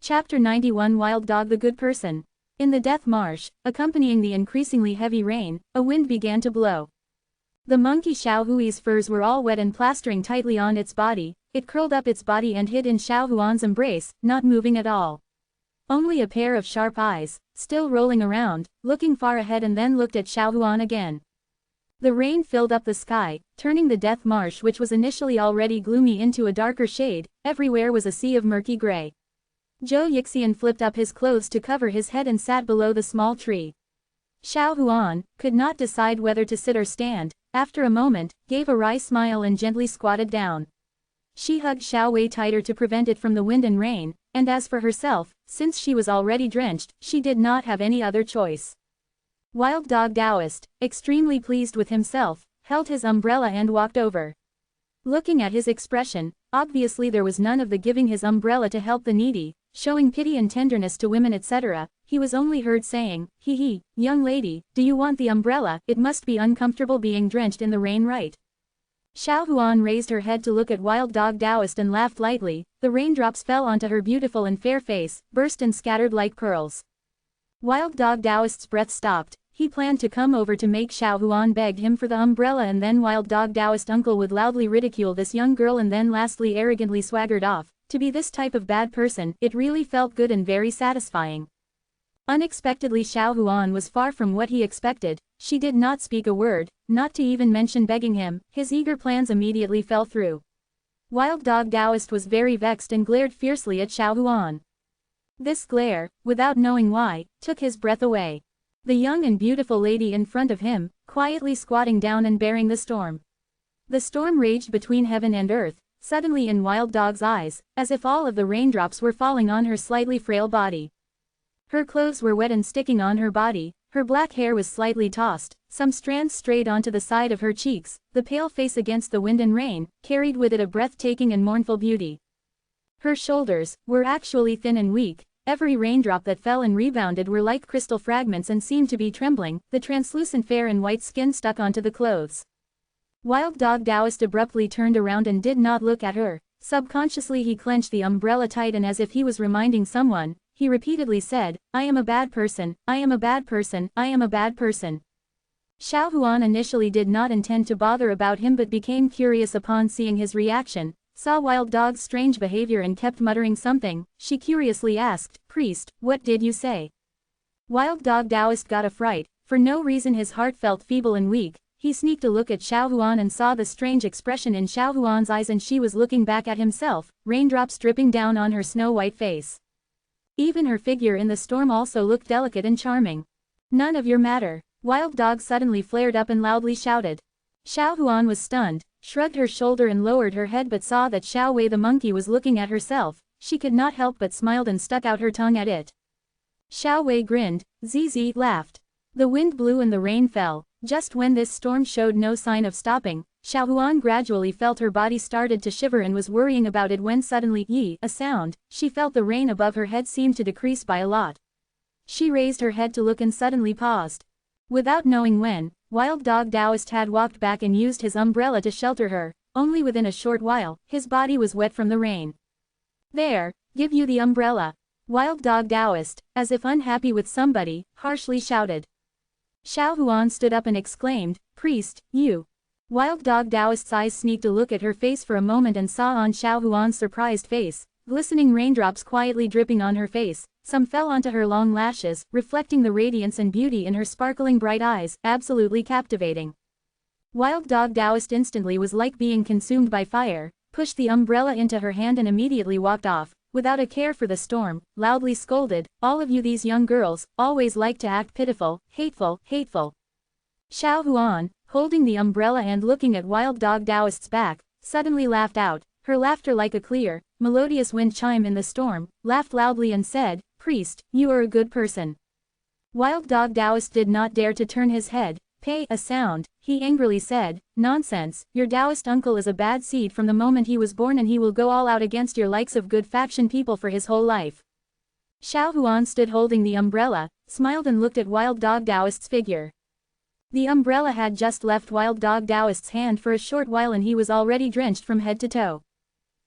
Chapter 91 Wild Dog the Good Person. In the Death Marsh, accompanying the increasingly heavy rain, a wind began to blow. The monkey Xiao Hui's furs were all wet and plastering tightly on its body. It curled up its body and hid in Xiao Huan's embrace, not moving at all. Only a pair of sharp eyes, still rolling around, looking far ahead, and then looked at Xiao Huan again. The rain filled up the sky, turning the Death Marsh, which was initially already gloomy, into a darker shade. Everywhere was a sea of murky gray. Zhou Yixian flipped up his clothes to cover his head and sat below the small tree. Xiao Huan could not decide whether to sit or stand. After a moment, gave a wry smile and gently squatted down. She hugged Xiao Wei tighter to prevent it from the wind and rain, and as for herself, since she was already drenched, she did not have any other choice. Wild Dog Taoist, extremely pleased with himself, held his umbrella and walked over. Looking at his expression, obviously there was none of the giving his umbrella to help the needy, showing pity and tenderness to women, etc. He was only heard saying, "Hee, young lady, do you want the umbrella? It must be uncomfortable being drenched in the rain, right?" Xiao Huan raised her head to look at Wild Dog Taoist and laughed lightly. The raindrops fell onto her beautiful and fair face, burst and scattered like pearls. Wild Dog Taoist's breath stopped. He planned to come over to make Xiao Huan beg him for the umbrella, and then Wild Dog Taoist uncle would loudly ridicule this young girl and then lastly arrogantly swaggered off. To be this type of bad person, it really felt good and very satisfying. Unexpectedly Xiao Huan was far from what he expected. She did not speak a word, not to even mention begging him. His eager plans immediately fell through. Wild Dog Taoist was very vexed and glared fiercely at Xiao Huan. This glare, without knowing why, took his breath away. The young and beautiful lady in front of him, quietly squatting down and bearing the storm. The storm raged between heaven and earth, suddenly in Wild Dog's eyes, as if all of the raindrops were falling on her slightly frail body. Her clothes were wet and sticking on her body, her black hair was slightly tossed, some strands strayed onto the side of her cheeks. The pale face against the wind and rain carried with it a breathtaking and mournful beauty. Her shoulders were actually thin and weak. Every raindrop that fell and rebounded were like crystal fragments and seemed to be trembling. The translucent fair and white skin stuck onto the clothes. Wild Dog Taoist abruptly turned around and did not look at her. Subconsciously he clenched the umbrella tight, and as if he was reminding someone, he repeatedly said, "I am a bad person, I am a bad person, I am a bad person." Xiao Huan initially did not intend to bother about him but became curious upon seeing his reaction. Saw Wild Dog's strange behavior and kept muttering something. She curiously asked, "Priest, what did you say?" Wild Dog Taoist got a fright. For no reason his heart felt feeble and weak. He sneaked a look at Xiao Huan and saw the strange expression in Xiao Huan's eyes, and she was looking back at himself, raindrops dripping down on her snow-white face. Even her figure in the storm also looked delicate and charming. "None of your matter." Wild Dog suddenly flared up and loudly shouted. Xiao Huan was stunned, shrugged her shoulder and lowered her head, but saw that Xiao Wei the monkey was looking at herself. She could not help but smiled and stuck out her tongue at it. Xiao Wei grinned, Zizi laughed. The wind blew and the rain fell. Just when this storm showed no sign of stopping, Xiao Huan gradually felt her body started to shiver and was worrying about it when suddenly, a sound. She felt the rain above her head seemed to decrease by a lot. She raised her head to look and suddenly paused. Without knowing when, Wild Dog Taoist had walked back and used his umbrella to shelter her. Only within a short while, his body was wet from the rain. "There, give you the umbrella." Wild Dog Taoist, as if unhappy with somebody, harshly shouted. Xiao Huan stood up and exclaimed, "Priest, you." Wild Dog Taoist's eyes sneaked a look at her face for a moment and saw on Xiao Huan's surprised face, glistening raindrops quietly dripping on her face. Some fell onto her long lashes, reflecting the radiance and beauty in her sparkling bright eyes, absolutely captivating. Wild Dog Taoist instantly was like being consumed by fire, pushed the umbrella into her hand and immediately walked off, without a care for the storm, loudly scolded, "All of you these young girls, always like to act pitiful, hateful, hateful." Xiao Huan, holding the umbrella and looking at Wild Dog Taoist's back, suddenly laughed out, her laughter like a clear, melodious wind chime in the storm, laughed loudly and said, "Priest, you are a good person." Wild Dog Taoist did not dare to turn his head, pay a sound. He angrily said, "Nonsense, your Taoist uncle is a bad seed from the moment he was born, and he will go all out against your likes of good faction people for his whole life." Xiao Huan stood holding the umbrella, smiled and looked at Wild Dog Taoist's figure. The umbrella had just left Wild Dog Taoist's hand for a short while and he was already drenched from head to toe.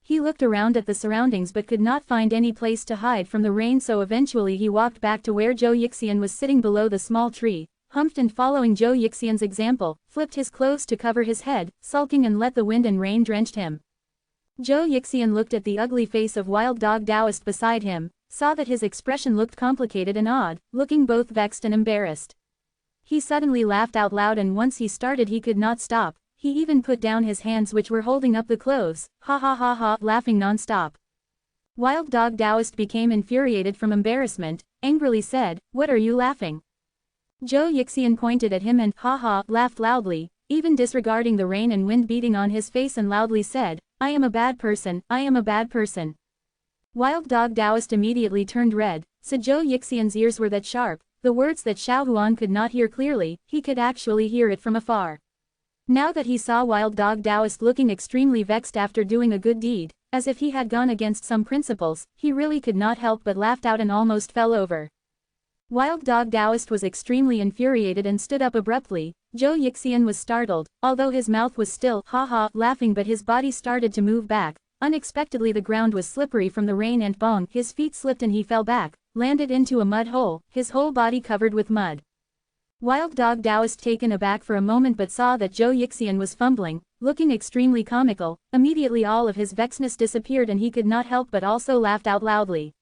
He looked around at the surroundings but could not find any place to hide from the rain, so eventually he walked back to where Zhou Yixian was sitting below the small tree, humped, and following Zhou Yixian's example, flipped his clothes to cover his head, sulking and let the wind and rain drenched him. Zhou Yixian looked at the ugly face of Wild Dog Taoist beside him, saw that his expression looked complicated and odd, looking both vexed and embarrassed. He suddenly laughed out loud, and once he started he could not stop. He even put down his hands which were holding up the clothes, ha ha ha ha, laughing non-stop. Wild Dog Taoist became infuriated from embarrassment, angrily said, "What are you laughing?" Zhou Yixian pointed at him and, ha ha, laughed loudly, even disregarding the rain and wind beating on his face, and loudly said, "I am a bad person, I am a bad person." Wild Dog Taoist immediately turned red, so Zhou Yixian's ears were that sharp, the words that Xiao Huan could not hear clearly, he could actually hear it from afar. Now that he saw Wild Dog Taoist looking extremely vexed after doing a good deed, as if he had gone against some principles, he really could not help but laughed out and almost fell over. Wild Dog Taoist was extremely infuriated and stood up abruptly. Zhou Yixian was startled, although his mouth was still, ha ha, laughing, but his body started to move back. Unexpectedly the ground was slippery from the rain and bong, his feet slipped and he fell back, landed into a mud hole, his whole body covered with mud. Wild Dog Taoist taken aback for a moment but saw that Zhou Yixian was fumbling, looking extremely comical. Immediately all of his vexedness disappeared and he could not help but also laughed out loudly.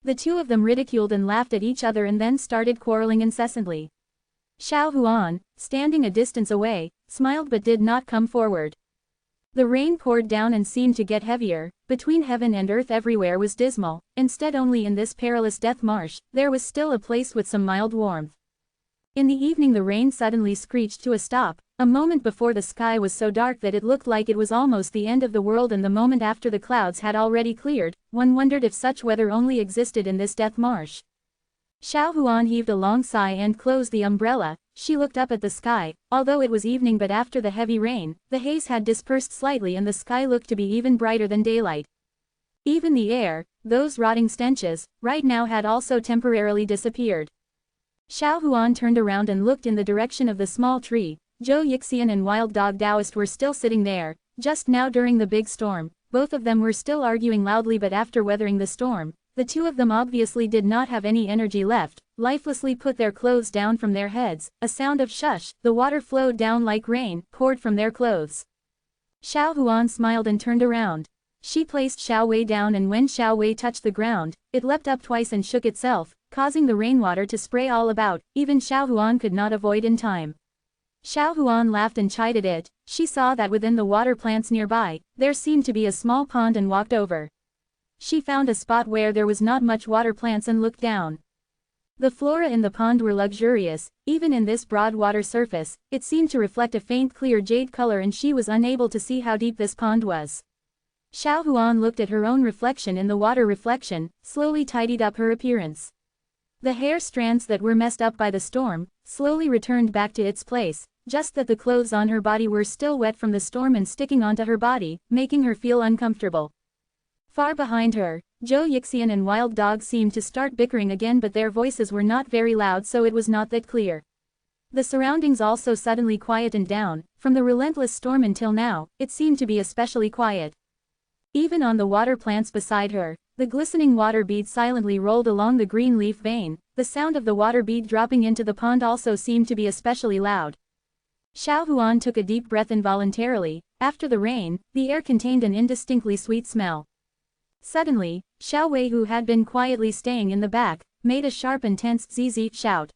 The two of them ridiculed and laughed at each other and then started quarreling incessantly. Xiao Huan, standing a distance away, smiled but did not come forward. The rain poured down and seemed to get heavier. Between heaven and earth everywhere was dismal. Instead, only in this perilous death marsh, there was still a place with some mild warmth. In the evening the rain suddenly screeched to a stop. A moment before the sky was so dark that it looked like it was almost the end of the world, and the moment after the clouds had already cleared. One wondered if such weather only existed in this death marsh. Xiao Huan heaved a long sigh and closed the umbrella. She looked up at the sky. Although it was evening, but after the heavy rain, the haze had dispersed slightly and the sky looked to be even brighter than daylight. Even the air, those rotting stenches, right now had also temporarily disappeared. Xiao Huan turned around and looked in the direction of the small tree. Zhou Yixian and Wild Dog Taoist were still sitting there. Just now during the big storm, both of them were still arguing loudly, but after weathering the storm, the two of them obviously did not have any energy left, lifelessly put their clothes down from their heads. A sound of shush, the water flowed down like rain, poured from their clothes. Xiao Huan smiled and turned around. She placed Xiao Wei down, and when Xiao Wei touched the ground, it leapt up twice and shook itself, causing the rainwater to spray all about. Even Xiao Huan could not avoid in time. Xiao Huan laughed and chided it. She saw that within the water plants nearby, there seemed to be a small pond and walked over. She found a spot where there was not much water plants and looked down. The flora in the pond were luxurious. Even in this broad water surface, it seemed to reflect a faint clear jade color, and she was unable to see how deep this pond was. Xiao Huan looked at her own reflection in the water reflection, slowly tidied up her appearance. The hair strands that were messed up by the storm, slowly returned back to its place, just that the clothes on her body were still wet from the storm and sticking onto her body, making her feel uncomfortable. Far behind her, Zhou Yixian and Wild Dog seemed to start bickering again, but their voices were not very loud, so it was not that clear. The surroundings also suddenly quietened down. From the relentless storm until now, it seemed to be especially quiet. Even on the water plants beside her, the glistening water bead silently rolled along the green leaf vein. The sound of the water bead dropping into the pond also seemed to be especially loud. Xiao Huan took a deep breath involuntarily. After the rain, the air contained an indistinctly sweet smell. Suddenly, Xiao Wei, who had been quietly staying in the back, made a sharp and tense zzz shout.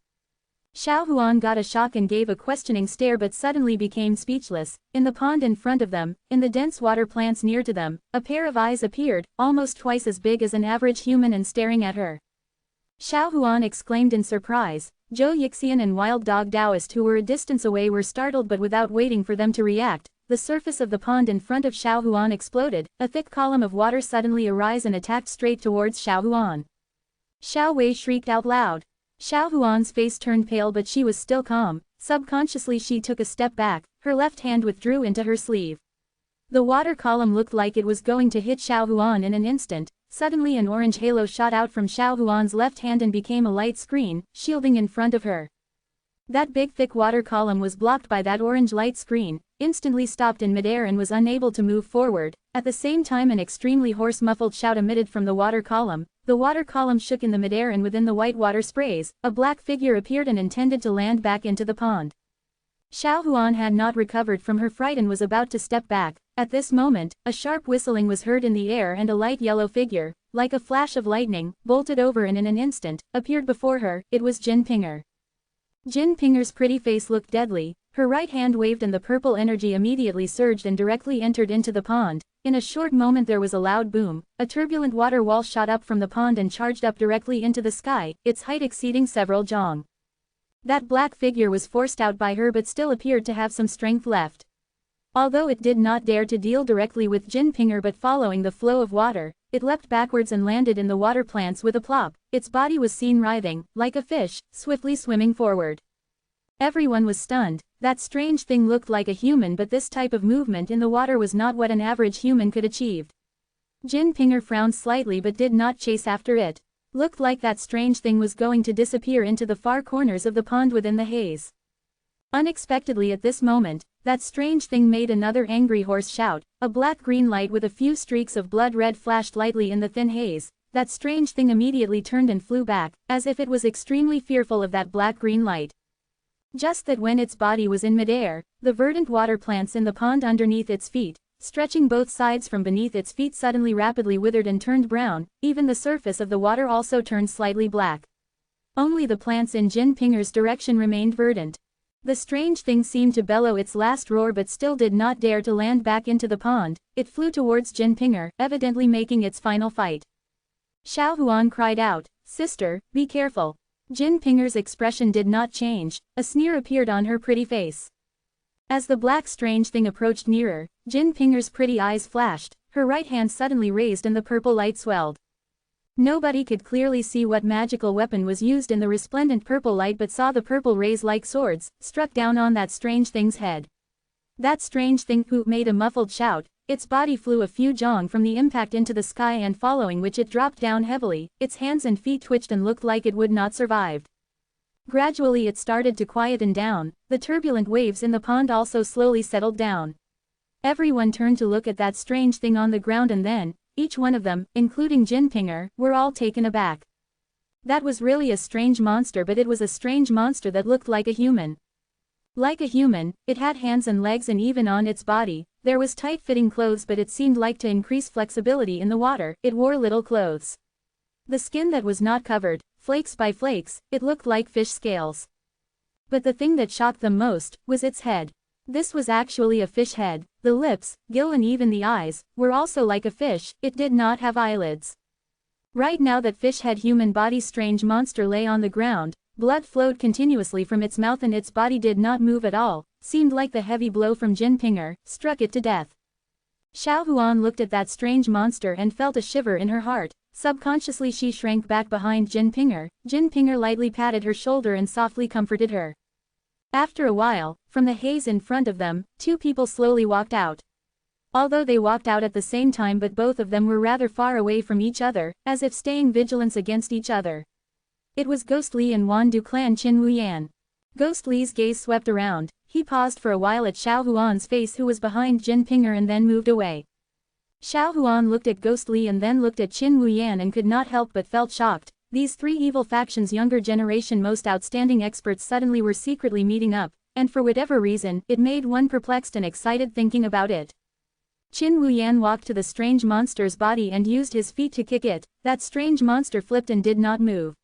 Xiao Huan got a shock and gave a questioning stare, but suddenly became speechless. In the pond in front of them, in the dense water plants near to them, a pair of eyes appeared, almost twice as big as an average human, and staring at her. Xiao Huan exclaimed in surprise. Zhou Yixian and Wild Dog Taoist, who were a distance away, were startled, but without waiting for them to react, the surface of the pond in front of Xiao Huan exploded. A thick column of water suddenly arose and attacked straight towards Xiao Huan. Xiao Wei shrieked out loud. Xiao Huan's face turned pale, but she was still calm. Subconsciously she took a step back, her left hand withdrew into her sleeve. The water column looked like it was going to hit Xiao Huan in an instant. Suddenly an orange halo shot out from Xiao Huan's left hand and became a light screen, shielding in front of her. That big thick water column was blocked by that orange light screen. instantly stopped in midair and was unable to move forward. At the same time an extremely hoarse muffled shout emitted from the water column. The water column shook in the midair and within the white water sprays, a black figure appeared and intended to land back into the pond. Xiao Huan had not recovered from her fright and was about to step back. At this moment, a sharp whistling was heard in the air and a light yellow figure, like a flash of lightning, bolted over and in an instant, appeared before her. It was Jin Pinger. Jin Pinger's pretty face looked deadly, her right hand waved and the purple energy immediately surged and directly entered into the pond. In a short moment there was a loud boom, a turbulent water wall shot up from the pond and charged up directly into the sky, its height exceeding several jong. That black figure was forced out by her but still appeared to have some strength left. Although it did not dare to deal directly with Jin Pinger but following the flow of water, it leapt backwards and landed in the water plants with a plop. Its body was seen writhing, like a fish, swiftly swimming forward. Everyone was stunned. That strange thing looked like a human but this type of movement in the water was not what an average human could achieve. Jin Pinger frowned slightly but did not chase after it. Looked like that strange thing was going to disappear into the far corners of the pond within the haze. Unexpectedly at this moment, that strange thing made another angry hoarse shout. A black-green light with a few streaks of blood red flashed lightly in the thin haze. That strange thing immediately turned and flew back, as if it was extremely fearful of that black-green light. Just that when its body was in midair, the verdant water plants in the pond underneath its feet, stretching both sides from beneath its feet suddenly rapidly withered and turned brown, even the surface of the water also turned slightly black. Only the plants in Jin Pinger's direction remained verdant. The strange thing seemed to bellow its last roar but still did not dare to land back into the pond. It flew towards Jin Pinger, evidently making its final fight. Xiao Huan cried out, "Sister, be careful." Jin Pinger's expression did not change, a sneer appeared on her pretty face. As the black strange thing approached nearer, Jin Pinger's pretty eyes flashed, her right hand suddenly raised and the purple light swelled. Nobody could clearly see what magical weapon was used in the resplendent purple light but saw the purple rays like swords, struck down on that strange thing's head. That strange thing who made a muffled shout, its body flew a few jong from the impact into the sky and following which it dropped down heavily, its hands and feet twitched and looked like it would not survive. Gradually it started to quieten down, the turbulent waves in the pond also slowly settled down. Everyone turned to look at that strange thing on the ground and then, each one of them, including Jin Pinger, were all taken aback. That was really a strange monster but it was a strange monster that looked like a human. Like a human, it had hands and legs and even on its body, there was tight-fitting clothes but it seemed like to increase flexibility in the water, it wore little clothes. The skin that was not covered, flakes by flakes, it looked like fish scales. But the thing that shocked them most, was its head. This was actually a fish head, the lips, gill and even the eyes, were also like a fish, it did not have eyelids. Right now that fish head human body strange monster lay on the ground, blood flowed continuously from its mouth and its body did not move at all, seemed like the heavy blow from Jin Pinger, struck it to death. Xiao Huan looked at that strange monster and felt a shiver in her heart, subconsciously she shrank back behind Jin Pinger. Jin Pinger lightly patted her shoulder and softly comforted her. After a while, from the haze in front of them, two people slowly walked out. Although they walked out at the same time but both of them were rather far away from each other, as if staying vigilant against each other. It was Ghost Li and Wan Du Clan Qin Wuyan. Ghost Li's gaze swept around, he paused for a while at Xiao Huan's face who was behind Jin Pinger and then moved away. Xiao Huan looked at Ghost Li and then looked at Qin Wuyan and could not help but felt shocked. These three evil factions' younger generation most outstanding experts suddenly were secretly meeting up, and for whatever reason, it made one perplexed and excited thinking about it. Qin Wuyan walked to the strange monster's body and used his feet to kick it. That strange monster flipped and did not move.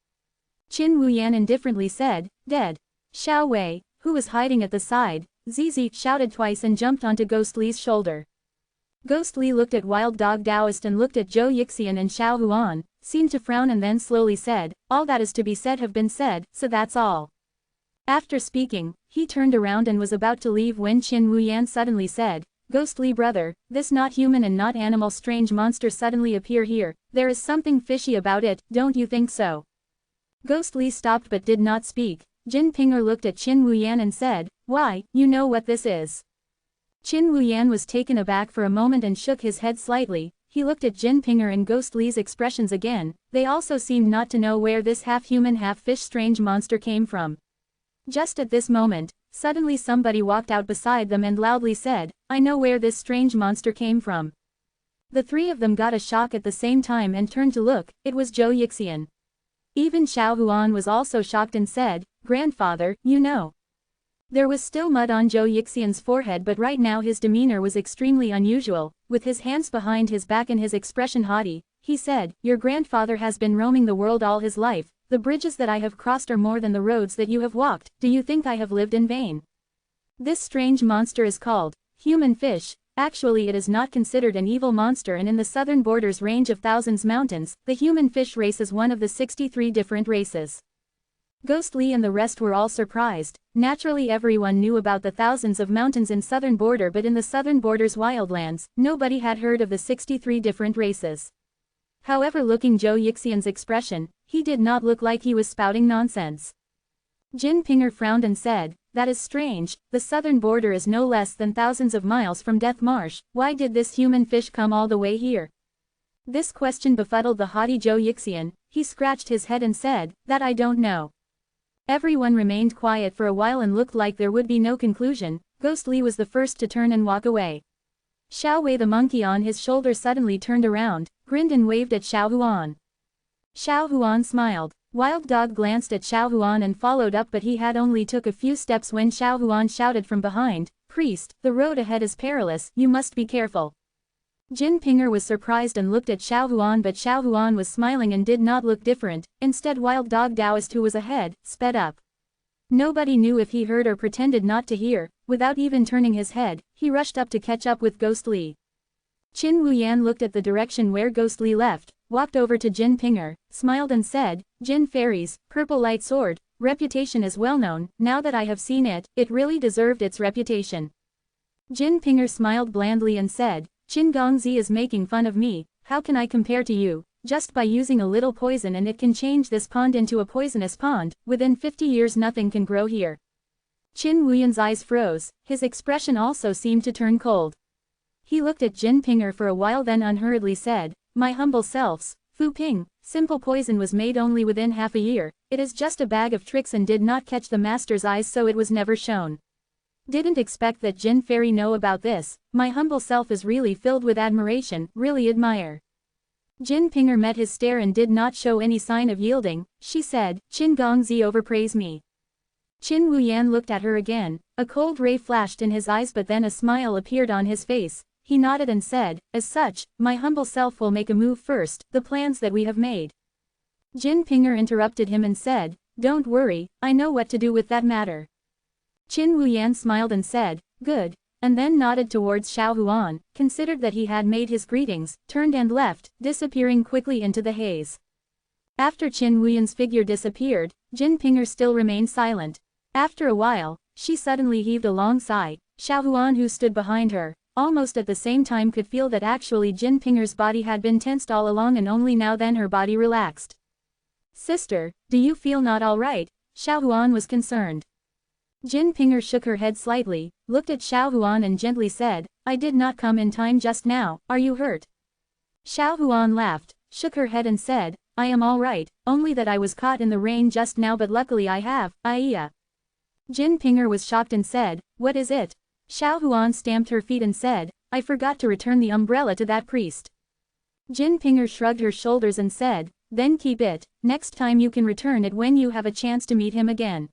Qin Wuyan indifferently said, "Dead." Xiao Wei, who was hiding at the side, Zizi, shouted twice and jumped onto Ghost Li's shoulder. Ghost Li looked at Wild Dog Taoist and looked at Zhou Yixian and Xiao Huan, seemed to frown and then slowly said, "All that is to be said have been said, so that's all." After speaking, he turned around and was about to leave when Qin Wuyan suddenly said, "Ghost Li brother, this not human and not animal strange monster suddenly appear here, there is something fishy about it, don't you think so?" Ghost Li stopped but did not speak. Jin Pinger looked at Qin Wuyan and said, "Why, you know what this is." Qin Wuyan was taken aback for a moment and shook his head slightly. He looked at Jin Pinger and Ghost Li's expressions again, they also seemed not to know where this half-human half-fish strange monster came from. Just at this moment, Suddenly somebody walked out beside them and loudly said, "I know where this strange monster came from." The three of them got a shock at the same time and turned to look. It was Zhou Yixian. Even Xiao Huan was also shocked and said, "Grandfather, you know." There was still mud on Zhou Yixian's forehead, but right now his demeanor was extremely unusual. With his hands behind his back and his expression haughty, he said, "Your grandfather has been roaming the world all his life. The bridges that I have crossed are more than the roads that you have walked. Do you think I have lived in vain? This strange monster is called human fish. Actually, it is not considered an evil monster, and in the southern borders range of thousands mountains, the human fish race is one of the 63 different races." Ghost Lee and the rest were all surprised. Naturally, everyone knew about the thousands of mountains in southern border, but in the southern border's wildlands, nobody had heard of the 63 different races. However, looking Zhou Yixian's expression, he did not look like he was spouting nonsense. Jin Pinger frowned and said, "That is strange. The southern border is no less than thousands of miles from Death Marsh. Why did this human fish come all the way here?" This question befuddled the haughty Zhou Yixian. He scratched his head and said, "That I don't know." Everyone remained quiet for a while and looked like there would be no conclusion. Ghost Lee was the first to turn and walk away. Xiao Wei, the monkey on his shoulder, suddenly turned around, grinned and waved at Xiao Huan. Xiao Huan smiled. Wild Dog glanced at Xiao Huan and followed up, but he had only took a few steps when Xiao Huan shouted from behind, "Priest, the road ahead is perilous, you must be careful." Jin Pinger was surprised and looked at Xiao Huan, but Xiao Huan was smiling and did not look different. Instead, Wild Dog Taoist, who was ahead, sped up. Nobody knew if he heard or pretended not to hear. Without even turning his head, he rushed up to catch up with Ghost Lee. Qin Wuyan looked at the direction where Ghost Lee left, walked over to Jin Pinger, smiled and said, "Jin Fairy's purple light sword, reputation is well known. Now that I have seen it, it really deserved its reputation." Jin Pinger smiled blandly and said, "Qin Gongzi is making fun of me. How can I compare to you? Just by using a little poison and it can change this pond into a poisonous pond. Within 50 years nothing can grow here." Qin Wuyan's eyes froze. His expression also seemed to turn cold. He looked at Jin Pinger for a while, then unhurriedly said, "My humble selves, Fu Ping, simple poison was made only within half a year. It is just a bag of tricks and did not catch the master's eyes, so it was never shown. Didn't expect that Jin Fairy know about this. My humble self is really filled with admiration, really admire." Jin Pinger met his stare and did not show any sign of yielding. She said, "Qin Gongzi overpraise me." Qin Wuyan looked at her again. A cold ray flashed in his eyes, but then a smile appeared on his face. He nodded and said, "As such, my humble self will make a move first, the plans that we have made." Jin Pinger interrupted him and said, "Don't worry, I know what to do with that matter." Qin Wuyan smiled and said, "Good," and then nodded towards Xiao Huan, considered that he had made his greetings, turned and left, disappearing quickly into the haze. After Qin Wuyan's figure disappeared, Jin Pinger still remained silent. After a while, she suddenly heaved a long sigh. Xiao Huan, who stood behind her, almost at the same time could feel that actually Jin Pinger's body had been tensed all along and only now then her body relaxed. "Sister, do you feel not all right?" Xiao Huan was concerned. Jin Pinger shook her head slightly, looked at Xiao Huan and gently said, "I did not come in time just now. Are you hurt?" Xiao Huan laughed, shook her head and said, "I am all right, only that I was caught in the rain just now, but luckily I have, Iya." Jin Pinger was shocked and said, "What is it?" Xiao Huan stamped her feet and said, "I forgot to return the umbrella to that priest." Jin Pinger shrugged her shoulders and said, "Then keep it. Next time you can return it when you have a chance to meet him again."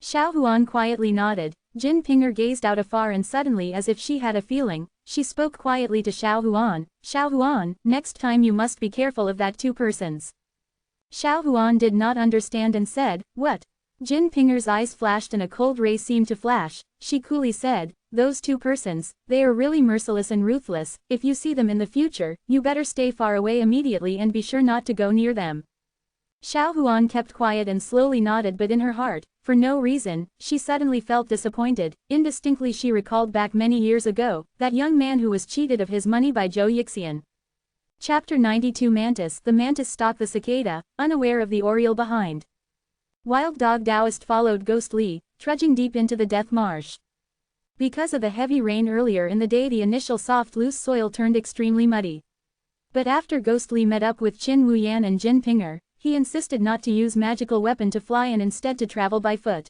Xiao Huan quietly nodded. Jin Pinger gazed out afar and suddenly, as if she had a feeling, she spoke quietly to Xiao Huan, "Xiao Huan, next time you must be careful of that two persons." Xiao Huan did not understand and said, "What?" Jin Pinger's eyes flashed and a cold ray seemed to flash. She coolly said, "Those two persons, they are really merciless and ruthless. If you see them in the future, you better stay far away immediately and be sure not to go near them." Xiao Huan kept quiet and slowly nodded, but in her heart, for no reason, she suddenly felt disappointed. Indistinctly she recalled back many years ago, that young man who was cheated of his money by Zhou Yixian. Chapter 92 Mantis. The mantis stalked the cicada, unaware of the oriole behind. Wild Dog Taoist followed Ghost Lee, trudging deep into the death marsh. Because of the heavy rain earlier in the day, the initial soft loose soil turned extremely muddy. But after Ghost Lee met up with Qin Wuyan and Jin Pinger, he insisted not to use magical weapon to fly and instead to travel by foot.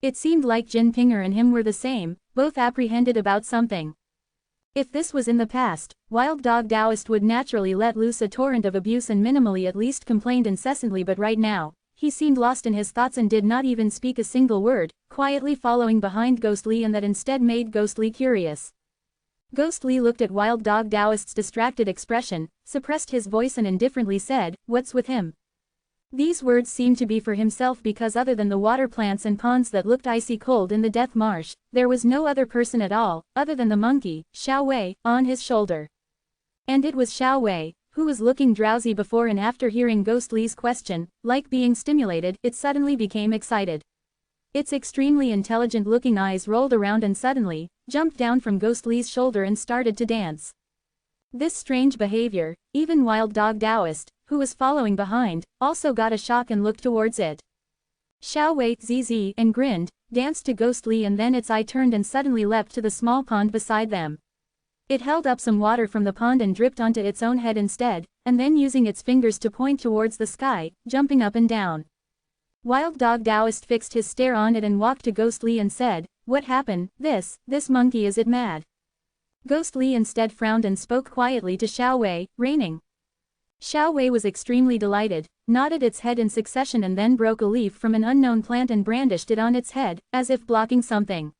It seemed like Jin Pinger and him were the same, both apprehended about something. If this was in the past, Wild Dog Taoist would naturally let loose a torrent of abuse and minimally at least complained incessantly, but right now, he seemed lost in his thoughts and did not even speak a single word, quietly following behind Ghostly, and that instead made Ghostly curious. Ghostly looked at Wild Dog Taoist's distracted expression, suppressed his voice and indifferently said, "What's with him?" These words seemed to be for himself because other than the water plants and ponds that looked icy cold in the death marsh, there was no other person at all, other than the monkey, Xiao Wei, on his shoulder. And it was Xiao Wei, who was looking drowsy before and after hearing Ghostly's question, like being stimulated, it suddenly became excited. Its extremely intelligent-looking eyes rolled around and suddenly, jumped down from Ghostly's shoulder and started to dance. This strange behavior, even Wild Dog Taoist, who was following behind, also got a shock and looked towards it. Xiao Wei zzz and grinned, danced to Ghostly, and then its eye turned and suddenly leapt to the small pond beside them. It held up some water from the pond and dripped onto its own head instead, and then using its fingers to point towards the sky, jumping up and down. Wild Dog Taoist fixed his stare on it and walked to Ghostly and said, "What happened? This monkey, is it mad?" Ghostly instead frowned and spoke quietly to Xiao Wei, "Raining." Xiao Wei was extremely delighted, nodded its head in succession and then broke a leaf from an unknown plant and brandished it on its head, as if blocking something.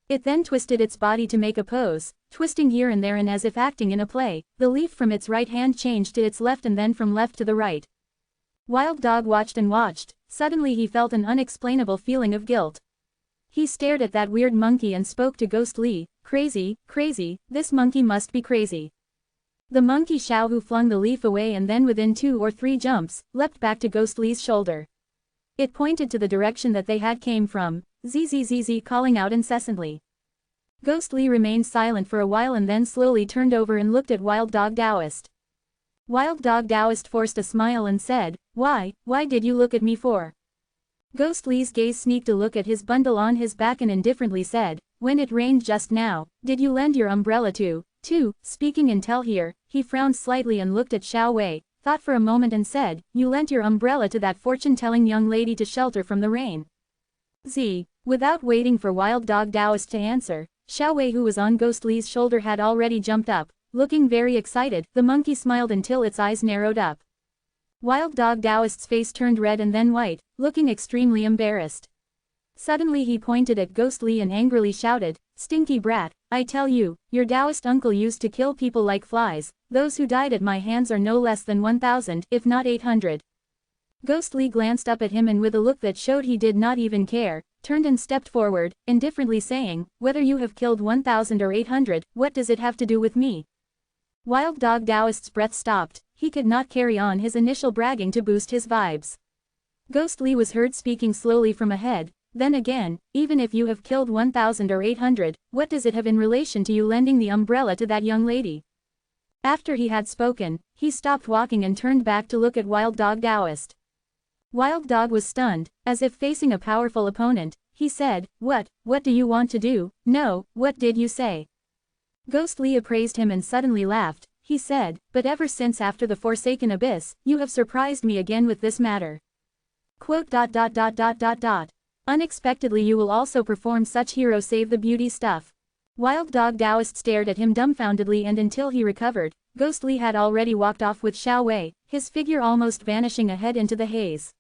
It then twisted its body to make a pose, twisting here and there and as if acting in a play. The leaf from its right hand changed to its left and then from left to the right. Wild Dog watched and watched. Suddenly he felt an unexplainable feeling of guilt. He stared at that weird monkey and spoke to Ghostly, "Crazy, crazy, this monkey must be crazy." The monkey Xiao Hu flung the leaf away and then within 2 or 3 jumps, leapt back to Ghostly's shoulder. It pointed to the direction that they had came from, zzz calling out incessantly. Ghostly remained silent for a while and then slowly turned over and looked at Wild Dog Taoist. Wild Dog Taoist forced a smile and said, why did you look at me for?" Ghostly's gaze sneaked a look at his bundle on his back and indifferently said, "When it rained just now, did you lend your umbrella to?" Speaking in tell here, he frowned slightly and looked at Xiao Wei, thought for a moment and said, "You lent your umbrella to that fortune-telling young lady to shelter from the rain?" Without waiting for Wild Dog Taoist to answer, Xiao Wei, who was on Ghostly's shoulder, had already jumped up, looking very excited. The monkey smiled until its eyes narrowed up. Wild Dog Taoist's face turned red and then white, looking extremely embarrassed. Suddenly he pointed at Ghostly and angrily shouted, "Stinky brat, I tell you, your Taoist uncle used to kill people like flies. Those who died at my hands are no less than 1,000, if not 800. Ghostly glanced up at him and with a look that showed he did not even care, turned and stepped forward, indifferently saying, "Whether you have killed 1,000 or 800, what does it have to do with me?" Wild Dog Taoist's breath stopped. He could not carry on his initial bragging to boost his vibes. Ghostly was heard speaking slowly from ahead. "Then again, even if you have killed 1,000 or 800, what does it have in relation to you lending the umbrella to that young lady?" After he had spoken, he stopped walking and turned back to look at Wild Dog Taoist. Wild Dog was stunned, as if facing a powerful opponent. He said, What do you want to do?" "No, what did you say?" Ghostly appraised him and suddenly laughed. He said, "But ever since after the Forsaken Abyss, you have surprised me again with this matter. Quote. Unexpectedly you will also perform such hero save the beauty stuff." Wild Dog Taoist stared at him dumbfoundedly, and until he recovered, Ghostly had already walked off with Xiao Wei, his figure almost vanishing ahead into the haze.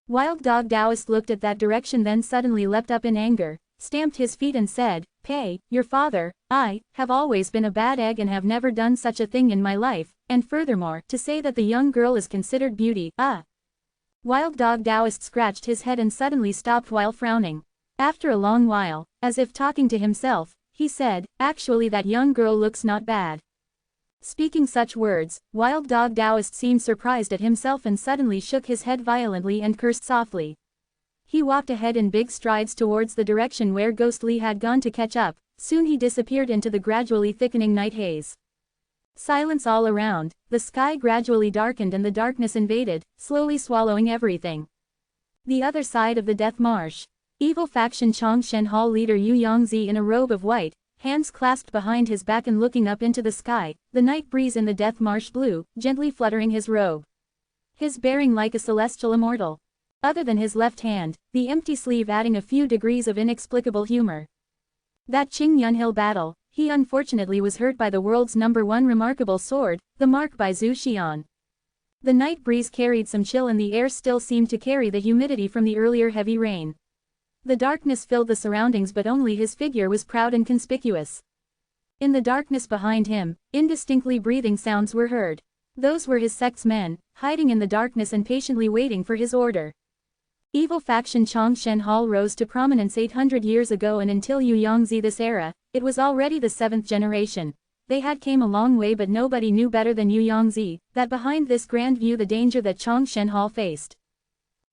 Wild Dog Taoist looked at that direction, then suddenly leapt up in anger, stamped his feet and said, "Pei, your father, I have always been a bad egg and have never done such a thing in my life, and furthermore, to say that the young girl is considered beauty, Wild Dog Taoist scratched his head and suddenly stopped while frowning. After a long while, as if talking to himself, he said, "Actually that young girl looks not bad." Speaking such words, Wild Dog Taoist seemed surprised at himself and suddenly shook his head violently and cursed softly. He walked ahead in big strides towards the direction where Ghostly had gone to catch up. Soon he disappeared into the gradually thickening night haze. Silence all around, the sky gradually darkened and the darkness invaded, slowly swallowing everything. The other side of the Death Marsh. Evil faction Chongshen Hall leader Yu Yongzi in a robe of white, hands clasped behind his back and looking up into the sky, the night breeze in the Death Marsh blew, gently fluttering his robe. His bearing like a celestial immortal. other than his left hand, the empty sleeve adding a few degrees of inexplicable humor. That Qing Yunhil battle, he unfortunately was hurt by the world's #1 remarkable sword, the mark by Zhu Xian. The night breeze carried some chill and the air still seemed to carry the humidity from the earlier heavy rain. The darkness filled the surroundings but only his figure was proud and conspicuous. In the darkness behind him, indistinctly breathing sounds were heard. Those were his sect's men, hiding in the darkness and patiently waiting for his order. Evil faction Changshen Hall rose to prominence 800 years ago, and until Yu Yongzi this era, it was already the 7th generation. They had came a long way, but nobody knew better than Yu Yongzi, that behind this grand view the danger that Changshen Hall faced.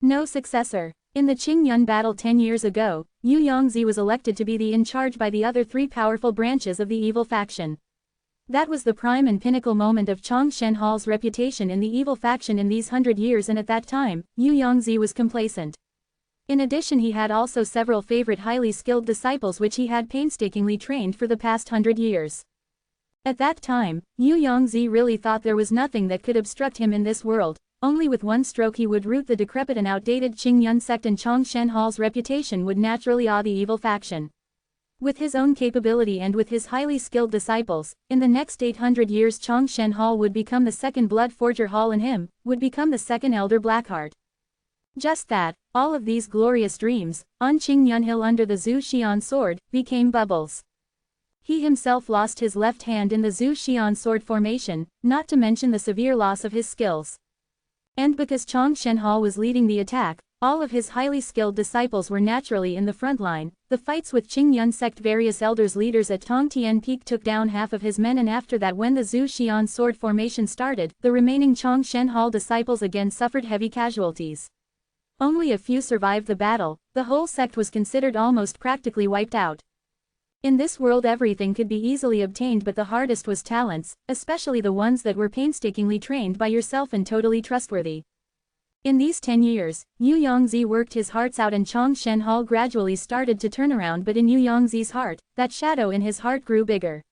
No successor. In the Qingyun battle 10 years ago, Yu Yongzi was elected to be the in charge by the other 3 powerful branches of the evil faction. That was the prime and pinnacle moment of Changshen Hall's reputation in the evil faction in these 100 years, and at that time, Yu Yongzi was complacent. In addition, he had also several favorite highly skilled disciples which he had painstakingly trained for the past 100 years. At that time, Yu Yongzi really thought there was nothing that could obstruct him in this world. Only with one stroke he would root the decrepit and outdated Qingyun sect, and Changshen Hall's reputation would naturally awe the evil faction. With his own capability and with his highly skilled disciples, in the next 800 years Changshen Hall would become the second Blood Forger Hall, and him would become the second Elder Blackheart. Just that, all of these glorious dreams, on Qingyun Hill under the Zhu Xian sword, became bubbles. He himself lost his left hand in the Zhu Xian sword formation, not to mention the severe loss of his skills. And because Changshen Hall was leading the attack, all of his highly skilled disciples were naturally in the front line. The fights with Qingyun sect various elders leaders at Tongtian Peak took down half of his men, and after that, when the Zhu Xian sword formation started, the remaining Changshen Hall disciples again suffered heavy casualties. Only a few survived the battle. The whole sect was considered almost practically wiped out. In this world everything could be easily obtained, but the hardest was talents, especially the ones that were painstakingly trained by yourself and totally trustworthy. In these 10 years, Yu Yongzi worked his hearts out, and Changshen Hall gradually started to turn around, but in Yu Yongzi's heart, that shadow in his heart grew bigger.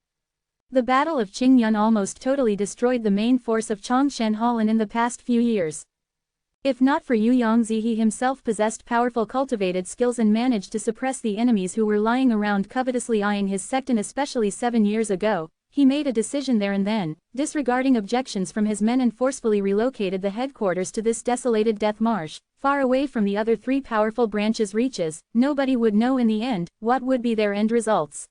The Battle of Qingyun almost totally destroyed the main force of Changshen Hall in the past few years. If not for Yu Yongzi, he himself possessed powerful cultivated skills and managed to suppress the enemies who were lying around covetously eyeing his sect, and especially 7 years ago, he made a decision there and then, disregarding objections from his men, and forcefully relocated the headquarters to this desolated death marsh, far away from the other 3 powerful branches' reaches. Nobody would know in the end what would be their end results.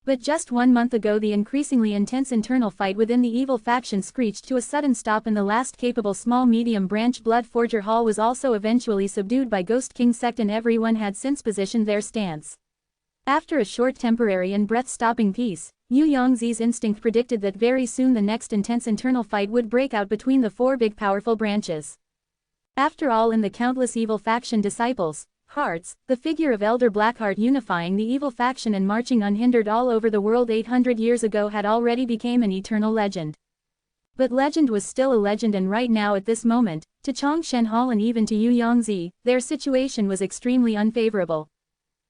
But just 1 month ago the increasingly intense internal fight within the evil faction screeched to a sudden stop, and the last capable small-medium branch Blood Forger Hall was also eventually subdued by Ghost King sect, and everyone had since positioned their stance. After a short temporary and breath-stopping peace, Yu Yongzi's instinct predicted that very soon the next intense internal fight would break out between the 4 big powerful branches. After all, in the countless evil faction disciples' hearts, the figure of Elder Blackheart unifying the evil faction and marching unhindered all over the world 800 years ago had already become an eternal legend. But legend was still a legend, and right now at this moment, to Changshen Hall and even to Yu Yongzi, their situation was extremely unfavorable.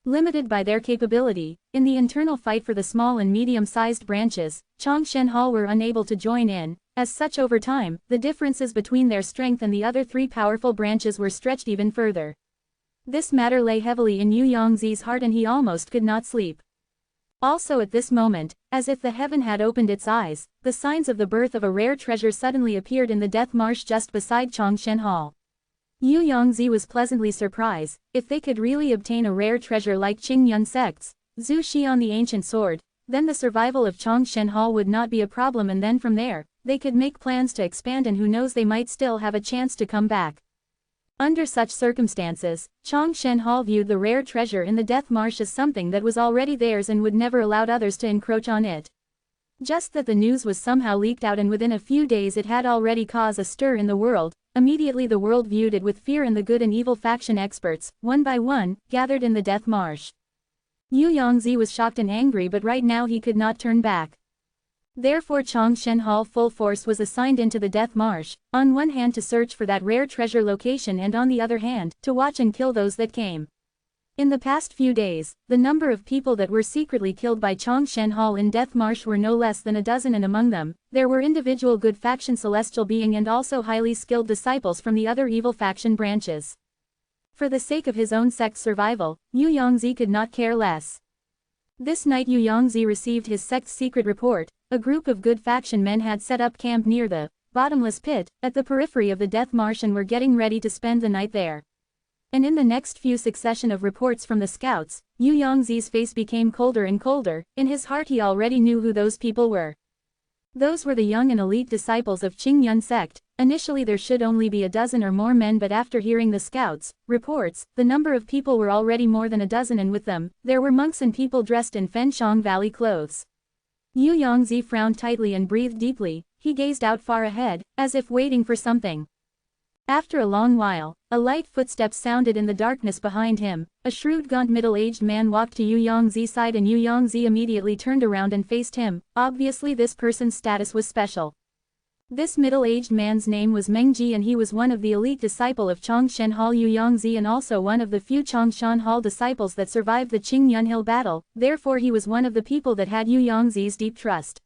Limited by their capability, in the internal fight for the small and medium-sized branches, Changshen Hall were unable to join in. As such, over time, the differences between their strength and the other 3 powerful branches were stretched even further. This matter lay heavily in Yu Yongzi's heart, and he almost could not sleep. Also at this moment, as if the heaven had opened its eyes, the signs of the birth of a rare treasure suddenly appeared in the death marsh just beside Changshen Hall. Yu Yongzi was pleasantly surprised. If they could really obtain a rare treasure like Qingyun sect's Zhu Xian the ancient sword, then the survival of Changshen Hall would not be a problem, and then from there, they could make plans to expand, and who knows, they might still have a chance to come back. Under such circumstances, Changshen Hall viewed the rare treasure in the death marsh as something that was already theirs and would never allow others to encroach on it. Just that the news was somehow leaked out, and within a few days it had already caused a stir in the world. Immediately the world viewed it with fear, and the good and evil faction experts, one by one, gathered in the death marsh. Yu Yongzi was shocked and angry, but right now he could not turn back. Therefore Changshen Hall full force was assigned into the death marsh, on one hand to search for that rare treasure location, and on the other hand, to watch and kill those that came. In the past few days, the number of people that were secretly killed by Changshen Hall in Death Marsh were no less than a dozen, and among them, there were individual good faction celestial being and also highly skilled disciples from the other evil faction branches. For the sake of his own sect's survival, Yu Yongzi could not care less. This night Yu Yongzi received his sect's secret report. A group of good faction men had set up camp near the bottomless pit, at the periphery of the Death Marsh, and were getting ready to spend the night there. And in the next few succession of reports from the scouts, Yu Yongzi's face became colder and colder. In his heart he already knew who those people were. Those were the young and elite disciples of Qingyun sect. Initially there should only be a dozen or more men, but after hearing the scouts' reports, the number of people were already more than a dozen, and with them, there were monks and people dressed in Fenshang Valley clothes. Yu Yongzi frowned tightly and breathed deeply. He gazed out far ahead, as if waiting for something. After a long while, a light footstep sounded in the darkness behind him. A shrewd, gaunt, middle-aged man walked to Yu Yongzi's side, and Yu Yongzi immediately turned around and faced him. Obviously this person's status was special. This middle-aged man's name was Mengji, and he was one of the elite disciple of Chongshen Hall Yu Yongzi, and also one of the few Chongshan Hall disciples that survived the Qingyun Hill battle. Therefore he was one of the people that had Yu Yongzi's deep trust.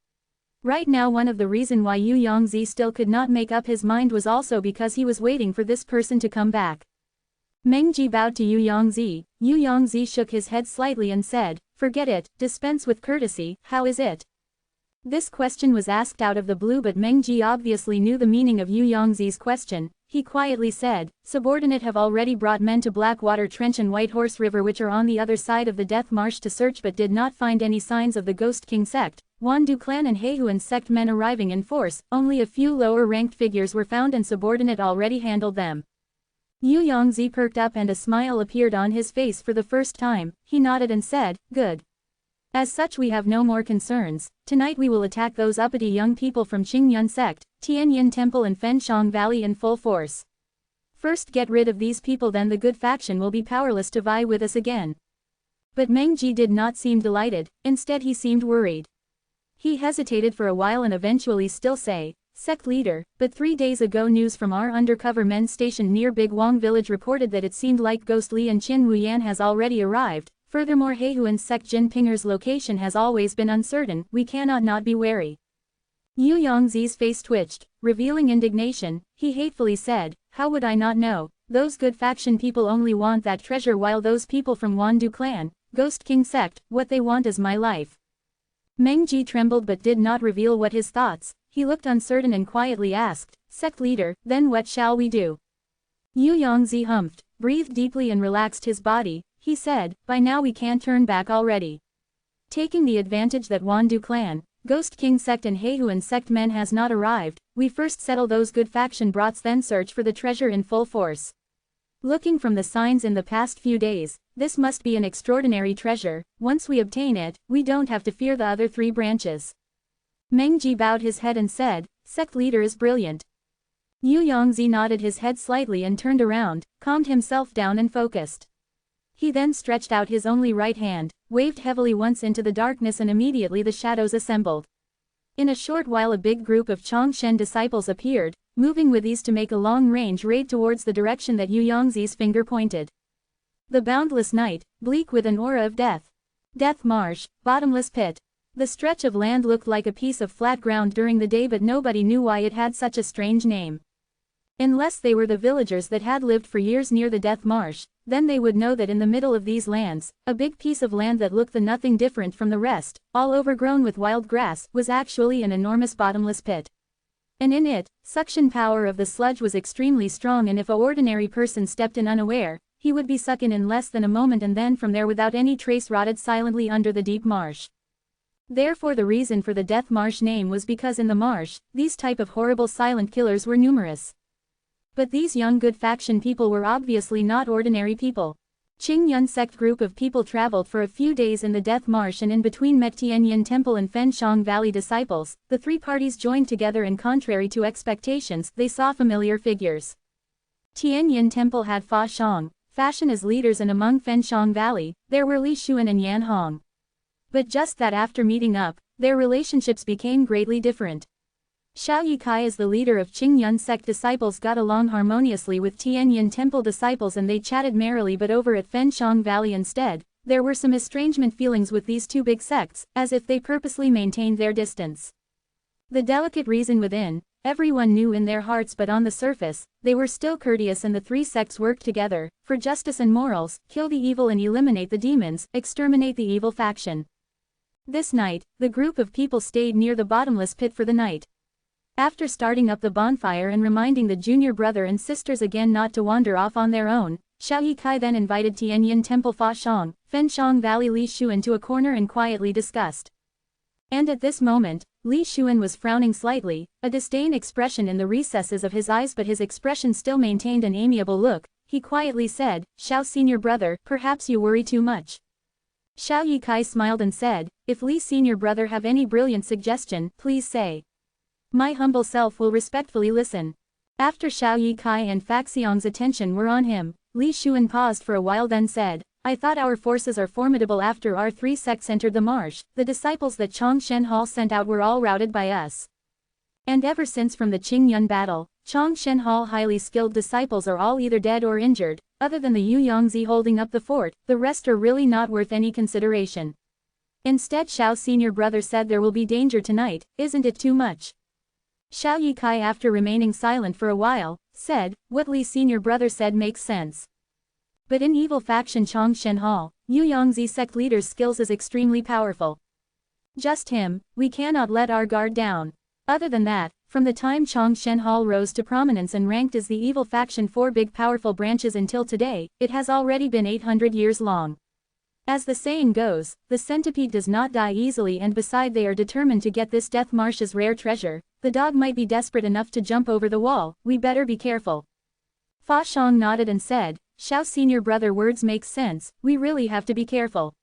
Right now one of the reason why Yu Yongzi still could not make up his mind was also because he was waiting for this person to come back. Mengji bowed to Yu Yongzi. Yu Yongzi shook his head slightly and said, "Forget it, dispense with courtesy, how is it?" This question was asked out of the blue, but Mengji obviously knew the meaning of Yu Yongzi's question. He quietly said, "Subordinate have already brought men to Blackwater Trench and White Horse River, which are on the other side of the Death Marsh, to search, but did not find any signs of the Ghost King sect. Wandu clan and Heihuan sect men arriving in force, only a few lower-ranked figures were found and subordinate already handled them." Yu Yongzi perked up and a smile appeared on his face for the first time. He nodded and said, "Good. As such we have no more concerns. Tonight we will attack those uppity young people from Qingyun sect, Tianyin Temple and Fenshang Valley in full force. First get rid of these people, then the good faction will be powerless to vie with us again." But Mengji did not seem delighted, instead he seemed worried. He hesitated for a while and eventually still say, "Sect leader, but 3 days ago news from our undercover men stationed near Big Wang village reported that it seemed like Ghost Li and Qin Wuyan has already arrived. Furthermore Heihuan sect Jin Pinger's location has always been uncertain, we cannot not be wary." Yu Yongzi's face twitched, revealing indignation. He hatefully said, "How would I not know? Those good faction people only want that treasure, while those people from Wandu clan, Ghost King sect, what they want is my life." Mengji trembled but did not reveal what his thoughts. He looked uncertain and quietly asked, "Sect leader, then what shall we do?" Yu Yongzi humphed, breathed deeply and relaxed his body. He said, "By now we can't turn back already. Taking the advantage that Wandu clan, Ghost King sect and Heihuan sect men has not arrived, we first settle those good faction brats, then search for the treasure in full force. Looking from the signs in the past few days, this must be an extraordinary treasure. Once we obtain it, we don't have to fear the other 3 branches." Mengji bowed his head and said, "Sect leader is brilliant." Yu Yongzi nodded his head slightly and turned around, calmed himself down and focused. He then stretched out his only right hand, waved heavily once into the darkness, and immediately the shadows assembled. In a short while a big group of Chongshen disciples appeared, moving with ease to make a long-range raid towards the direction that Yu Yongzi's finger pointed. The boundless night, bleak with an aura of death. Death Marsh, bottomless pit. The stretch of land looked like a piece of flat ground during the day, but nobody knew why it had such a strange name. Unless they were the villagers that had lived for years near the Death Marsh, then they would know that in the middle of these lands, a big piece of land that looked nothing different from the rest, all overgrown with wild grass, was actually an enormous bottomless pit. And in it, suction power of the sludge was extremely strong, and if an ordinary person stepped in unaware, he would be sucked in less than a moment, and then from there without any trace rotted silently under the deep marsh. Therefore the reason for the Death Marsh name was because in the marsh, these type of horrible silent killers were numerous. But these young good faction people were obviously not ordinary people. Qingyun sect group of people traveled for a few days in the Death Marsh, and in between met Tianyin Temple and Fenshang Valley disciples. The 3 parties joined together, and contrary to expectations, they saw familiar figures. Tianyin Temple had Fa Shang, Fashion as leaders, and among Fenshang Valley, there were Li Xuan and Yan Hong. But just that after meeting up, their relationships became greatly different. Xiao Yikai as the leader of Qingyun sect disciples got along harmoniously with Tianyin Temple disciples, and they chatted merrily, but over at Fenshang Valley instead, there were some estrangement feelings with these 2 big sects, as if they purposely maintained their distance. The delicate reason within, everyone knew in their hearts but on the surface, they were still courteous and the three sects worked together, for justice and morals, kill the evil and eliminate the demons, exterminate the evil faction. This night, the group of people stayed near the bottomless pit for the night. After starting up the bonfire and reminding the junior brother and sisters again not to wander off on their own, Xiao Yikai then invited Tianyin Temple Fa Shang, Fenshang Valley Li Xuan to a corner and quietly discussed. And at this moment, Li Xuan was frowning slightly, a disdain expression in the recesses of his eyes, but his expression still maintained an amiable look. He quietly said, "Xiao senior brother, perhaps you worry too much." Xiao Yikai smiled and said, "If Li senior brother have any brilliant suggestion, please say. My humble self will respectfully listen." After Xiao Yikai and Faxiong's attention were on him, Li Xuan paused for a while then said, "I thought our forces are formidable after our three sects entered the marsh, the disciples that Chongshen Hall sent out were all routed by us. And ever since from the Qingyun battle, Chongshen Hall highly skilled disciples are all either dead or injured, other than the Yu Yongzi holding up the fort, the rest are really not worth any consideration. Instead Xiao senior brother said there will be danger tonight, isn't it too much?" Xiao Yikai, after remaining silent for a while, said, "What Li senior brother said makes sense. But in evil faction Chongshen Hall, Yu Yongzi sect leader's skills is extremely powerful. Just him, we cannot let our guard down. Other than that, from the time Chongshen Hall rose to prominence and ranked as the evil faction four big powerful branches until today, it has already been 800 years long. As the saying goes, the centipede does not die easily, and beside they are determined to get this Death Marsh's rare treasure. The dog might be desperate enough to jump over the wall, we better be careful." Fa Shang nodded and said, "Xiao senior brother words make sense, we really have to be careful."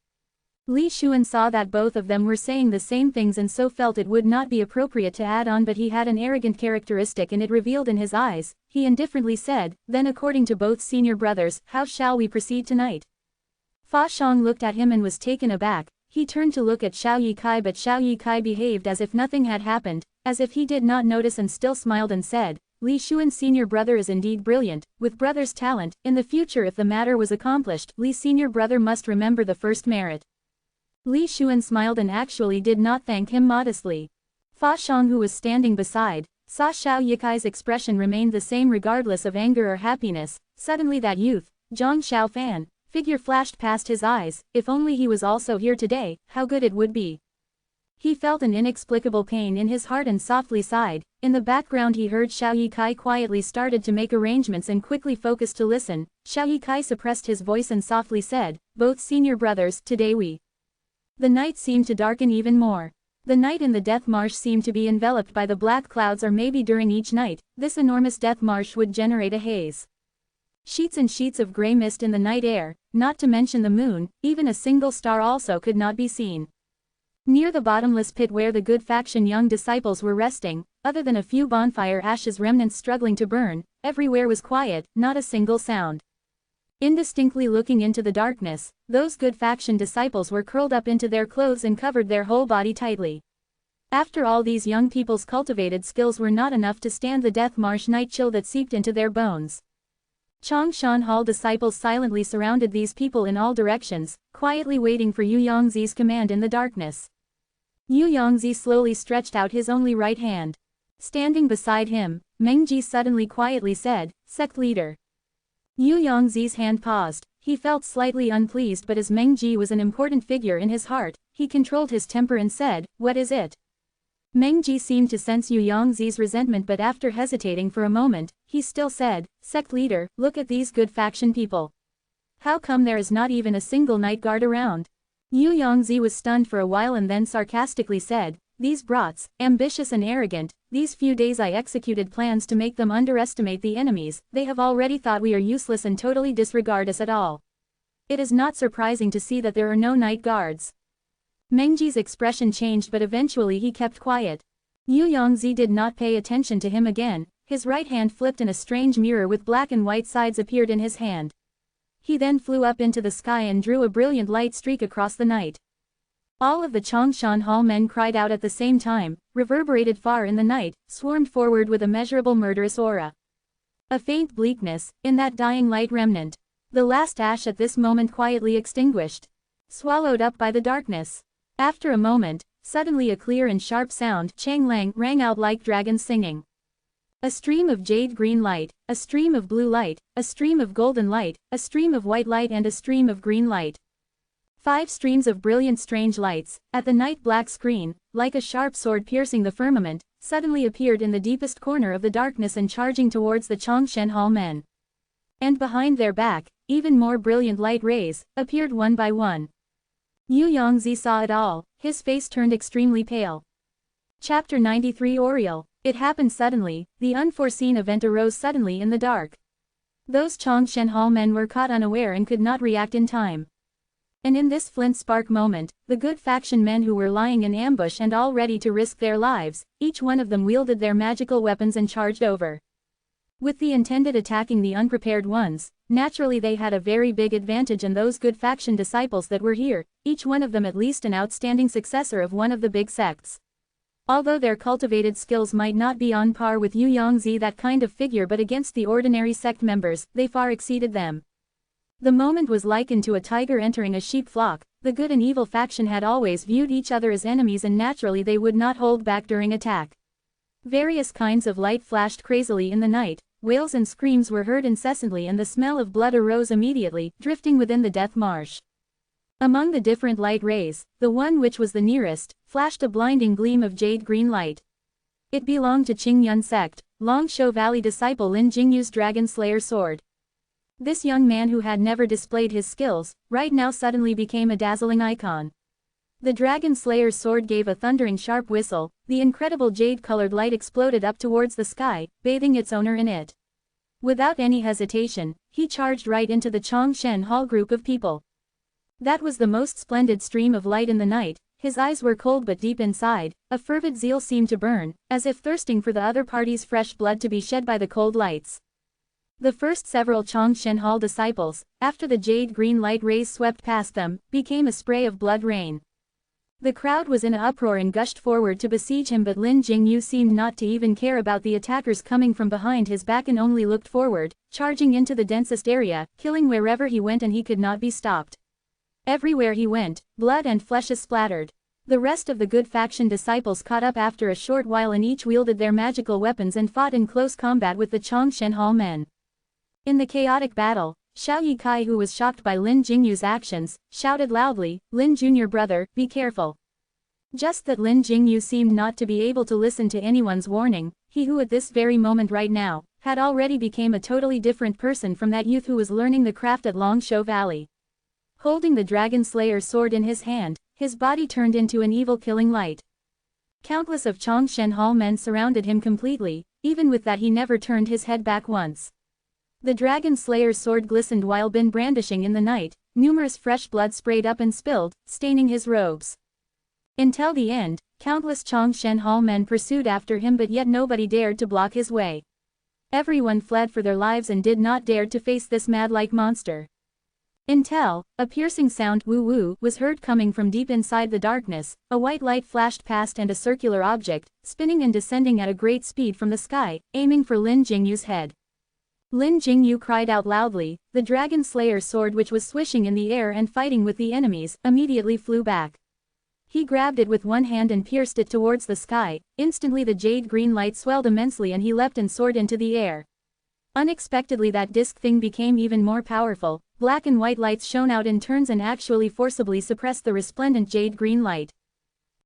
Li Xuan saw that both of them were saying the same things and so felt it would not be appropriate to add on, but he had an arrogant characteristic and it revealed in his eyes. He indifferently said, "Then according to both senior brothers, how shall we proceed tonight?" Fa Shang looked at him and was taken aback. He turned to look at Xiao Yikai, but Xiao Yikai behaved as if nothing had happened, as if he did not notice, and still smiled and said, "Li Xuan senior brother is indeed brilliant, with brother's talent. In the future if the matter was accomplished, Li senior brother must remember the first merit." Li Xuan smiled and actually did not thank him modestly. Fa Shang, who was standing beside, saw Xiao Yikai's expression remained the same regardless of anger or happiness. Suddenly that youth, Zhang Xiaofan, figure flashed past his eyes. If only he was also here today, how good it would be. He felt an inexplicable pain in his heart and softly sighed. In the background he heard Xiao Yikai quietly started to make arrangements and quickly focused to listen. Xiao Yikai suppressed his voice and softly said, "Both senior brothers, today we." The night seemed to darken even more. The night in the Death Marsh seemed to be enveloped by the black clouds, or maybe during each night, this enormous Death Marsh would generate a haze. Sheets and sheets of gray mist in the night air, not to mention the moon, even a single star also could not be seen. Near the bottomless pit where the good faction young disciples were resting, other than a few bonfire ashes remnants struggling to burn, everywhere was quiet, not a single sound. Indistinctly looking into the darkness, those good faction disciples were curled up into their clothes and covered their whole body tightly. After all, these young people's cultivated skills were not enough to stand the Death Marsh night chill that seeped into their bones. Chongshan Hall disciples silently surrounded these people in all directions, quietly waiting for Yu Yongzi's command in the darkness. Yu Yongzi slowly stretched out his only right hand. Standing beside him, Mengji suddenly quietly said, "Sect leader." Yu Yongzi's hand paused. He felt slightly unpleased, but as Mengji was an important figure in his heart, he controlled his temper and said, "What is it?" Mengji seemed to sense Yu Yongzi's resentment, but after hesitating for a moment, he still said, "Sect leader, look at these good faction people. How come there is not even a single night guard around?" Yu Yongzi was stunned for a while and then sarcastically said, "These brats, ambitious and arrogant, these few days I executed plans to make them underestimate the enemies. They have already thought we are useless and totally disregard us at all. It is not surprising to see that there are no night guards." Mengji's expression changed, but eventually he kept quiet. Yu Yongzi did not pay attention to him again. His right hand flipped and a strange mirror with black and white sides appeared in his hand. He then flew up into the sky and drew a brilliant light streak across the night. All of the Chongshan Hall men cried out at the same time, reverberated far in the night, swarmed forward with immeasurable murderous aura. A faint bleakness, in that dying light remnant. The last ash at this moment quietly extinguished. Swallowed up by the darkness. After a moment, suddenly a clear and sharp sound, Chang Lang, rang out like dragons singing. A stream of jade green light, a stream of blue light, a stream of golden light, a stream of white light and a stream of green light. 5 streams of brilliant strange lights, at the night black screen, like a sharp sword piercing the firmament, suddenly appeared in the deepest corner of the darkness and charging towards the Changshen Hall men. And behind their back, even more brilliant light rays, appeared one by one. Yu Yongzi saw it all, his face turned extremely pale. Chapter 93 Oriel. It happened suddenly, the unforeseen event arose suddenly in the dark. Those Changshen Hall men were caught unaware and could not react in time. And in this flint spark moment, the good faction men who were lying in ambush and all ready to risk their lives, each one of them wielded their magical weapons and charged over. With the intended attacking the unprepared ones, naturally they had a very big advantage, and those good faction disciples that were here, each one of them at least an outstanding successor of one of the big sects. Although their cultivated skills might not be on par with Yu Yongzi, that kind of figure, but against the ordinary sect members, they far exceeded them. The moment was likened to a tiger entering a sheep flock. The good and evil faction had always viewed each other as enemies, and naturally they would not hold back during attack. Various kinds of light flashed crazily in the night, wails and screams were heard incessantly, and the smell of blood arose immediately, drifting within the death marsh. Among the different light rays, the one which was the nearest, flashed a blinding gleam of jade green light. It belonged to Qingyun sect, Longsho Valley disciple Lin Jingyu's Dragon Slayer sword. This young man, who had never displayed his skills, right now suddenly became a dazzling icon. The Dragon Slayer's sword gave a thundering sharp whistle, the incredible jade-colored light exploded up towards the sky, bathing its owner in it. Without any hesitation, he charged right into the Changshen Hall group of people. That was the most splendid stream of light in the night. His eyes were cold, but deep inside, a fervid zeal seemed to burn, as if thirsting for the other party's fresh blood to be shed by the cold lights. The first several Changshen Hall disciples, after the jade green light rays swept past them, became a spray of blood rain. The crowd was in an uproar and gushed forward to besiege him, but Lin Jingyu seemed not to even care about the attackers coming from behind his back and only looked forward, charging into the densest area, killing wherever he went, and he could not be stopped. Everywhere he went, blood and flesh splattered. The rest of the good faction disciples caught up after a short while, and each wielded their magical weapons and fought in close combat with the Changshen Hall men. In the chaotic battle, Xiao Yikai, who was shocked by Lin Jingyu's actions, shouted loudly, "Lin Junior brother, be careful." Just that Lin Jingyu seemed not to be able to listen to anyone's warning, he who at this very moment right now, had already become a totally different person from that youth who was learning the craft at Longsho Valley. Holding the Dragon Slayer's sword in his hand, his body turned into an evil killing light. Countless of Changshen Hall men surrounded him completely, even with that he never turned his head back once. The Dragon Slayer's sword glistened while been brandishing in the night, numerous fresh blood sprayed up and spilled, staining his robes. Until the end, countless Changshen Hall men pursued after him, but yet nobody dared to block his way. Everyone fled for their lives and did not dare to face this mad-like monster. Until, a piercing sound woo-woo was heard coming from deep inside the darkness, a white light flashed past and a circular object, spinning and descending at a great speed from the sky, aiming for Lin Jingyu's head. Lin Jingyu cried out loudly. The Dragon Slayer's sword, which was swishing in the air and fighting with the enemies, immediately flew back. He grabbed it with one hand and pierced it towards the sky. Instantly the jade green light swelled immensely and he leapt and soared into the air. Unexpectedly that disc thing became even more powerful. Black and white lights shone out in turns and actually forcibly suppressed the resplendent jade green light.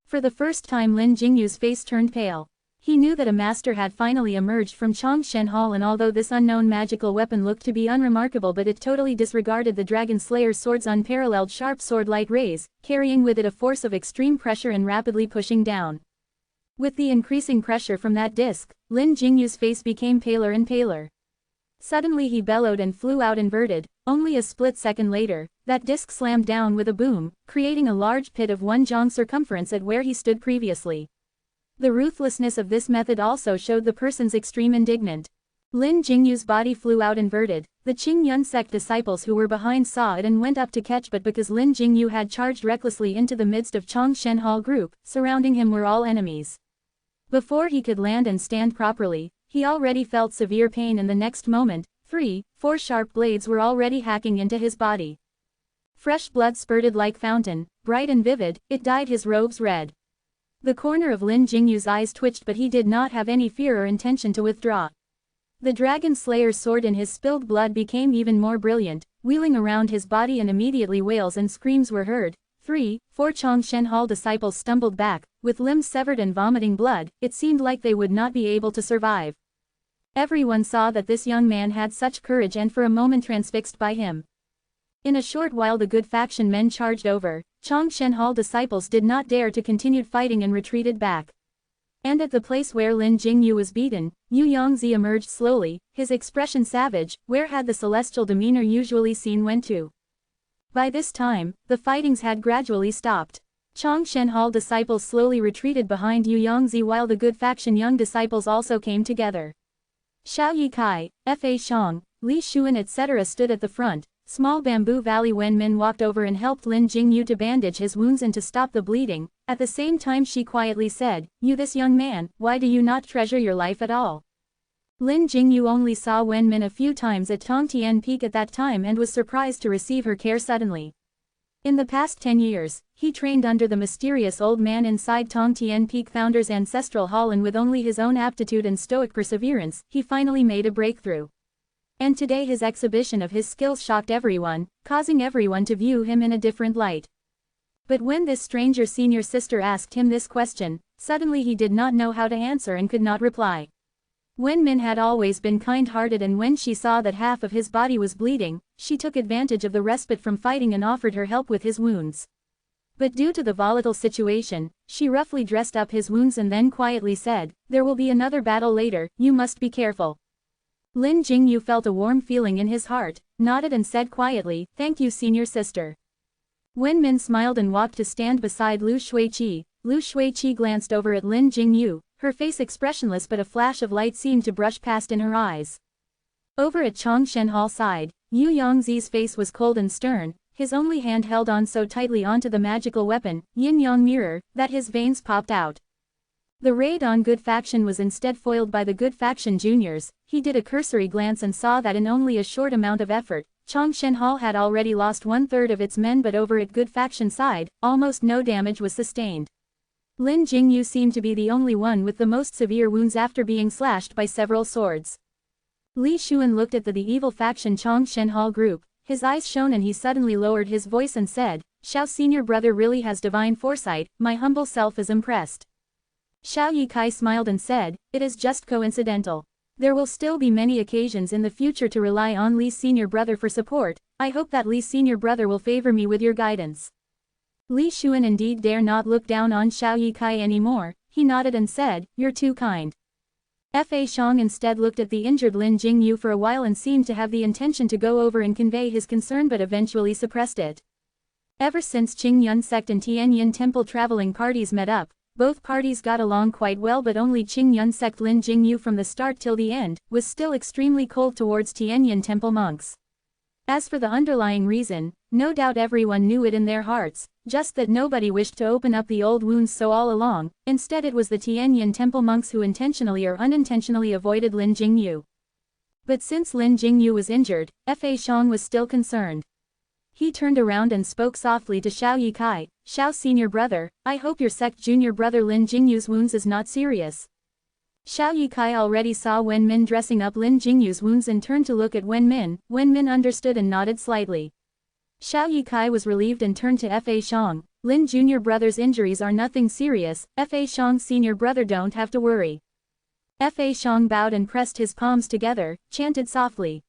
For the first time Lin Jingyu's face turned pale. He knew that a master had finally emerged from Changshen Hall, and although this unknown magical weapon looked to be unremarkable, but it totally disregarded the Dragon Slayer's sword's unparalleled sharp sword light rays, carrying with it a force of extreme pressure and rapidly pushing down. With the increasing pressure from that disc, Lin Jingyu's face became paler and paler. Suddenly he bellowed and flew out inverted. Only a split second later, that disc slammed down with a boom, creating a large pit of 1 jong circumference at where he stood previously. The ruthlessness of this method also showed the person's extreme indignant. Lin Jingyu's body flew out inverted. The Qingyun sect disciples who were behind saw it and went up to catch, but because Lin Jingyu had charged recklessly into the midst of Changshen Hall group, surrounding him were all enemies. Before he could land and stand properly, he already felt severe pain, and the next moment, 3-4 sharp blades were already hacking into his body. Fresh blood spurted like fountain, bright and vivid, it dyed his robes red. The corner of Lin Jingyu's eyes twitched, but he did not have any fear or intention to withdraw. The dragon slayer's sword in his spilled blood became even more brilliant, wheeling around his body, and immediately wails and screams were heard. 3-4 Changshen Hall disciples stumbled back, with limbs severed and vomiting blood. It seemed like they would not be able to survive. Everyone saw that this young man had such courage and for a moment transfixed by him. In a short while the good faction men charged over. Changshen Hall disciples did not dare to continue fighting and retreated back. And at the place where Lin Jingyu was beaten, Yu Yongzi emerged slowly, his expression savage. Where had the celestial demeanor usually seen went to? By this time, the fightings had gradually stopped. Changshen Hall disciples slowly retreated behind Yu Yongzi while the good faction young disciples also came together. Xiao Yikai, Fa Shang, Li Xuan etc. stood at the front. Small Bamboo Valley Wenmin walked over and helped Lin Jingyu to bandage his wounds and to stop the bleeding. At the same time she quietly said, "You this young man, why do you not treasure your life at all?" Lin Jingyu only saw Wenmin a few times at Tongtian Peak at that time and was surprised to receive her care suddenly. In the past 10 years, he trained under the mysterious old man inside Tongtian Peak founder's ancestral hall, and with only his own aptitude and stoic perseverance, he finally made a breakthrough. And today his exhibition of his skills shocked everyone, causing everyone to view him in a different light. But when this stranger senior sister asked him this question, suddenly he did not know how to answer and could not reply. Wenmin had always been kind-hearted, and when she saw that half of his body was bleeding, she took advantage of the respite from fighting and offered her help with his wounds. But due to the volatile situation, she roughly dressed up his wounds and then quietly said, "There will be another battle later, you must be careful." Lin Jingyu felt a warm feeling in his heart, nodded and said quietly, "Thank you senior sister." Wenmin smiled and walked to stand beside Lu Shuiqi. Lu Shuiqi glanced over at Lin Jingyu, her face expressionless, but a flash of light seemed to brush past in her eyes. Over at Changshen Hall side, Yu Yongzi's face was cold and stern, his only hand held on so tightly onto the magical weapon, Yin Yang Mirror, that his veins popped out. The raid on Good Faction was instead foiled by the Good Faction juniors. He did a cursory glance and saw that in only a short amount of effort, Changshen Hall had already lost 1/3 of its men, but over at Good Faction side, almost no damage was sustained. Lin Jingyu seemed to be the only one with the most severe wounds after being slashed by several swords. Li Xuan looked at the evil faction Changshen Hall group, his eyes shone and he suddenly lowered his voice and said, "Xiao senior brother really has divine foresight, my humble self is impressed." Xiao Yikai smiled and said, "It is just coincidental. There will still be many occasions in the future to rely on Li's senior brother for support. I hope that Li's senior brother will favor me with your guidance." Li Xuan indeed dare not look down on Xiao Yikai anymore. He nodded and said, "You're too kind." Fa Shang instead looked at the injured Lin Jingyu for a while and seemed to have the intention to go over and convey his concern, but eventually suppressed it. Ever since Qingyun sect and Tianyin temple traveling parties met up, both parties got along quite well, but only Qingyun sect Lin Jingyu from the start till the end was still extremely cold towards Tianyin temple monks. As for the underlying reason, no doubt everyone knew it in their hearts, just that nobody wished to open up the old wounds so all along. Instead it was the Tianyin temple monks who intentionally or unintentionally avoided Lin Jingyu. But since Lin Jingyu was injured, Fa Shang was still concerned. He turned around and spoke softly to Xiao Yikai, "Xiao senior brother, I hope your sect junior brother Lin Jingyu's wounds is not serious." Xiao Yikai already saw Wenmin dressing up Lin Jingyu's wounds and turned to look at Wenmin. Wenmin understood and nodded slightly. Xiao Yikai was relieved and turned to Fa Shang. "Lin junior brother's injuries are nothing serious, Fa Shang senior brother don't have to worry." Fa Shang bowed and pressed his palms together, chanted softly.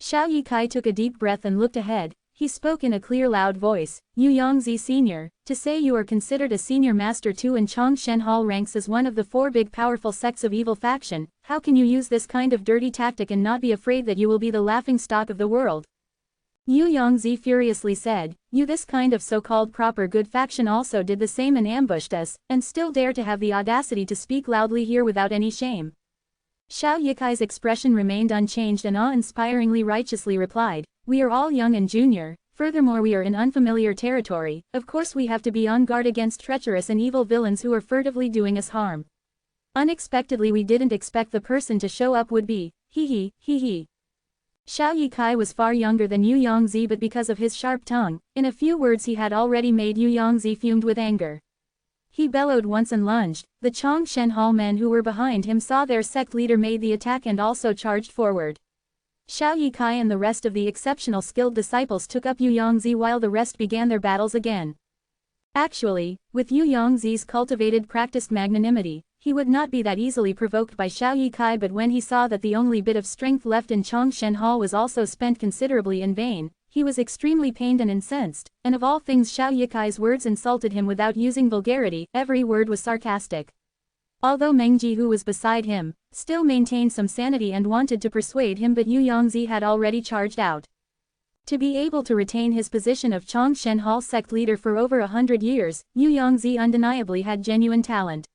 Xiao Yikai took a deep breath and looked ahead. He spoke in a clear loud voice, "Yu Yongzi senior, to say you are considered a senior master too in Changshen Hall ranks as one of the 4 big powerful sects of evil faction, how can you use this kind of dirty tactic and not be afraid that you will be the laughingstock of the world?" Yu Yongzi furiously said, "You this kind of so-called proper good faction also did the same and ambushed us, and still dare to have the audacity to speak loudly here without any shame." Xiao Yikai's expression remained unchanged and awe-inspiringly righteously replied, "We are all young and junior, furthermore we are in unfamiliar territory, of course we have to be on guard against treacherous and evil villains who are furtively doing us harm. Unexpectedly we didn't expect the person to show up would be, hee hee. Xiao Yikai was far younger than Yu Yongzi, but because of his sharp tongue, in a few words he had already made Yu Yongzi fumed with anger. He bellowed once and lunged. The Chongshen Hall men who were behind him saw their sect leader made the attack and also charged forward. Xiao Yikai and the rest of the exceptional skilled disciples took up Yu Yongzi while the rest began their battles again. Actually, with Yu Yongzi's cultivated practiced magnanimity, he would not be that easily provoked by Xiao Yikai, but when he saw that the only bit of strength left in Chongshen Hall was also spent considerably in vain, he was extremely pained and incensed, and of all things Xiao Yikai's words insulted him without using vulgarity, every word was sarcastic. Although Mengji, who was beside him, still maintained some sanity and wanted to persuade him, but Yu Yongzi had already charged out. To be able to retain his position of Chongshen Hall sect leader for over 100 years, Yu Yongzi undeniably had genuine talent.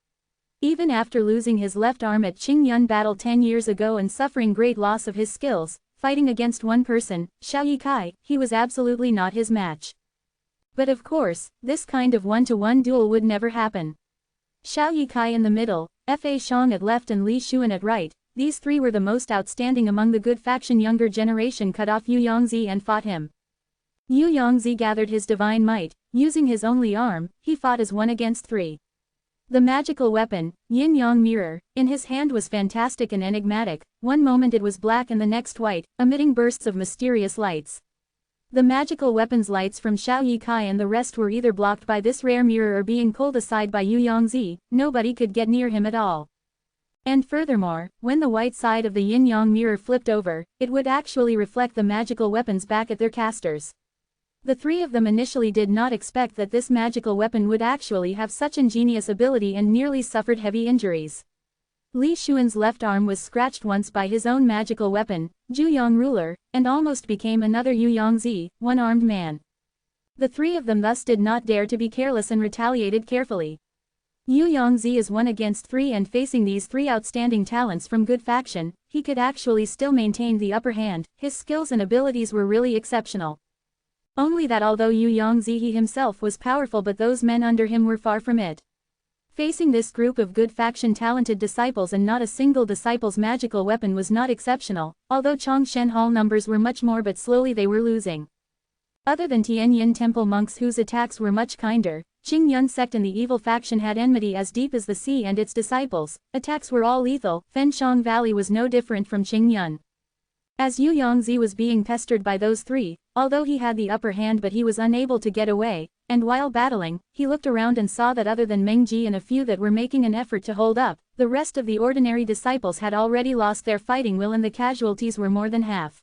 Even after losing his left arm at Qingyun battle 10 years ago and suffering great loss of his skills, fighting against one person, Xiao Yikai, he was absolutely not his match. But of course, this kind of one-to-one duel would never happen. Xiao Yikai in the middle, Fa Xiong at left and Li Xuan at right, these three were the most outstanding among the good faction. Younger generation cut off Yu Yongzi and fought him. Yu Yongzi gathered his divine might, using his only arm, he fought as one against three. The magical weapon, Yin-Yang Mirror, in his hand was fantastic and enigmatic. One moment it was black and the next white, emitting bursts of mysterious lights. The magical weapon's lights from Xiao Yikai and the rest were either blocked by this rare mirror or being pulled aside by Yu Yongzi. Nobody could get near him at all. And furthermore, when the white side of the Yin-Yang mirror flipped over, it would actually reflect the magical weapons back at their casters. The three of them initially did not expect that this magical weapon would actually have such ingenious ability and nearly suffered heavy injuries. Li Xuan's left arm was scratched once by his own magical weapon, Zhuyang Ruler, and almost became another Yu Yongzi, one-armed man. The three of them thus did not dare to be careless and retaliated carefully. Yu Yongzi is 1 against 3, and facing these three outstanding talents from good faction, he could actually still maintain the upper hand. His skills and abilities were really exceptional. Only that although Yu Yongzi he himself was powerful, but those men under him were far from it. Facing this group of good faction talented disciples, and not a single disciple's magical weapon was not exceptional, although Chongshen Hall numbers were much more, but slowly they were losing. Other than Tianyin Temple monks whose attacks were much kinder, Qingyun sect and the evil faction had enmity as deep as the sea and its disciples. Attacks were all lethal. Fenshang Valley was no different from Qingyun. As Yu Yongzi was being pestered by those three, although he had the upper hand, but he was unable to get away, and while battling, he looked around and saw that other than Mengji and a few that were making an effort to hold up, the rest of the ordinary disciples had already lost their fighting will and the casualties were more than half.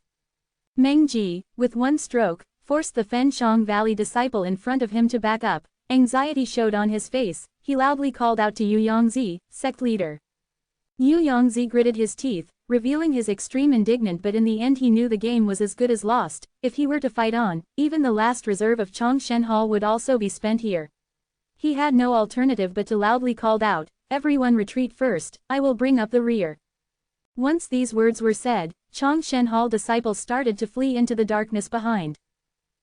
Mengji, with one stroke, forced the Fenshang Valley disciple in front of him to back up. Anxiety showed on his face. He loudly called out to Yu Yongzi, sect leader. Yu Yongzi gritted his teeth, revealing his extreme indignation, but in the end he knew the game was as good as lost. If he were to fight on, even the last reserve of Chongshen Hall would also be spent here. He had no alternative but to loudly call out, "Everyone retreat first, I will bring up the rear." Once these words were said, Chongshen Hall disciples started to flee into the darkness behind.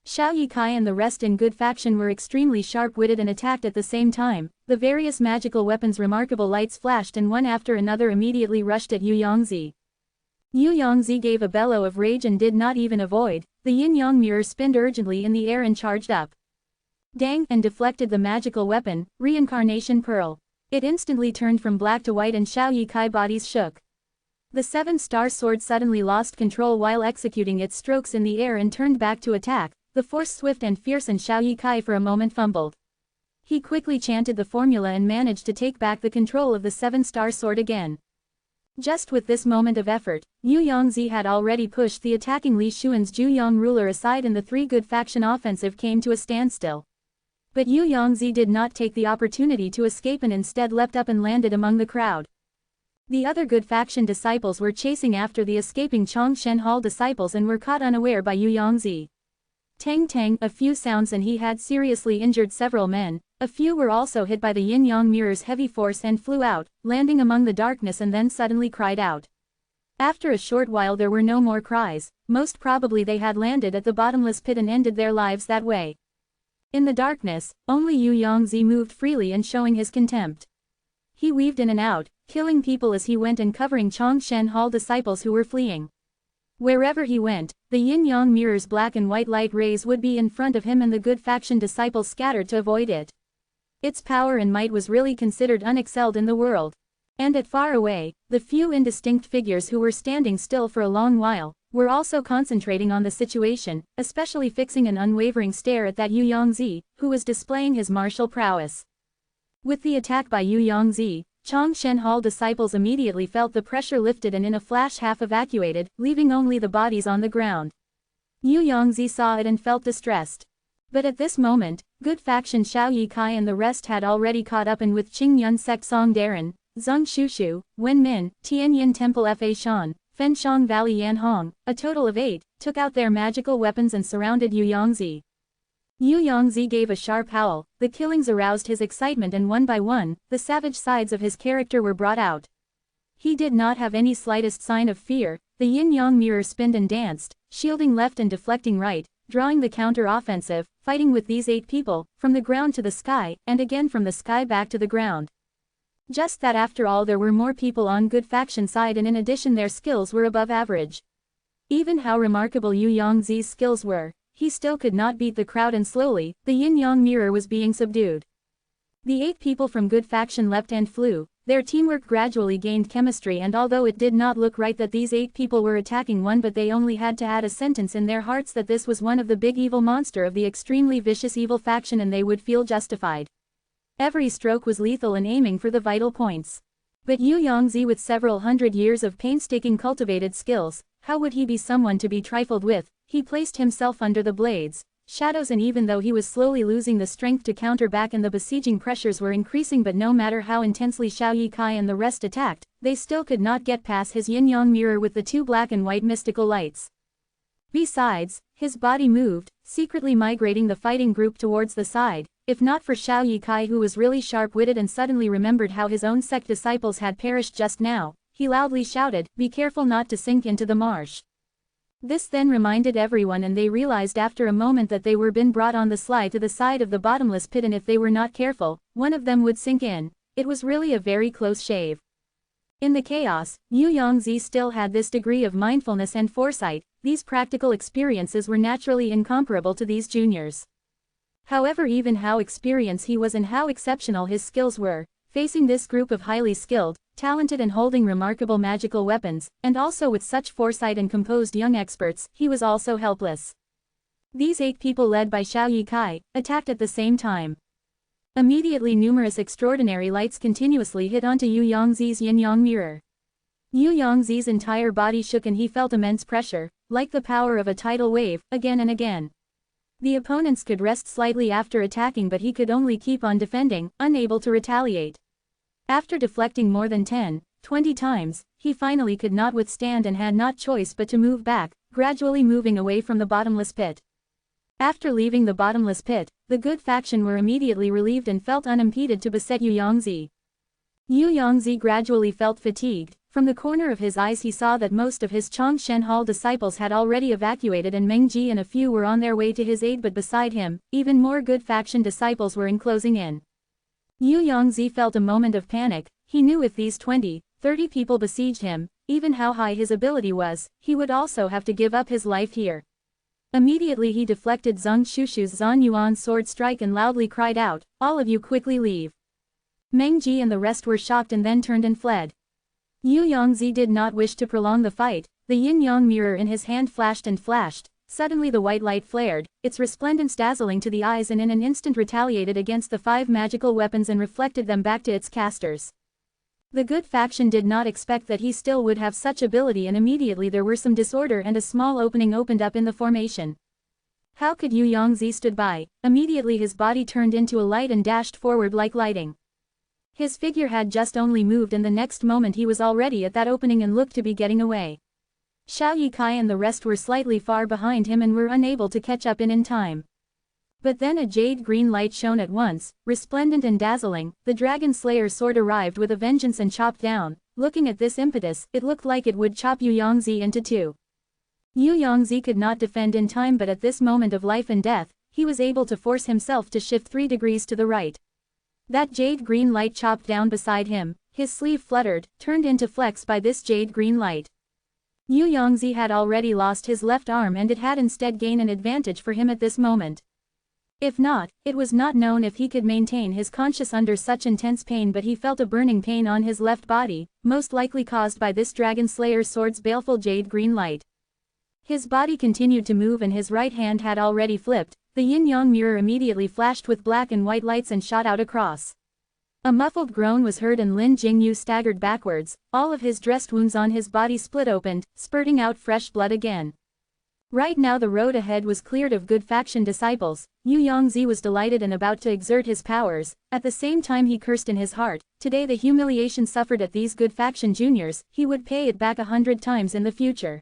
Xiao Yikai and the rest in good faction were extremely sharp-witted and attacked at the same time. The various magical weapons' remarkable lights flashed and one after another immediately rushed at Yu Yongzi. Yu Yongzi gave a bellow of rage and did not even avoid. The yin-yang mirror spinned urgently in the air and charged up. Dang! And deflected the magical weapon, Reincarnation Pearl. It instantly turned from black to white and Xiao Yikai bodies shook. The seven-star sword suddenly lost control while executing its strokes in the air and turned back to attack. The force swift and fierce, and Xiao Yikai for a moment fumbled. He quickly chanted the formula and managed to take back the control of the seven-star sword again. Just with this moment of effort, Yu Yongzi had already pushed the attacking Li Xuan's Zhuyang Ruler aside and the three good faction offensive came to a standstill. But Yu Yongzi did not take the opportunity to escape and instead leapt up and landed among the crowd. The other good faction disciples were chasing after the escaping Chongshen Hall disciples and were caught unaware by Yu Yongzi. Tang tang, a few sounds and he had seriously injured several men. A few were also hit by the yin-yang mirror's heavy force and flew out, landing among the darkness and then suddenly cried out. After a short while there were no more cries. Most probably they had landed at the bottomless pit and ended their lives that way. In the darkness, only Yu Yongzi moved freely and showing his contempt. He weaved in and out, killing people as he went and covering Chongshen Hall disciples who were fleeing. Wherever he went, the yin-yang mirror's black and white light rays would be in front of him and the good faction disciples scattered to avoid it. Its power and might was really considered unexcelled in the world. And at far away, the few indistinct figures who were standing still for a long while, were also concentrating on the situation, especially fixing an unwavering stare at that Yu Yongzi, who was displaying his martial prowess. With the attack by Yu Yongzi, Changshen Hall disciples immediately felt the pressure lifted and in a flash half evacuated, leaving only the bodies on the ground. Yu Yongzi saw it and felt distressed. But at this moment, good faction Xiao Yikai and the rest had already caught up, and with Qingyun Sect Song Daran, Zheng Shushu, Wen Min, Tianyin Temple Fa Shan, Fenshang Valley Yanhong, a total of 8, took out their magical weapons and surrounded Yu Yongzi. Yu Yongzi gave a sharp howl, the killings aroused his excitement, and one by one, the savage sides of his character were brought out. He did not have any slightest sign of fear. The yin-yang mirror spinned and danced, shielding left and deflecting right, drawing the counter-offensive, fighting with these 8 people, from the ground to the sky, and again from the sky back to the ground. Just that after all there were more people on good faction side, and in addition their skills were above average. Even how remarkable Yu Yongzi's skills were, he still could not beat the crowd, and slowly, the yin-yang mirror was being subdued. The 8 people from good faction leapt and flew. Their teamwork gradually gained chemistry, and although it did not look right that these 8 people were attacking one, but they only had to add a sentence in their hearts that this was one of the big evil monster of the extremely vicious evil faction, and they would feel justified. Every stroke was lethal and aiming for the vital points. But Yu Yongzi, with several hundred years of painstaking cultivated skills, how would he be someone to be trifled with? He placed himself under the blades, shadows, and even though he was slowly losing the strength to counter back and the besieging pressures were increasing, but no matter how intensely Xiao Yikai and the rest attacked, they still could not get past his yin-yang mirror with the 2 black and white mystical lights. Besides, his body moved, secretly migrating the fighting group towards the side. If not for Xiao Yikai, who was really sharp-witted and suddenly remembered how his own sect disciples had perished just now, he loudly shouted, "Be careful not to sink into the marsh." This then reminded everyone, and they realized after a moment that they were being brought on the slide to the side of the bottomless pit, and if they were not careful, one of them would sink in. It was really a very close shave. In the chaos, Yu Yongzi still had this degree of mindfulness and foresight. These practical experiences were naturally incomparable to these juniors. However, even how experienced he was and how exceptional his skills were, facing this group of highly skilled, talented and holding remarkable magical weapons, and also with such foresight and composed young experts, he was also helpless. These 8 people, led by Xiao Yikai, attacked at the same time. Immediately numerous extraordinary lights continuously hit onto Yu Yongzi's yin-yang mirror. Yu Yongzi's entire body shook and he felt immense pressure, like the power of a tidal wave, again and again. The opponents could rest slightly after attacking, but he could only keep on defending, unable to retaliate. After deflecting more than 10, 20 times, he finally could not withstand and had not choice but to move back, gradually moving away from the bottomless pit. After leaving the bottomless pit, the good faction were immediately relieved and felt unimpeded to beset Yu Yongzi. Yu Yongzi gradually felt fatigued. From the corner of his eyes he saw that most of his Changshen Hall disciples had already evacuated, and Meng Ji and a few were on their way to his aid, but beside him, even more good faction disciples were enclosing in. Yu Yongzi felt a moment of panic. He knew if these 20, 30 people besieged him, even how high his ability was, he would also have to give up his life here. Immediately he deflected Zheng Shushu's Zhan Yuan sword strike and loudly cried out, "All of you quickly leave." Meng Ji and the rest were shocked and then turned and fled. Yu Yongzi did not wish to prolong the fight. The yin-yang mirror in his hand flashed and flashed. Suddenly the white light flared, its resplendence dazzling to the eyes, and in an instant retaliated against the 5 magical weapons and reflected them back to its casters. The good faction did not expect that he still would have such ability, and immediately there were some disorder and a small opening opened up in the formation. How could Yu Yongzi stood by? Immediately his body turned into a light and dashed forward like lightning. His figure had just only moved, and the next moment he was already at that opening and looked to be getting away. Xiao Yikai and the rest were slightly far behind him and were unable to catch up in time. But then a jade green light shone at once, resplendent and dazzling. The Dragon Slayer's sword arrived with a vengeance and chopped down. Looking at this impetus, it looked like it would chop Yu Yongzi into 2. Yu Yongzi could not defend in time, but at this moment of life and death, he was able to force himself to shift 3 degrees to the right. That jade green light chopped down beside him. His sleeve fluttered, turned into flecks by this jade green light. Yu Yongzi had already lost his left arm, and it had instead gained an advantage for him at this moment. If not, it was not known if he could maintain his conscience under such intense pain, but he felt a burning pain on his left body, most likely caused by this dragon slayer's sword's baleful jade green light. His body continued to move and his right hand had already flipped. The yin-yang mirror immediately flashed with black and white lights and shot out across. A muffled groan was heard and Lin Jingyu staggered backwards, all of his dressed wounds on his body split open, spurting out fresh blood again. Right now the road ahead was cleared of good faction disciples. Yu Yongzi was delighted and about to exert his powers. At the same time he cursed in his heart. Today the humiliation suffered at these good faction juniors, he would pay it back 100 times in the future.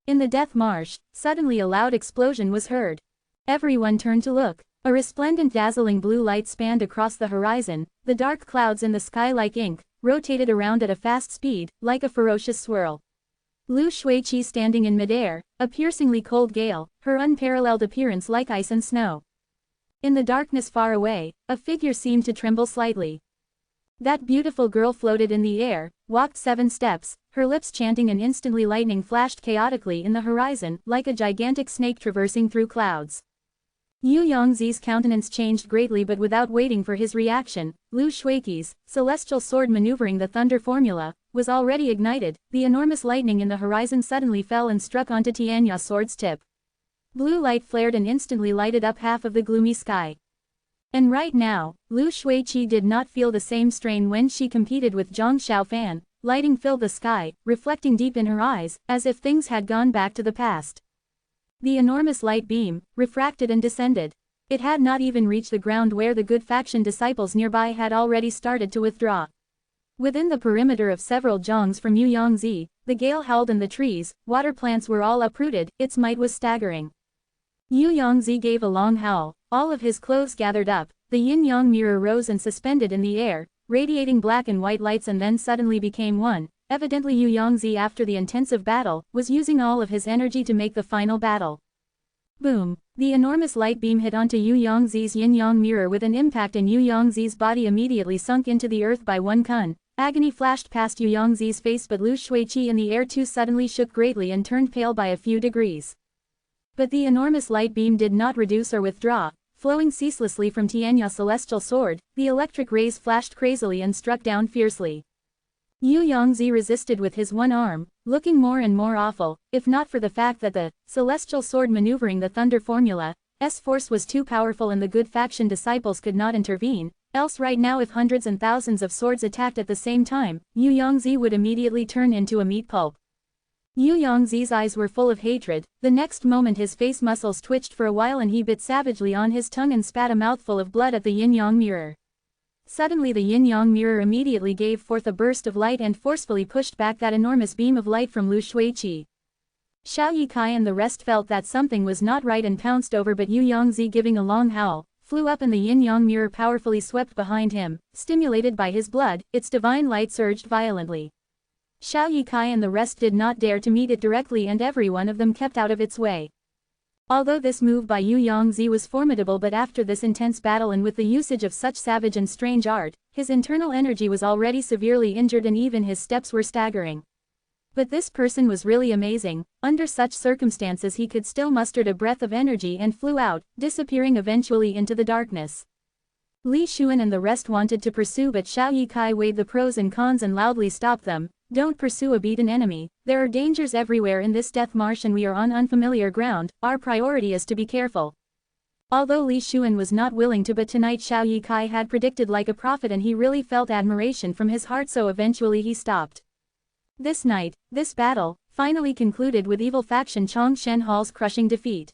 In the death marsh, suddenly a loud explosion was heard. Everyone turned to look. A resplendent dazzling blue light spanned across the horizon. The dark clouds in the sky like ink, rotated around at a fast speed, like a ferocious swirl. Lu Shuiqi standing in midair, a piercingly cold gale, her unparalleled appearance like ice and snow. In the darkness far away, a figure seemed to tremble slightly. That beautiful girl floated in the air, walked 7 steps, her lips chanting, and instantly lightning flashed chaotically in the horizon, like a gigantic snake traversing through clouds. Yu Yongzi's countenance changed greatly, but without waiting for his reaction, Lu Shuiqi's celestial sword maneuvering the thunder formula, was already ignited. The enormous lightning in the horizon suddenly fell and struck onto Tianya's sword's tip. Blue light flared and instantly lighted up half of the gloomy sky. And right now, Lu Shuiqi did not feel the same strain when she competed with Zhang Xiaofan. Lighting filled the sky, reflecting deep in her eyes, as if things had gone back to the past. The enormous light beam, refracted and descended. It had not even reached the ground where the good faction disciples nearby had already started to withdraw. Within the perimeter of several zhongs from Yu Yongzi, the gale howled and the trees, water plants were all uprooted, its might was staggering. Yu Yongzi gave a long howl, all of his clothes gathered up, the yin-yang mirror rose and suspended in the air, radiating black and white lights and then suddenly became one. Evidently Yu Yongzi, after the intensive battle, was using all of his energy to make the final battle. Boom! The enormous light beam hit onto Yu Yongzi's yin-yang mirror with an impact and Yu Yongzi's body immediately sunk into the earth by 1 kun. Agony flashed past Yu Yongzi's face, but Lu Shuiqi in the air too suddenly shook greatly and turned pale by a few degrees. But the enormous light beam did not reduce or withdraw. Flowing ceaselessly from Tianya's celestial sword, the electric rays flashed crazily and struck down fiercely. Yu Yongzi resisted with his one arm, looking more and more awful, if not for the fact that the celestial sword maneuvering the thunder formula's force was too powerful and the good faction disciples could not intervene, else right now if hundreds and thousands of swords attacked at the same time, Yu Yongzi would immediately turn into a meat pulp. Yu Yongzi's eyes were full of hatred. The next moment his face muscles twitched for a while and he bit savagely on his tongue and spat a mouthful of blood at the yin-yang mirror. Suddenly the yin-yang mirror immediately gave forth a burst of light and forcefully pushed back that enormous beam of light from Lu Shuiqi. Xiao Yikai and the rest felt that something was not right and pounced over, but Yu Yongzi, giving a long howl, flew up and the yin-yang mirror powerfully swept behind him. Stimulated by his blood, its divine light surged violently. Xiao Yikai and the rest did not dare to meet it directly and every one of them kept out of its way. Although this move by Yu Yongzi was formidable, but after this intense battle and with the usage of such savage and strange art, his internal energy was already severely injured and even his steps were staggering. But this person was really amazing. Under such circumstances he could still mustered a breath of energy and flew out, disappearing eventually into the darkness. Li Xuan and the rest wanted to pursue, but Xiao Yikai weighed the pros and cons and loudly stopped them. Don't pursue a beaten enemy. There are dangers everywhere in this death marsh and we are on unfamiliar ground. Our priority is to be careful. Although Li Xuan was not willing to, but tonight Xiao Yikai had predicted like a prophet and he really felt admiration from his heart, so eventually he stopped. This night, this battle, finally concluded with evil faction Chong Shen Hall's crushing defeat.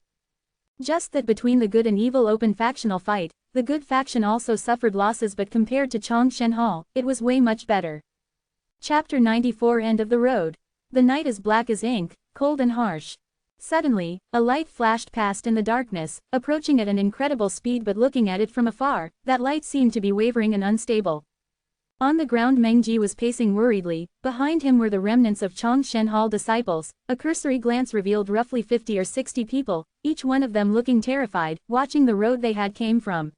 Just that between the good and evil open factional fight, the good faction also suffered losses, but compared to Chong Shen Hall, it was way much better. Chapter 94 End of the Road. The night is black as ink, cold and harsh. Suddenly, a light flashed past in the darkness, approaching at an incredible speed, but looking at it from afar, that light seemed to be wavering and unstable. On the ground Meng Ji was pacing worriedly, behind him were the remnants of Chong Shen Hall disciples. A cursory glance revealed roughly 50 or 60 people, each one of them looking terrified, watching the road they had came from.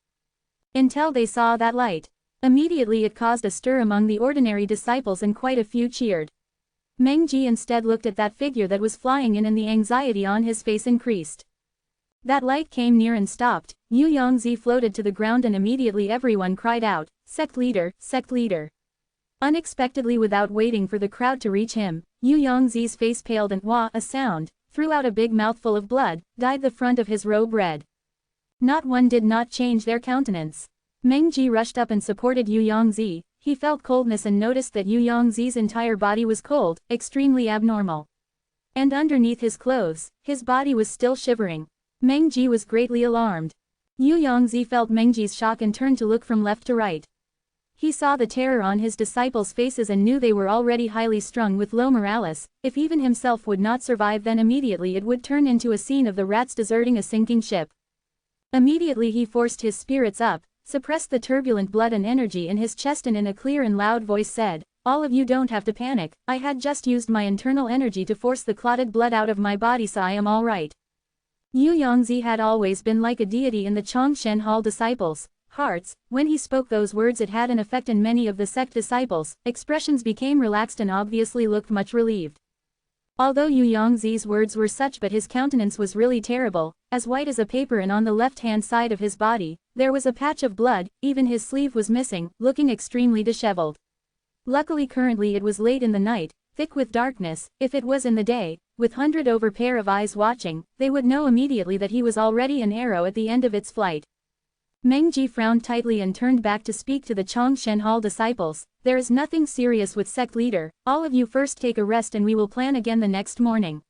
Until they saw that light. Immediately it caused a stir among the ordinary disciples and quite a few cheered. Meng Ji instead looked at that figure that was flying in and the anxiety on his face increased. That light came near and stopped. Yu Yongzi floated to the ground and immediately everyone cried out, "Sect leader, sect leader." Unexpectedly, without waiting for the crowd to reach him, Yu Yongzi's face paled and a sound, threw out a big mouthful of blood, dyed the front of his robe red. Not one did not change their countenance. Mengji rushed up and supported Yu Yongzi. He felt coldness and noticed that Yu Yongzi's entire body was cold, extremely abnormal. And underneath his clothes, his body was still shivering. Mengji was greatly alarmed. Yu Yongzi felt Mengji's shock and turned to look from left to right. He saw the terror on his disciples' faces and knew they were already highly strung with low morale. If even himself would not survive, then immediately it would turn into a scene of the rats deserting a sinking ship. Immediately he forced his spirits up, suppressed the turbulent blood and energy in his chest, and in a clear and loud voice said, "All of you don't have to panic, I had just used my internal energy to force the clotted blood out of my body, so I am all right." Yu Yongzi had always been like a deity in the Chongshen Hall disciples' hearts. When he spoke those words, it had an effect in many of the sect disciples. Expressions became relaxed and obviously looked much relieved. Although Yu Yongzi's words were such, but his countenance was really terrible, as white as a paper, and on the left-hand side of his body, there was a patch of blood, even his sleeve was missing, looking extremely disheveled. Luckily currently it was late in the night, thick with darkness. If it was in the day, with 100 over pair of eyes watching, they would know immediately that he was already an arrow at the end of its flight. Mengji frowned tightly and turned back to speak to the Chongshen Hall disciples. "There is nothing serious with sect leader, all of you first take a rest and we will plan again the next morning."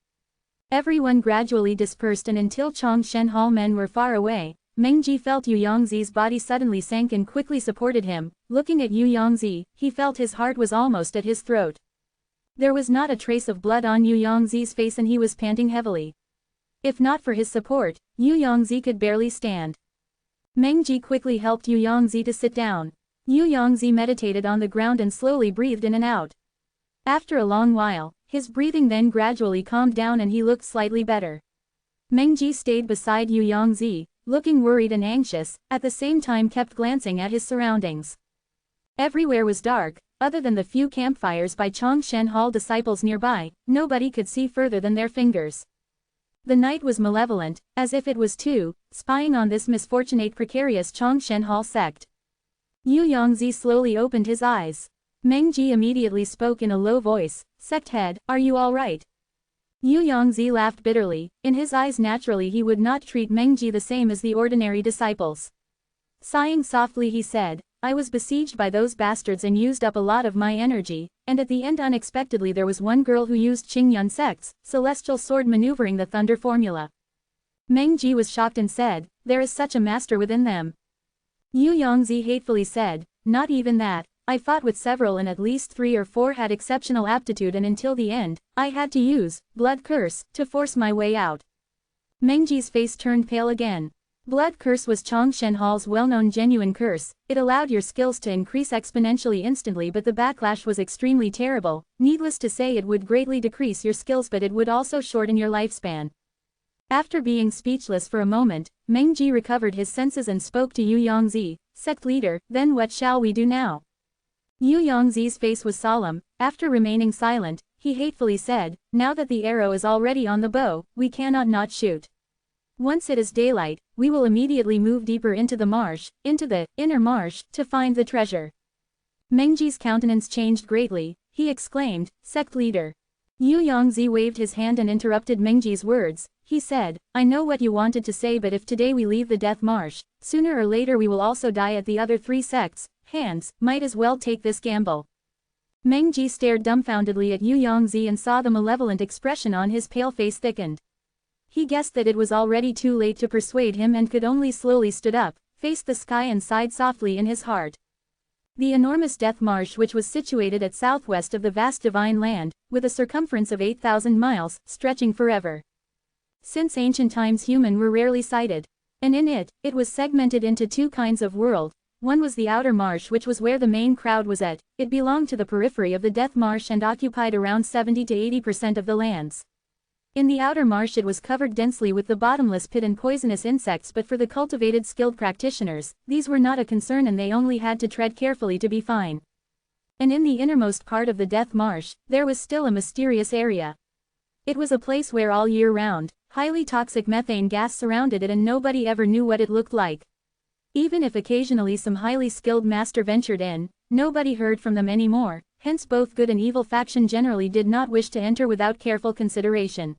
Everyone gradually dispersed, and until Chongshen Hall men were far away, Mengji felt Yu Yongzi's body suddenly sank and quickly supported him. Looking at Yu Yongzi, he felt his heart was almost at his throat. There was not a trace of blood on Yu Yongzi's face and he was panting heavily. If not for his support, Yu Yongzi could barely stand. Mengji quickly helped Yu Yongzi to sit down. Yu Yongzi meditated on the ground and slowly breathed in and out. After a long while, his breathing then gradually calmed down and he looked slightly better. Mengji stayed beside Yu Yongzi, looking worried and anxious, at the same time kept glancing at his surroundings. Everywhere was dark, other than the few campfires by Chongshen Hall disciples nearby. Nobody could see further than their fingers. The night was malevolent, as if it was too, spying on this misfortunate precarious Chongshen Hall sect. Yu Yongzi slowly opened his eyes. Mengji immediately spoke in a low voice, "Sect head, are you all right?" Yu Yongzi laughed bitterly. In his eyes naturally he would not treat Mengji the same as the ordinary disciples. Sighing softly he said, "I was besieged by those bastards and used up a lot of my energy, and at the end unexpectedly there was one girl who used Qingyun Sect's celestial sword maneuvering the thunder formula." Mengji was shocked and said, "There is such a master within them." Yu Yongzi hatefully said, "Not even that. I fought with several and at least 3 or 4 had exceptional aptitude, and until the end, I had to use blood curse to force my way out." Mengji's face turned pale again. Blood curse was Chongshen Hall's well-known genuine curse. It allowed your skills to increase exponentially instantly, but the backlash was extremely terrible. Needless to say, it would greatly decrease your skills, but it would also shorten your lifespan. After being speechless for a moment, Mengji recovered his senses and spoke to Yu Yongzi, "Sect leader, then what shall we do now?" Yu Yongzi's face was solemn. After remaining silent, he hatefully said, "Now that the arrow is already on the bow, we cannot not shoot. Once it is daylight, we will immediately move deeper into the marsh, into the inner marsh, to find the treasure." Mengji's countenance changed greatly. He exclaimed, "Sect leader." Yu Yongzi waved his hand and interrupted Mengji's words. He said, "I know what you wanted to say, but if today we leave the death marsh, sooner or later we will also die at the other 3 sects' hands. Might as well take this gamble." Mengji stared dumbfoundedly at Yu Yongzi and saw the malevolent expression on his pale face thickened. He guessed that it was already too late to persuade him and could only slowly stood up, faced the sky and sighed softly in his heart. The enormous death marsh, which was situated at southwest of the vast divine land, with a circumference of 8,000 miles, stretching forever. Since ancient times human were rarely sighted. And in it, it was segmented into 2 kinds of world. One was the outer marsh, which was where the main crowd was at. It belonged to the periphery of the death marsh and occupied around 70 to 80% of the lands. In the outer marsh it was covered densely with the bottomless pit and poisonous insects, but for the cultivated skilled practitioners, these were not a concern and they only had to tread carefully to be fine. And in the innermost part of the death marsh, there was still a mysterious area. It was a place where all year round, highly toxic methane gas surrounded it and nobody ever knew what it looked like. Even if occasionally some highly skilled master ventured in, nobody heard from them anymore, hence both good and evil faction generally did not wish to enter without careful consideration.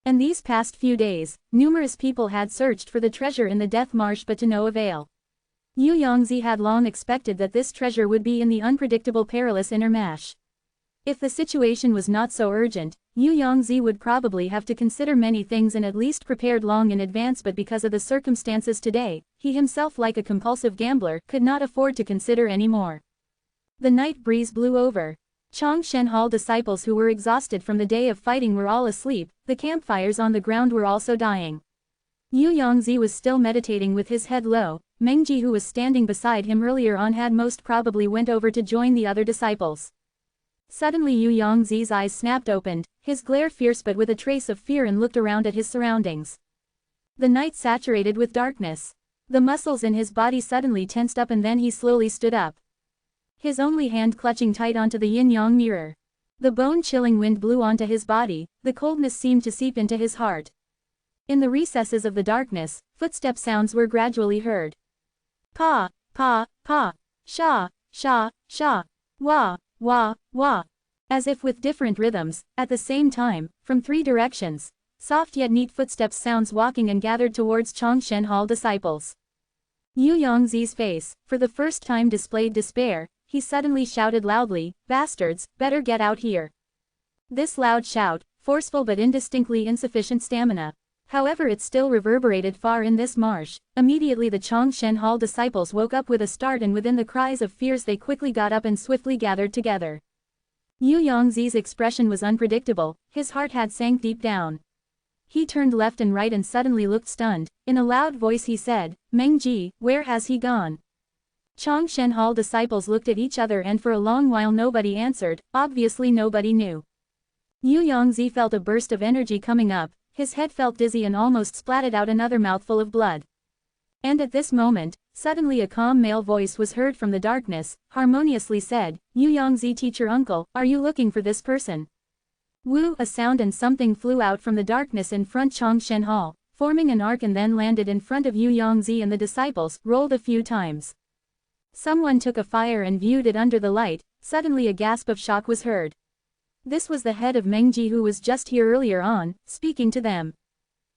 And these past few days, numerous people had searched for the treasure in the Death Marsh but to no avail. Yu Yongzi had long expected that this treasure would be in the unpredictable perilous inner mash. If the situation was not so urgent, Yu Yongzi would probably have to consider many things and at least prepared long in advance, but because of the circumstances today, he himself, like a compulsive gambler, could not afford to consider any more. The night breeze blew over. Chongshen Hall disciples who were exhausted from the day of fighting were all asleep, the campfires on the ground were also dying. Yu Yongzi was still meditating with his head low. Mengji, who was standing beside him earlier on, had most probably went over to join the other disciples. Suddenly Yu Yongzi's eyes snapped open, his glare fierce but with a trace of fear, and looked around at his surroundings. The night saturated with darkness. The muscles in his body suddenly tensed up and then he slowly stood up. His only hand clutching tight onto the yin-yang mirror. The bone-chilling wind blew onto his body, the coldness seemed to seep into his heart. In the recesses of the darkness, footstep sounds were gradually heard. Pa, pa, pa, sha, sha, sha, wah, wah, wah. As if with different rhythms, at the same time, from three directions, soft yet neat footsteps sounds walking and gathered towards Chongshen Hall disciples. Yu Yongzi's face, for the first time, displayed despair. He suddenly shouted loudly, "Bastards, better get out here." This loud shout, forceful but indistinctly insufficient stamina. However, it still reverberated far in this marsh. Immediately the Chongshen Hall disciples woke up with a start, and within the cries of fears they quickly got up and swiftly gathered together. Yu Yongzi's expression was unpredictable, his heart had sank deep down. He turned left and right and suddenly looked stunned. In a loud voice he said, "Mengji, where has he gone?" Chongshen Hall disciples looked at each other and for a long while nobody answered, obviously nobody knew. Yu Yongzi felt a burst of energy coming up, his head felt dizzy and almost splatted out another mouthful of blood. And at this moment, suddenly a calm male voice was heard from the darkness, harmoniously said, "Yu Yongzi teacher uncle, are you looking for this person?" Woo! A sound and something flew out from the darkness in front Chongshen Hall, forming an arc and then landed in front of Yu Yongzi and the disciples, rolled a few times. Someone took a fire and viewed it under the light. Suddenly a gasp of shock was heard. This was the head of Mengji, who was just here earlier on, speaking to them.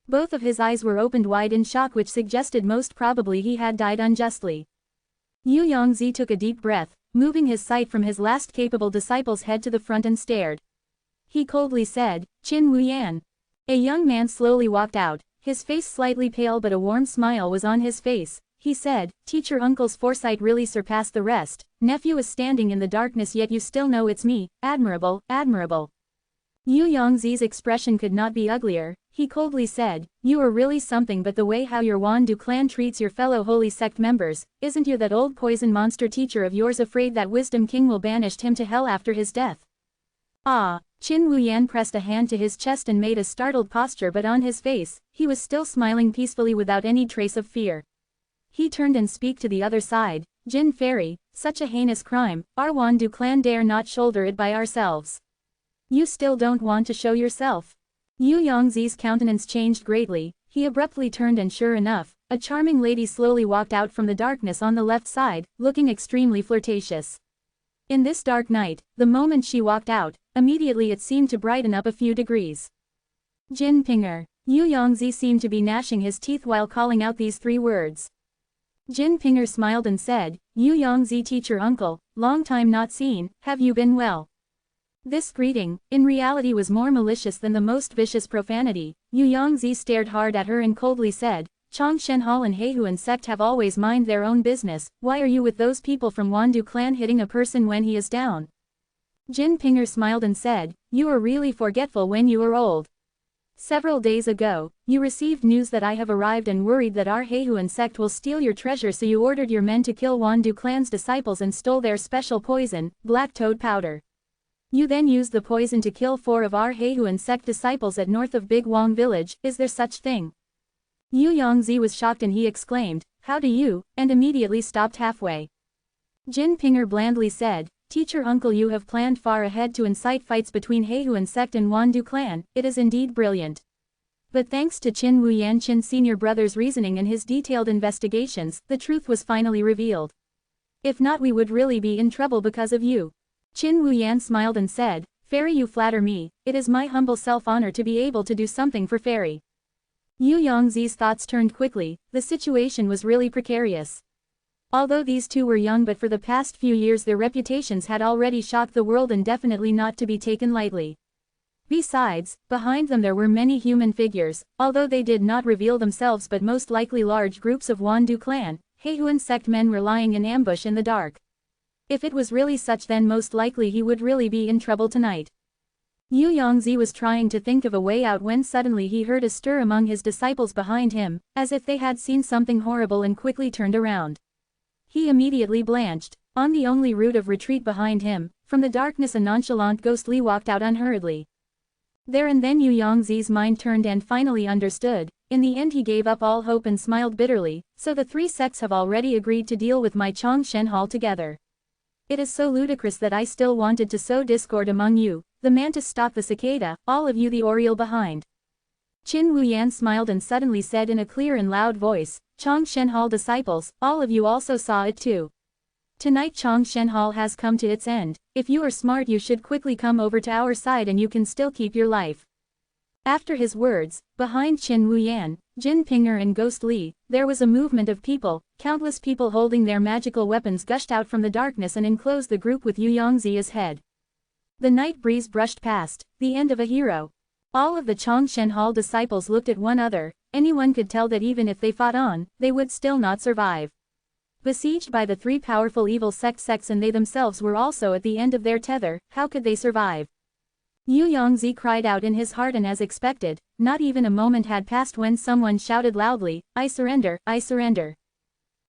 Both of his eyes were opened wide in shock, which suggested most probably he had died unjustly. Yu Yongzi took a deep breath, moving his sight from his last capable disciple's head to the front and stared. He coldly said, "Qin Wuyan." A young man slowly walked out, his face slightly pale but a warm smile was on his face. He said, "Teacher uncle's foresight really surpassed the rest. Nephew is standing in the darkness yet you still know it's me. Admirable, admirable." Yu Yongzi's expression could not be uglier. He coldly said, "You are really something, but the way how your Wandu clan treats your fellow holy sect members, isn't you that old poison monster teacher of yours afraid that Wisdom King will banish him to hell after his death?" Ah! Qin Wuyan pressed a hand to his chest and made a startled posture, but on his face, he was still smiling peacefully without any trace of fear. He turned and spoke to the other side. "Jin Fairy, such a heinous crime, our Wandu clan dare not shoulder it by ourselves. You still don't want to show yourself?" Yu Yongzi's countenance changed greatly. He abruptly turned and sure enough, a charming lady slowly walked out from the darkness on the left side, looking extremely flirtatious. In this dark night, the moment she walked out, immediately it seemed to brighten up a few degrees. "Jin Pinger." Yu Yongzi seemed to be gnashing his teeth while calling out these three words. Jin Pinger smiled and said, "Yu Yongzi teacher uncle, long time not seen, have you been well?" This greeting, in reality, was more malicious than the most vicious profanity. Yu Yongzi stared hard at her and coldly said, "Chongshen Hall and Heihuan sect have always mind their own business. Why are you with those people from Wandu clan hitting a person when he is down?" Jin Pinger smiled and said, "You are really forgetful when you are old. Several days ago, you received news that I have arrived and worried that our Heihuan sect will steal your treasure, so you ordered your men to kill Wandu clan's disciples and stole their special poison, black toad powder. You then used the poison to kill 4 of our Heihuan sect disciples at north of Big Wong village. Is there such thing?" Yu Yongzi was shocked and he exclaimed, "How do you?" and immediately stopped halfway. Jin Pinger blandly said, Teacher uncle, you have planned far ahead to incite fights between Heihuan sect and Wandu clan. It is indeed brilliant. But thanks to Qin Wuyan Qin's senior brother's reasoning and his detailed investigations, the truth was finally revealed. If not, we would really be in trouble because of you. Qin Wuyan smiled and said, Fairy, you flatter me. It is my humble self-honor to be able to do something for Fairy. Yu Yongzi's thoughts turned quickly. The situation was really precarious. Although these two were young, but for the past few years their reputations had already shocked the world and definitely not to be taken lightly. Besides, behind them there were many human figures, although they did not reveal themselves, but most likely large groups of Wandu clan, Heihuan sect men were lying in ambush in the dark. If it was really such, then most likely he would really be in trouble tonight. Yu Yongzi was trying to think of a way out when suddenly he heard a stir among his disciples behind him, as if they had seen something horrible and quickly turned around. He immediately blanched. On the only route of retreat behind him, from the darkness a nonchalant Ghost Li walked out unhurriedly. There and then Yu Yongzi's mind turned and finally understood. In the end he gave up all hope and smiled bitterly. So the three sects have already agreed to deal with my Chongshen Hall together. It is so ludicrous that I still wanted to sow discord among you, the mantis stalk the cicada, all of you the oriole behind. Qin Wuyan smiled and suddenly said in a clear and loud voice, Chongshen Hall disciples, all of you also saw it too. Tonight Chongshen Hall has come to its end. If you are smart, you should quickly come over to our side and you can still keep your life. After his words, behind Qin Wuyan, Jin Pinger and Ghost Li, there was a movement of people. Countless people holding their magical weapons gushed out from the darkness and enclosed the group with Yu Yongzi as head. The night breeze brushed past, the end of a hero. All of the Chongshen Hall disciples looked at one another. Anyone could tell that even if they fought on, they would still not survive. Besieged by the three powerful evil sects and they themselves were also at the end of their tether, how could they survive? Yu Yongzi cried out in his heart, and as expected, not even a moment had passed when someone shouted loudly, I surrender,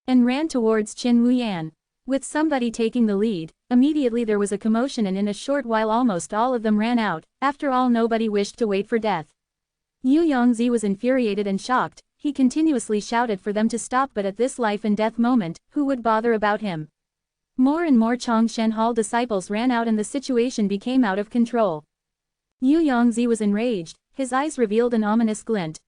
and ran towards Qin Wuyan. With somebody taking the lead, immediately there was a commotion and in a short while almost all of them ran out. After all, nobody wished to wait for death. Yu Yongzi was infuriated and shocked. He continuously shouted for them to stop, but at this life and death moment, who would bother about him? More and more Chongshen Hall disciples ran out and the situation became out of control. Yu Yongzi was enraged, his eyes revealed an ominous glint.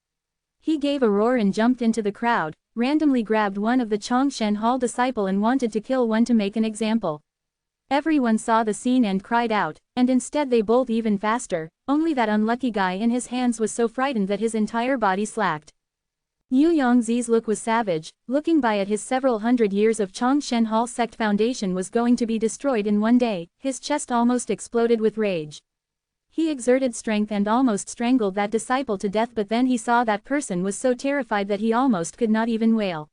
He gave a roar and jumped into the crowd, randomly grabbed one of the Chongshen Hall disciple and wanted to kill one to make an example. Everyone saw the scene and cried out, and instead they bolt even faster. Only that unlucky guy in his hands was so frightened that his entire body slacked. Yu Yongzi's look was savage, looking by at his several hundred years of Chongshen Hall sect foundation was going to be destroyed in one day. His chest almost exploded with rage. He exerted strength and almost strangled that disciple to death, but then he saw that person was so terrified that he almost could not even wail.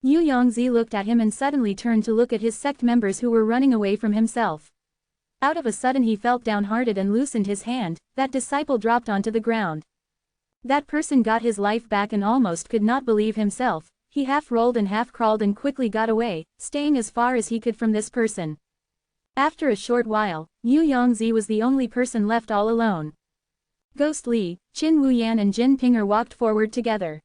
Yu Yongzi looked at him and suddenly turned to look at his sect members who were running away from himself. Out of a sudden he felt downhearted and loosened his hand. That disciple dropped onto the ground. That person got his life back and almost could not believe himself. He half rolled and half crawled and quickly got away, staying as far as he could from this person. After a short while, Yu Yongzi was the only person left all alone. Ghost Li, Qin Wuyan and Jin Pinger walked forward together.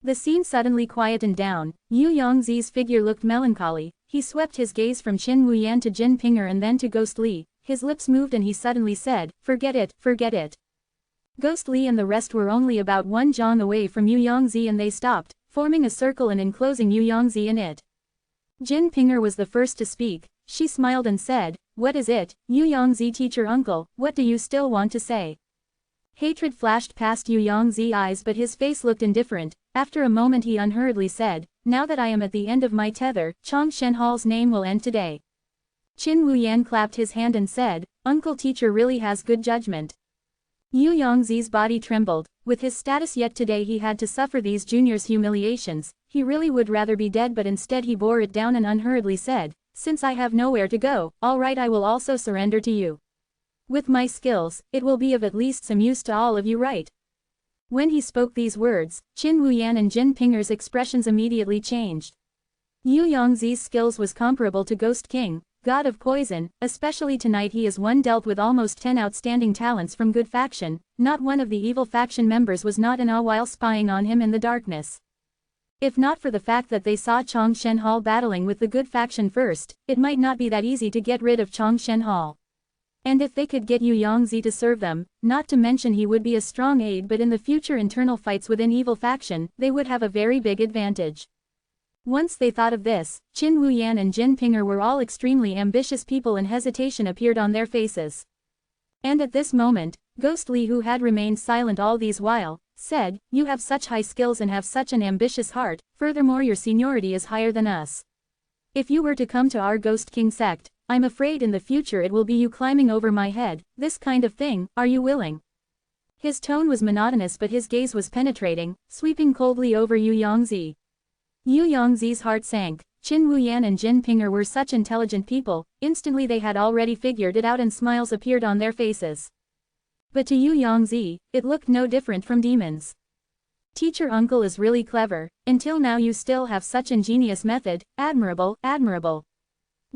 The scene suddenly quietened down. Yu Yongzi's figure looked melancholy. He swept his gaze from Qin Wuyan to Jin Pinger and then to Ghost Li. His lips moved and he suddenly said, forget it, forget it. Ghost Li and the rest were only about one jong away from Yu Yongzi and they stopped, forming a circle and enclosing Yu Yongzi in it. Jin Pinger was the first to speak. She smiled and said, what is it, Yu Yongzi teacher uncle, what do you still want to say? Hatred flashed past Yu Yongzi's eyes but his face looked indifferent. After a moment he unhurriedly said, now that I am at the end of my tether, Chongshen Hall's name will end today. Qin Wuyan clapped his hand and said, uncle teacher really has good judgment. Yu Yongzi's body trembled. With his status yet today he had to suffer these juniors' humiliations. He really would rather be dead, but instead he bore it down and unhurriedly said, since I have nowhere to go, all right, I will also surrender to you. With my skills, it will be of at least some use to all of you, right? When he spoke these words, Qin Wuyan and Jin Pinger's expressions immediately changed. Yu Yongzi's skills was comparable to Ghost King, god of poison, especially tonight he is one dealt with almost 10 outstanding talents from good faction. Not one of the evil faction members was not in awe while spying on him in the darkness. If not for the fact that they saw Chong Shenhal battling with the good faction first, it might not be that easy to get rid of Chong Shenhal. And if they could get Yu Yongzi to serve them, not to mention he would be a strong aid, but in the future internal fights within evil faction, they would have a very big advantage. Once they thought of this, Qin Wuyan and Jin Pinger were all extremely ambitious people, and hesitation appeared on their faces. And at this moment, Ghost Li, who had remained silent all these while, said, "You have such high skills and have such an ambitious heart, furthermore your seniority is higher than us. If you were to come to our Ghost King sect, I'm afraid in the future it will be you climbing over my head, this kind of thing, are you willing?" His tone was monotonous, but his gaze was penetrating, sweeping coldly over Yu Yongzi. Yu Yongzi's heart sank. Qin Wuyan and Jin Pinger were such intelligent people, instantly they had already figured it out and smiles appeared on their faces. But to Yu Yongzi, it looked no different from demons. "Teacher uncle is really clever, until now you still have such ingenious method, admirable, admirable."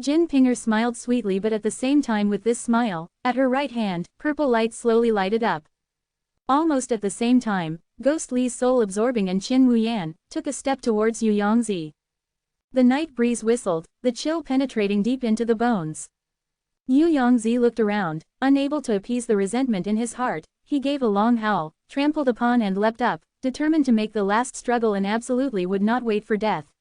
Jin Pinger smiled sweetly, but at the same time with this smile, at her right hand, purple light slowly lighted up. Almost at the same time, Ghost Li's soul-absorbing and Qin Wuyan took a step towards Yu Yongzi. The night breeze whistled, the chill penetrating deep into the bones. Yu Yongzi looked around, unable to appease the resentment in his heart. He gave a long howl, trampled upon and leapt up, determined to make the last struggle and absolutely would not wait for death.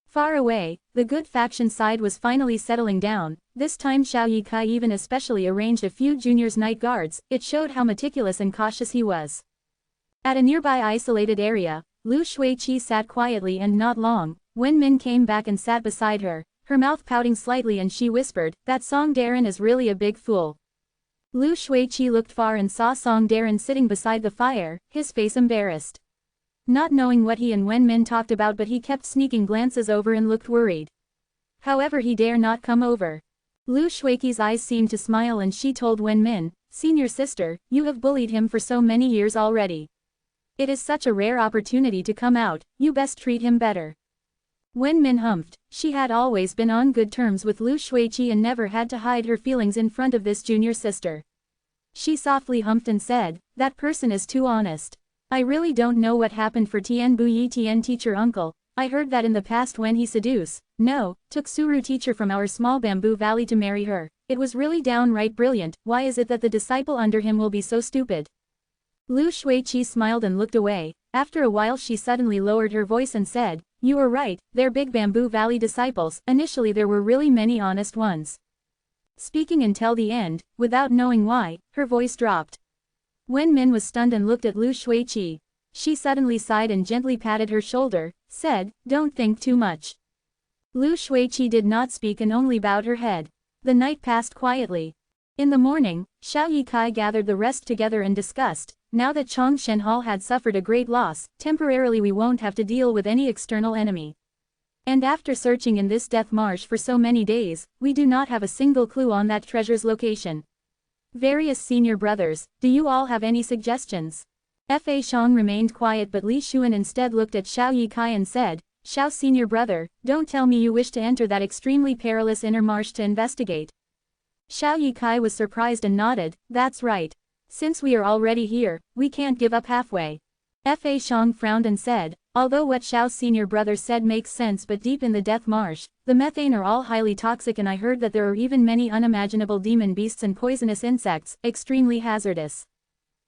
Far away, the good faction side was finally settling down. This time Xiao Yikai even especially arranged a few juniors night guards. It showed how meticulous and cautious he was. At a nearby isolated area, Lu Shuiqi sat quietly, and not long, Wen Min came back and sat beside her, her mouth pouting slightly, and she whispered, "That Song Darren is really a big fool." Lu Shuiqi looked far and saw Song Darren sitting beside the fire, his face embarrassed. Not knowing what he and Wen Min talked about, but he kept sneaking glances over and looked worried. However, he dare not come over. Lu Shuiqi's eyes seemed to smile, and she told Wen Min, "Senior sister, you have bullied him for so many years already. It is such a rare opportunity to come out, you best treat him better." Wen Min humphed. She had always been on good terms with Lu Shuiqi and never had to hide her feelings in front of this junior sister. She softly humphed and said, "That person is too honest. I really don't know what happened for Tian Buyi Tian teacher uncle. I heard that in the past when he took Suru teacher from our small bamboo valley to marry her, it was really downright brilliant. Why is it that the disciple under him will be so stupid?" Lu Shuiqi smiled and looked away. After a while she suddenly lowered her voice and said, "You are right, they're big bamboo valley disciples. Initially there were really many honest ones." Speaking until the end, without knowing why, her voice dropped. Wen Min was stunned and looked at Lu Shuiqi. She suddenly sighed and gently patted her shoulder, said, "Don't think too much." Lu Shuiqi did not speak and only bowed her head. The night passed quietly. In the morning, Xiao Yikai gathered the rest together and discussed, "Now that Chong Shenhal had suffered a great loss, temporarily we won't have to deal with any external enemy. And after searching in this death marsh for so many days, we do not have a single clue on that treasure's location. Various senior brothers, do you all have any suggestions?" Fa Shang remained quiet, but Li Xuan instead looked at Xiao Yikai and said, "Xiao senior brother, don't tell me you wish to enter that extremely perilous inner marsh to investigate." Xiao Yikai was surprised and nodded, "That's right. Since we are already here, we can't give up halfway." Fa Shang frowned and said, "Although what Xiao's senior brother said makes sense, but deep in the death marsh, the methane are all highly toxic, and I heard that there are even many unimaginable demon beasts and poisonous insects, extremely hazardous.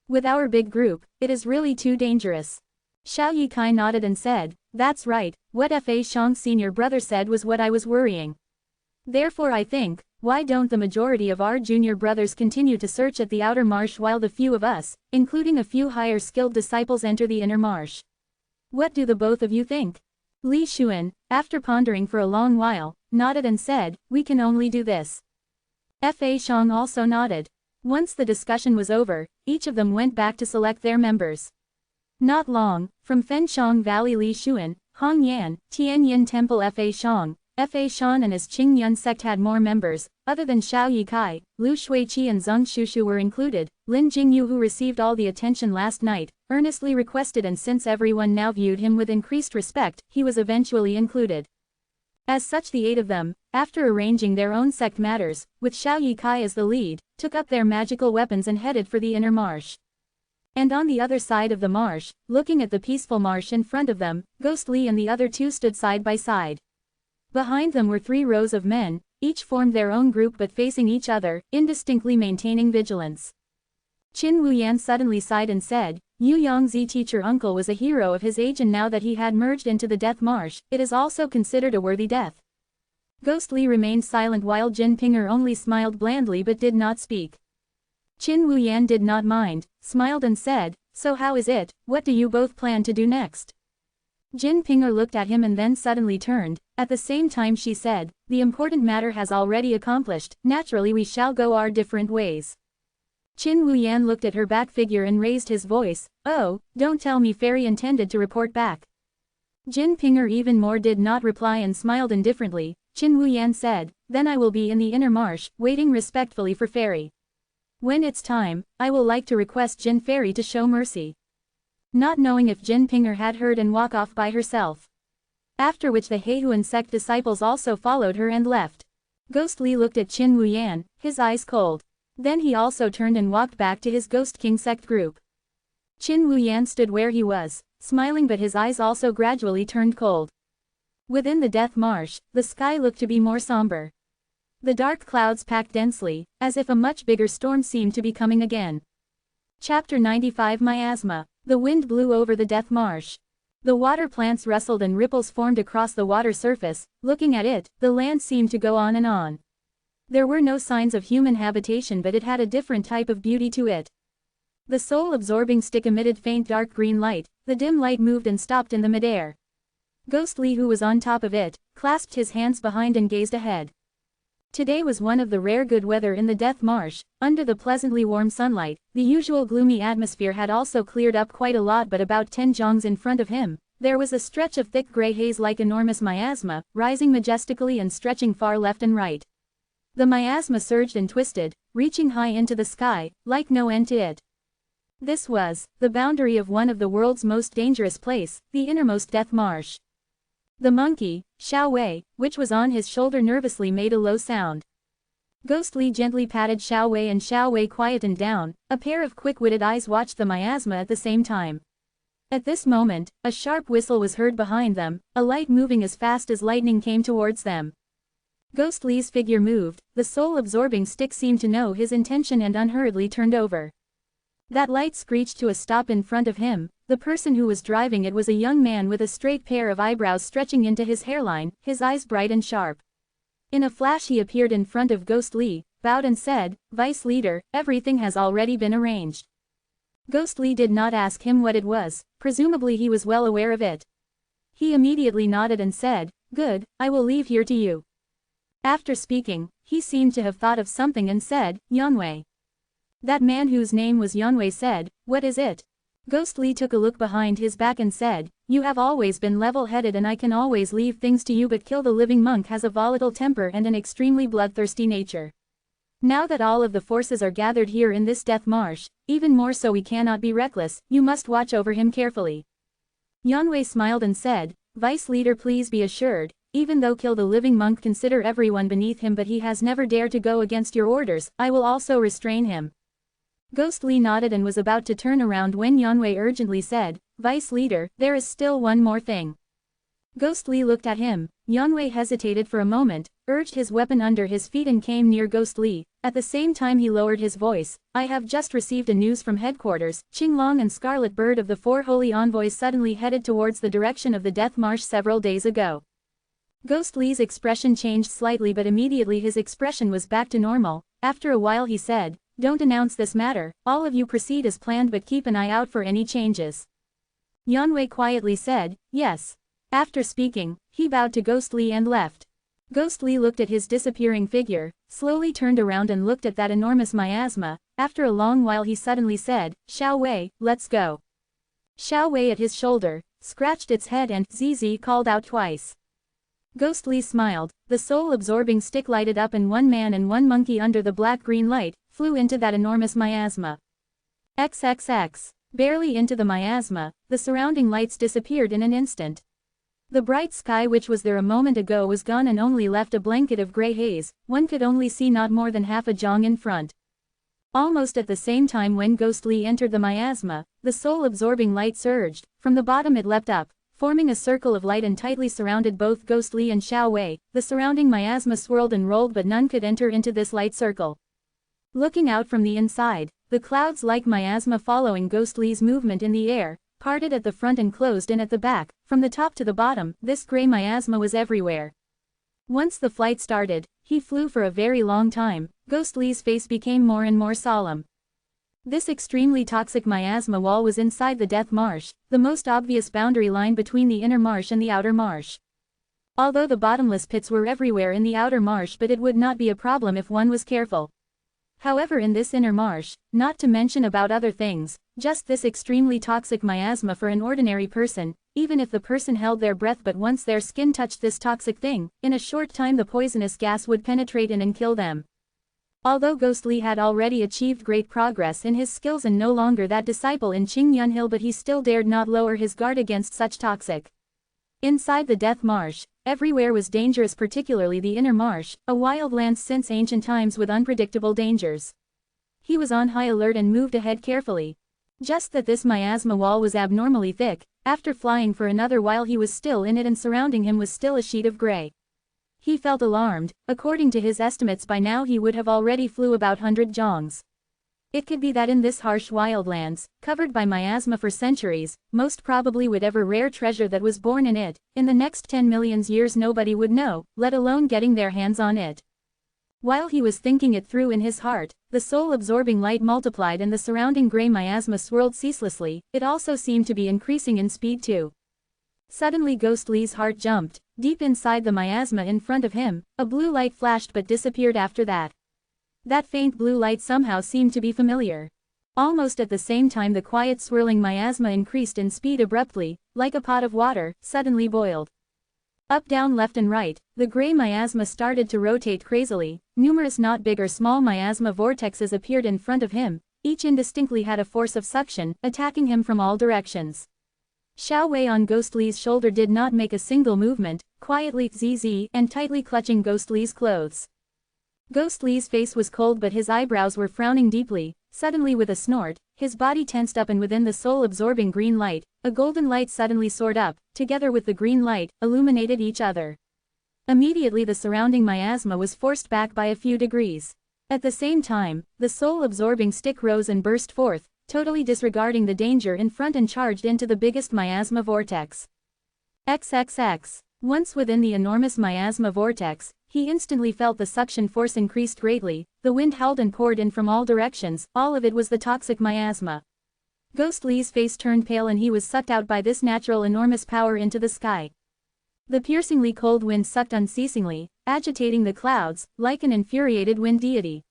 With our big group, it is really too dangerous." Xiao Yikai nodded and said, "That's right, what Fa Shang's senior brother said was what I was worrying. Therefore I think, why don't the majority of our junior brothers continue to search at the outer marsh while the few of us, including a few higher skilled disciples, enter the inner marsh? What do the both of you think?" Li Xuan, after pondering for a long while, nodded and said, "We can only do this." Fa Shang also nodded. Once the discussion was over, each of them went back to select their members. Not long, from Fenshang Valley, Li Xuan, Hong Yan, Tian Yin Temple, Fa Shan and his Qing Yun sect had more members. Other than Xiao Yikai, Lu Shuiqi and Zheng Shushu were included. Lin Jingyu, who received all the attention last night, earnestly requested, and since everyone now viewed him with increased respect, he was eventually included. As such, the 8 of them, after arranging their own sect matters, with Xiao Yikai as the lead, took up their magical weapons and headed for the inner marsh. And on the other side of the marsh, looking at the peaceful marsh in front of them, Ghostly and the other two stood side by side. Behind them were 3 rows of men, each formed their own group but facing each other, indistinctly maintaining vigilance. Qin Wuyan suddenly sighed and said, Yu Yongzi teacher uncle was a hero of his age, and now that he had merged into the death marsh, it is also considered a worthy death. Ghostly remained silent while Jin Pinger only smiled blandly but did not speak. Qin Wuyan did not mind, smiled and said, so how is it, what do you both plan to do next? Jin Pinger looked at him and then suddenly turned. At the same time she said, the important matter has already accomplished, naturally we shall go our different ways. Qin Wuyan looked at her back figure and raised his voice, oh, don't tell me Fairy intended to report back. Jin Pinger even more did not reply and smiled indifferently. Qin Wuyan said, then I will be in the inner marsh, waiting respectfully for Fairy. When it's time, I will like to request Jin Fairy to show mercy. Not knowing if Jin Pinger had heard and walk off by herself. After which the Heihuan sect disciples also followed her and left. Ghostly looked at Qin Wuyan, his eyes cold. Then he also turned and walked back to his Ghost King sect group. Qin Wuyan stood where he was, smiling, but his eyes also gradually turned cold. Within the death marsh, the sky looked to be more somber. The dark clouds packed densely, as if a much bigger storm seemed to be coming again. Chapter 95 Miasma. The wind blew over the death marsh. The water plants rustled and ripples formed across the water surface. Looking at it, the land seemed to go on and on. There were no signs of human habitation, but it had a different type of beauty to it. The soul-absorbing stick emitted faint dark green light. The dim light moved and stopped in the midair. Ghostly, who was on top of it, clasped his hands behind and gazed ahead. Today was one of the rare good weather in the death marsh. Under the pleasantly warm sunlight, the usual gloomy atmosphere had also cleared up quite a lot, but about 10 jongs in front of him, there was a stretch of thick gray haze like enormous miasma, rising majestically and stretching far left and right. The miasma surged and twisted, reaching high into the sky, like no end to it. This was the boundary of one of the world's most dangerous place, the innermost death marsh. The monkey, Xiao Wei, which was on his shoulder, nervously made a low sound. Ghostly gently patted Xiao Wei and Xiao Wei quietened down. A pair of quick-witted eyes watched the miasma at the same time. At this moment, a sharp whistle was heard behind them. A light moving as fast as lightning came towards them. Ghostly's figure moved. The soul-absorbing stick seemed to know his intention and unhurriedly turned over. That light screeched to a stop in front of him. The person who was driving it was a young man with a straight pair of eyebrows stretching into his hairline, his eyes bright and sharp. In a flash he appeared in front of Ghostly, bowed and said, Vice Leader, everything has already been arranged. Ghostly did not ask him what it was, presumably he was well aware of it. He immediately nodded and said, Good, I will leave here to you. After speaking, he seemed to have thought of something and said, Yanwei. That man whose name was Yanwei said, What is it? Ghostly took a look behind his back and said, You have always been level-headed and I can always leave things to you, but Kill the Living Monk has a volatile temper and an extremely bloodthirsty nature. Now that all of the forces are gathered here in this death marsh, even more so we cannot be reckless, you must watch over him carefully. Yanwei smiled and said, Vice Leader, please be assured, even though Kill the Living Monk consider everyone beneath him but he has never dared to go against your orders, I will also restrain him. Ghostly nodded and was about to turn around when Yanwei urgently said, Vice Leader, there is still one more thing. Ghostly looked at him. Yanwei hesitated for a moment, urged his weapon under his feet and came near Ghostly. At the same time he lowered his voice, I have just received a news from headquarters. Qinglong and Scarlet Bird of the 4 holy envoys suddenly headed towards the direction of the death marsh several days ago. Ghostly's expression changed slightly, but immediately his expression was back to normal. After a while he said, Don't announce this matter, all of you proceed as planned but keep an eye out for any changes. Yanwei quietly said, Yes. After speaking, he bowed to Ghostly and left. Ghostly looked at his disappearing figure, slowly turned around and looked at that enormous miasma. After a long while he suddenly said, Xiao Wei, let's go. Xiao Wei at his shoulder, scratched its head and ZZ called out twice. Ghostly smiled. The soul-absorbing stick lighted up and 1 man and 1 monkey under the black-green light flew into that enormous miasma. XXX. Barely into the miasma, the surrounding lights disappeared in an instant. The bright sky which was there a moment ago was gone and only left a blanket of gray haze. One could only see not more than half a jong in front. Almost at the same time when Ghostly entered the miasma, the soul-absorbing light surged. From the bottom it leapt up, forming a circle of light and tightly surrounded both Ghostly and Xiao Wei. The surrounding miasma swirled and rolled but none could enter into this light circle. Looking out from the inside, the clouds-like miasma following Ghostly's movement in the air, parted at the front and closed in at the back. From the top to the bottom, this grey miasma was everywhere. Once the flight started, he flew for a very long time. Ghostly's face became more and more solemn. This extremely toxic miasma wall was inside the Death Marsh, the most obvious boundary line between the inner marsh and the outer marsh. Although the bottomless pits were everywhere in the outer marsh, but it would not be a problem if one was careful. However, in this inner marsh, not to mention about other things, just this extremely toxic miasma for an ordinary person, even if the person held their breath but once their skin touched this toxic thing, in a short time the poisonous gas would penetrate in and kill them. Although Ghostly had already achieved great progress in his skills and no longer that disciple in Qing Yun Hill, but he still dared not lower his guard against such toxic. Inside the Death Marsh, everywhere was dangerous, particularly the inner marsh, a wild land since ancient times with unpredictable dangers. He was on high alert and moved ahead carefully. Just that this miasma wall was abnormally thick. After flying for another while he was still in it and surrounding him was still a sheet of grey. He felt alarmed. According to his estimates by now he would have already flew about 100 jongs. It could be that in this harsh wildlands, covered by miasma for centuries, most probably whatever rare treasure that was born in it, in the next 10 million years nobody would know, let alone getting their hands on it. While he was thinking it through in his heart, the soul-absorbing light multiplied and the surrounding grey miasma swirled ceaselessly. It also seemed to be increasing in speed too. Suddenly Ghostly's heart jumped. Deep inside the miasma in front of him, a blue light flashed but disappeared after that. That faint blue light somehow seemed to be familiar. Almost at the same time the quiet swirling miasma increased in speed abruptly, like a pot of water, suddenly boiled. Up, down, left and right, the grey miasma started to rotate crazily. Numerous not big or small miasma vortexes appeared in front of him, each indistinctly had a force of suction, attacking him from all directions. Xiao Wei on Ghostly's shoulder did not make a single movement, quietly zzz and tightly clutching Ghostly's clothes. Ghostly's face was cold but his eyebrows were frowning deeply. Suddenly with a snort, his body tensed up and within the soul-absorbing green light, a golden light suddenly soared up, together with the green light, illuminated each other. Immediately the surrounding miasma was forced back by a few degrees. At the same time, the soul-absorbing stick rose and burst forth, totally disregarding the danger in front and charged into the biggest miasma vortex. XXX. Once within the enormous miasma vortex, he instantly felt the suction force increased greatly. The wind howled and poured in from all directions, all of it was the toxic miasma. Ghostly's face turned pale and he was sucked out by this natural enormous power into the sky. The piercingly cold wind sucked unceasingly, agitating the clouds, like an infuriated wind deity.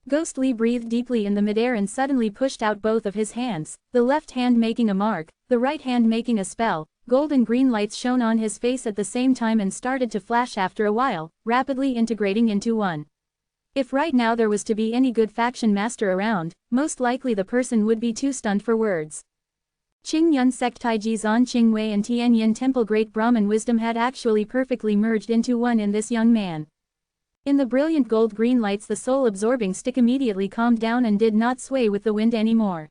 Ghostly breathed deeply in the midair and suddenly pushed out both of his hands, the left hand making a mark, the right hand making a spell. Gold and green lights shone on his face at the same time and started to flash after a while, rapidly integrating into one. If right now there was to be any good faction master around, most likely the person would be too stunned for words. Qing Yun Sect Taiji Zan Qing Wei and Tian Yin Temple Great Brahman wisdom had actually perfectly merged into one in this young man. In the brilliant gold-green lights the soul-absorbing stick immediately calmed down and did not sway with the wind anymore.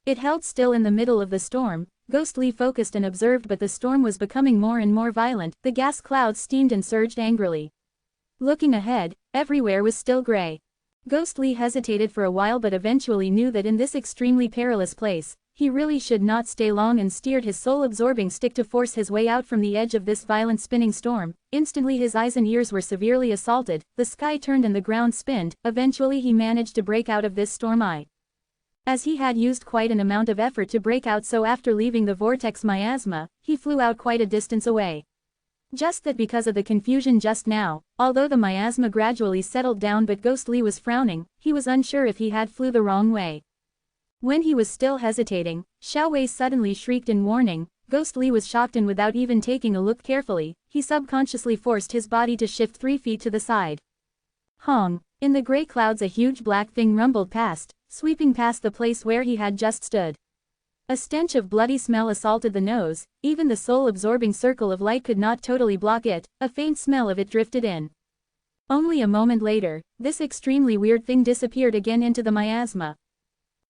It held still in the middle of the storm. Ghostly focused and observed, but the storm was becoming more and more violent. The gas clouds steamed and surged angrily. Looking ahead, everywhere was still grey. Ghostly hesitated for a while but eventually knew that in this extremely perilous place, he really should not stay long and steered his soul-absorbing stick to force his way out from the edge of this violent spinning storm. Instantly his eyes and ears were severely assaulted, the sky turned and the ground spinned. Eventually he managed to break out of this storm eye. As he had used quite an amount of effort to break out, so after leaving the vortex miasma, he flew out quite a distance away. Just that because of the confusion just now, although the miasma gradually settled down but Ghostly was frowning, he was unsure if he had flew the wrong way. When he was still hesitating, Xiao Wei suddenly shrieked in warning. Ghostly was shocked and without even taking a look carefully, he subconsciously forced his body to shift 3 feet to the side. Hong! In the grey clouds a huge black thing rumbled past, sweeping past the place where he had just stood. A stench of bloody smell assaulted the nose, even the soul-absorbing circle of light could not totally block it, a faint smell of it drifted in. Only a moment later, this extremely weird thing disappeared again into the miasma.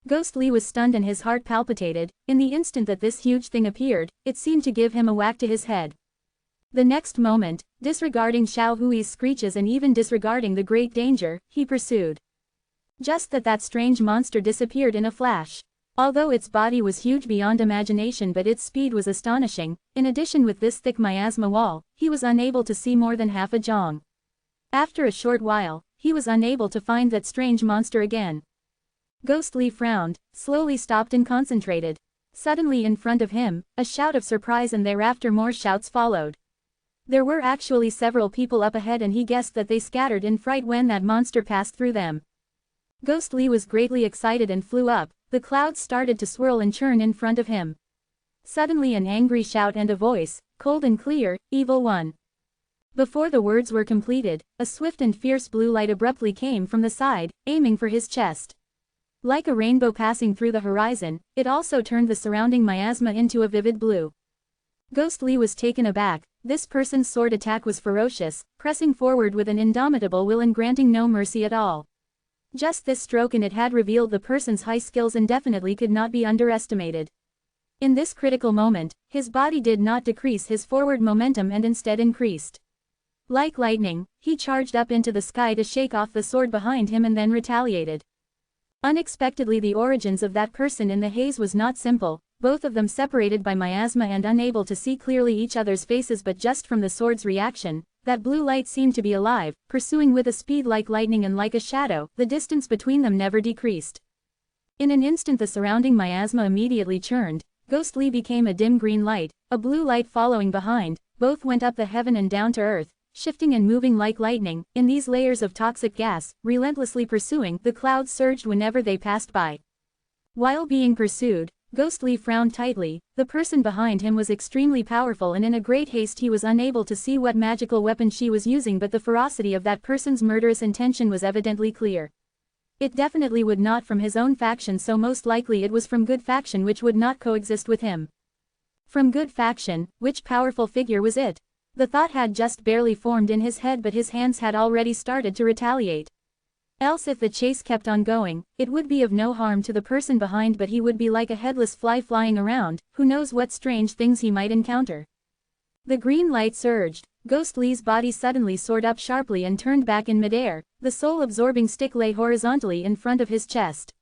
Ghost Lee was stunned and his heart palpitated. In the instant that this huge thing appeared, it seemed to give him a whack to his head. The next moment, disregarding Xiao Hui's screeches and even disregarding the great danger, he pursued. Just that strange monster disappeared in a flash. Although its body was huge beyond imagination, but its speed was astonishing. In addition, with this thick miasma wall, he was unable to see more than half a jong. After a short while, he was unable to find that strange monster again. Ghost Lee frowned, slowly stopped and concentrated. Suddenly in front of him, a shout of surprise and thereafter more shouts followed. There were actually several people up ahead and he guessed that they scattered in fright when that monster passed through them. Ghost Lee was greatly excited and flew up. The clouds started to swirl and churn in front of him. Suddenly an angry shout and a voice, cold and clear, "Evil One." Before the words were completed, a swift and fierce blue light abruptly came from the side, aiming for his chest. Like a rainbow passing through the horizon, it also turned the surrounding miasma into a vivid blue. Ghost Lee was taken aback. This person's sword attack was ferocious, pressing forward with an indomitable will and granting no mercy at all. Just this stroke and it had revealed the person's high skills and definitely could not be underestimated. In this critical moment, his body did not decrease his forward momentum and instead increased. Like lightning, he charged up into the sky to shake off the sword behind him and then retaliated. Unexpectedly, the origins of that person in the haze was not simple, both of them separated by miasma and unable to see clearly each other's faces, but just from the sword's reaction, that blue light seemed to be alive, pursuing with a speed like lightning and like a shadow. The distance between them never decreased. In an instant the surrounding miasma immediately churned. Ghost Lee became a dim green light, a blue light following behind. Both went up the heaven and down to earth, shifting and moving like lightning. In these layers of toxic gas, relentlessly pursuing, the clouds surged whenever they passed by. While being pursued, Ghost Lee frowned tightly. The person behind him was extremely powerful and in a great haste he was unable to see what magical weapon she was using, but the ferocity of that person's murderous intention was evidently clear. It definitely would not from his own faction, so most likely it was from good faction which would not coexist with him. From good faction, which powerful figure was it? The thought had just barely formed in his head, but his hands had already started to retaliate. Else if the chase kept on going, it would be of no harm to the person behind, but he would be like a headless fly flying around, who knows what strange things he might encounter. The green light surged. Ghost Lee's body suddenly soared up sharply and turned back in midair. The soul-absorbing stick lay horizontally in front of his chest.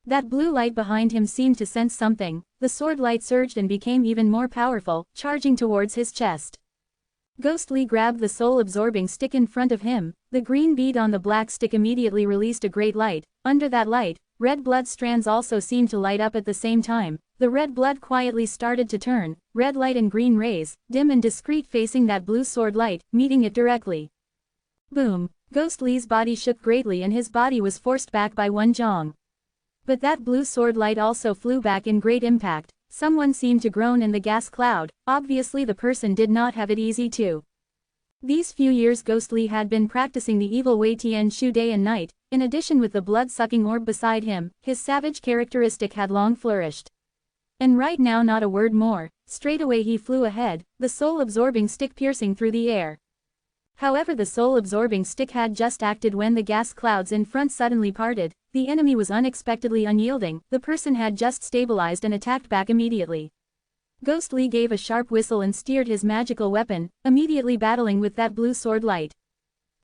That blue light behind him seemed to sense something. The sword light surged and became even more powerful, charging towards his chest. Ghost Lee grabbed the soul-absorbing stick in front of him. The green bead on the black stick immediately released a great light. Under that light, red blood strands also seemed to light up at the same time. The red blood quietly started to turn, red light and green rays, dim and discreet, facing that blue sword light, meeting it directly. Boom! Ghost Lee's body shook greatly and his body was forced back by one jong. But that blue sword light also flew back in great impact. Someone seemed to groan in the gas cloud. Obviously the person did not have it easy too. These few years Ghost Lee had been practicing the evil Wei Tian Shu day and night. In addition, with the blood-sucking orb beside him, his savage characteristic had long flourished. And right now, not a word more. Straight away he flew ahead, the soul-absorbing stick piercing through the air. However, the soul-absorbing stick had just acted when the gas clouds in front suddenly parted. The enemy was unexpectedly unyielding. The person had just stabilized and attacked back immediately. Ghost Lee gave a sharp whistle and steered his magical weapon, immediately battling with that blue sword light.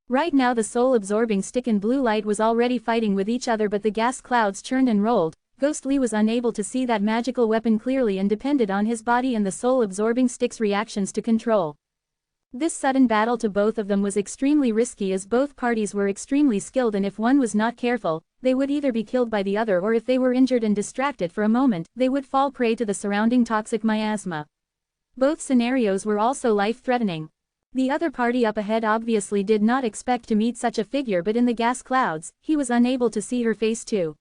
Right now the soul-absorbing stick and blue light was already fighting with each other, but the gas clouds churned and rolled. Ghost Lee was unable to see that magical weapon clearly and depended on his body and the soul-absorbing stick's reactions to control. This sudden battle to both of them was extremely risky, as both parties were extremely skilled, and if one was not careful, they would either be killed by the other, or if they were injured and distracted for a moment, they would fall prey to the surrounding toxic miasma. Both scenarios were also life-threatening. The other party up ahead obviously did not expect to meet such a figure, but in the gas clouds, he was unable to see her face too.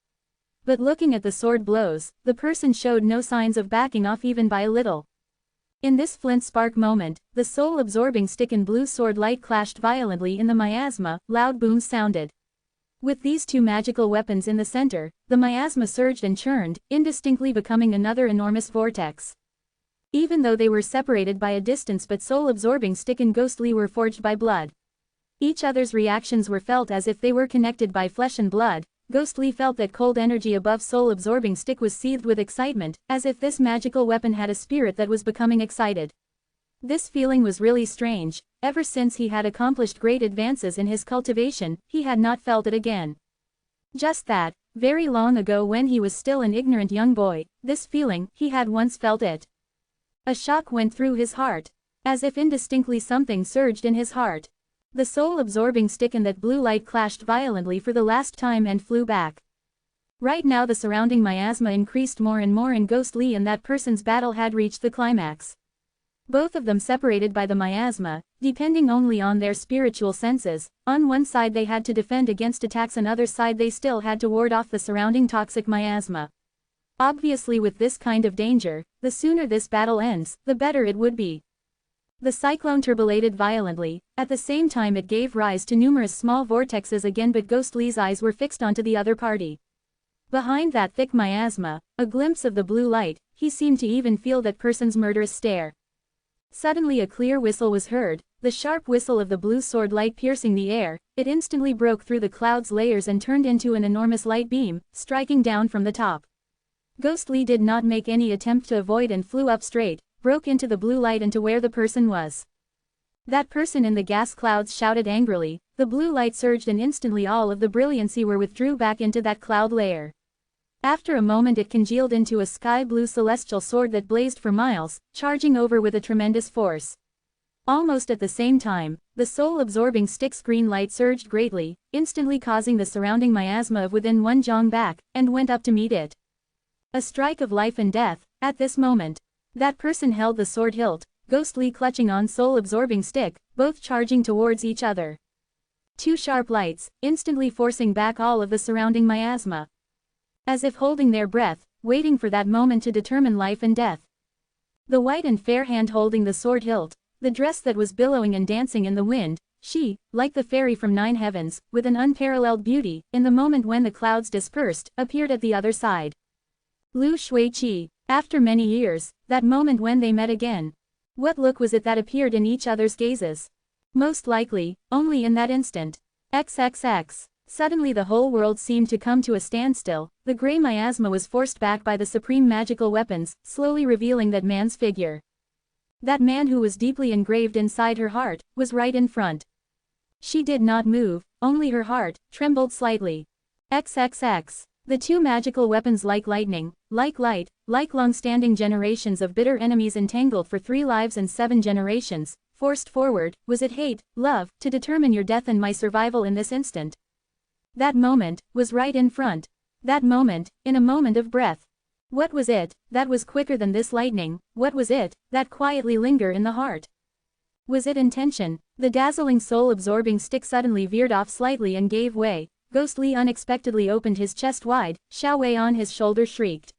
But looking at the sword blows, the person showed no signs of backing off even by a little. In this flint spark moment, the soul-absorbing stick and blue sword light clashed violently in the miasma. Loud booms sounded. With these two magical weapons in the center, the miasma surged and churned, indistinctly becoming another enormous vortex. Even though they were separated by a distance, but soul-absorbing stick and Ghost Lee were forged by blood. Each other's reactions were felt as if they were connected by flesh and blood. Ghostly felt that cold energy above soul-absorbing stick was seethed with excitement, as if this magical weapon had a spirit that was becoming excited. This feeling was really strange. Ever since he had accomplished great advances in his cultivation, he had not felt it again. Just that, very long ago when he was still an ignorant young boy, this feeling, he had once felt it. A shock went through his heart. As if indistinctly something surged in his heart. The soul-absorbing stick and that blue light clashed violently for the last time and flew back. Right now the surrounding miasma increased more and more, and Ghostly and that person's battle had reached the climax. Both of them separated by the miasma, depending only on their spiritual senses. On one side they had to defend against attacks, on the other side they still had to ward off the surrounding toxic miasma. Obviously, with this kind of danger, the sooner this battle ends, the better it would be. The cyclone turbulated violently. At the same time it gave rise to numerous small vortexes again, but Ghostly's eyes were fixed onto the other party. Behind that thick miasma, a glimpse of the blue light, he seemed to even feel that person's murderous stare. Suddenly a clear whistle was heard, the sharp whistle of the blue sword light piercing the air. It instantly broke through the cloud's layers and turned into an enormous light beam, striking down from the top. Ghostly did not make any attempt to avoid and flew up straight, broke into the blue light and to where the person was. That person in the gas clouds shouted angrily. The blue light surged and instantly all of the brilliancy withdrew back into that cloud layer. After a moment it congealed into a sky-blue celestial sword that blazed for miles, charging over with a tremendous force. Almost at the same time, the soul-absorbing stick's green light surged greatly, instantly causing the surrounding miasma of within one jong back, and went up to meet it. A strike of life and death. At this moment, that person held the sword hilt, Ghostly clutching on soul-absorbing stick, both charging towards each other. Two sharp lights, instantly forcing back all of the surrounding miasma. As if holding their breath, waiting for that moment to determine life and death. The white and fair hand holding the sword hilt, the dress that was billowing and dancing in the wind, she, like the fairy from 9 heavens, with an unparalleled beauty, in the moment when the clouds dispersed, appeared at the other side. Lu Shui-chi. After many years, that moment when they met again. What look was it that appeared in each other's gazes? Most likely, only in that instant. XXX. Suddenly the whole world seemed to come to a standstill. The grey miasma was forced back by the supreme magical weapons, slowly revealing that man's figure. That man who was deeply engraved inside her heart, was right in front. She did not move, only her heart trembled slightly. XXX. The two magical weapons, like lightning, like light, like long-standing generations of bitter enemies entangled for 3 lives and 7 generations, forced forward. Was it hate, love, to determine your death and my survival in this instant? That moment was right in front. That moment, in a moment of breath. What was it that was quicker than this lightning? What was it that quietly lingered in the heart? Was it intention? The dazzling soul-absorbing stick suddenly veered off slightly and gave way. Ghostly unexpectedly opened his chest wide. Xiao Wei on his shoulder shrieked.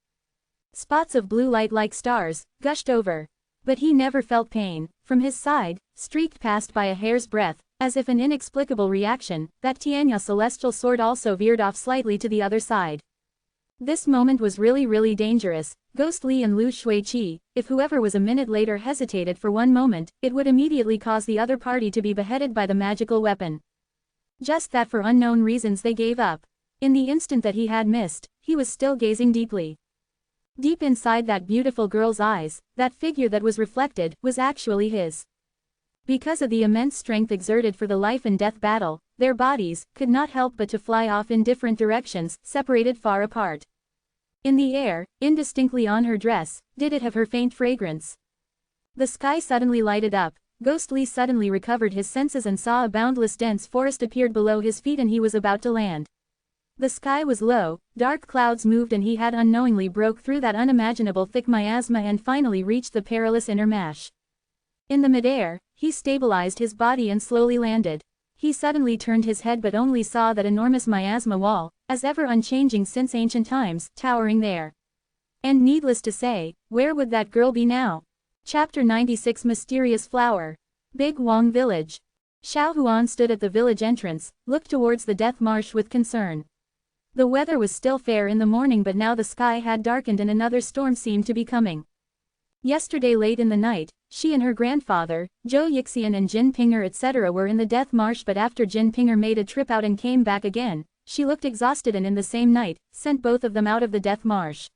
Spots of blue light like stars gushed over. But he never felt pain. From his side, streaked past by a hair's breadth, as if an inexplicable reaction, that Tianya celestial sword also veered off slightly to the other side. This moment was really dangerous. Ghostly and Lu Shui-chi, if whoever was a minute later hesitated for one moment, it would immediately cause the other party to be beheaded by the magical weapon. Just that for unknown reasons they gave up. In the instant that he had missed, he was still gazing deeply. Deep inside that beautiful girl's eyes, that figure that was reflected, was actually his. Because of the immense strength exerted for the life and death battle, their bodies could not help but to fly off in different directions, separated far apart. In the air, indistinctly on her dress, did it have her faint fragrance. The sky suddenly lighted up. Ghostly suddenly recovered his senses and saw a boundless dense forest appeared below his feet, and he was about to land. The sky was low, dark clouds moved, and he had unknowingly broke through that unimaginable thick miasma and finally reached the perilous inner mesh. In the midair, he stabilized his body and slowly landed. He suddenly turned his head but only saw that enormous miasma wall, as ever unchanging since ancient times, towering there. And needless to say, where would that girl be now? Chapter 96 Mysterious Flower. Big Wang Village. Xiao Huan stood at the village entrance, looked towards the death marsh with concern. The weather was still fair in the morning, but now the sky had darkened and another storm seemed to be coming. Yesterday late in the night, She and her grandfather, Zhou Yixian and Jin Pinger etc. were in the death marsh, but after Jin Pinger made a trip out and came back again, she looked exhausted and in the same night, sent both of them out of the death marsh.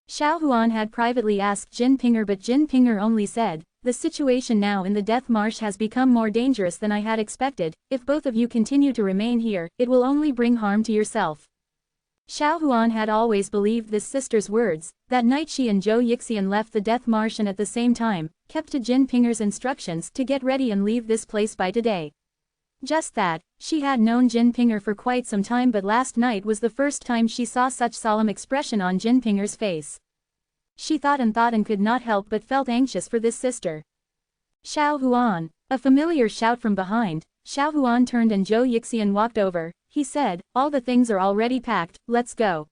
Xiao Huan had privately asked Jin Pinger, but Jin Pinger only said, "The situation now in the death marsh has become more dangerous than I had expected. If both of you continue to remain here, it will only bring harm to yourself." Xiao Huan had always believed this sister's words. That night she and Zhou Yixian left the death marsh and at the same time, kept to Jin Pinger's instructions to get ready and leave this place by today. Just that, she had known Jin Pinger for quite some time, but last night was the first time she saw such solemn expression on Jin Pinger's face. She thought and could not help but felt anxious for this sister. "Xiao Huan!" A familiar shout from behind. Xiao Huan turned and Zhou Yixian walked over. He said, "All the things are already packed, let's go."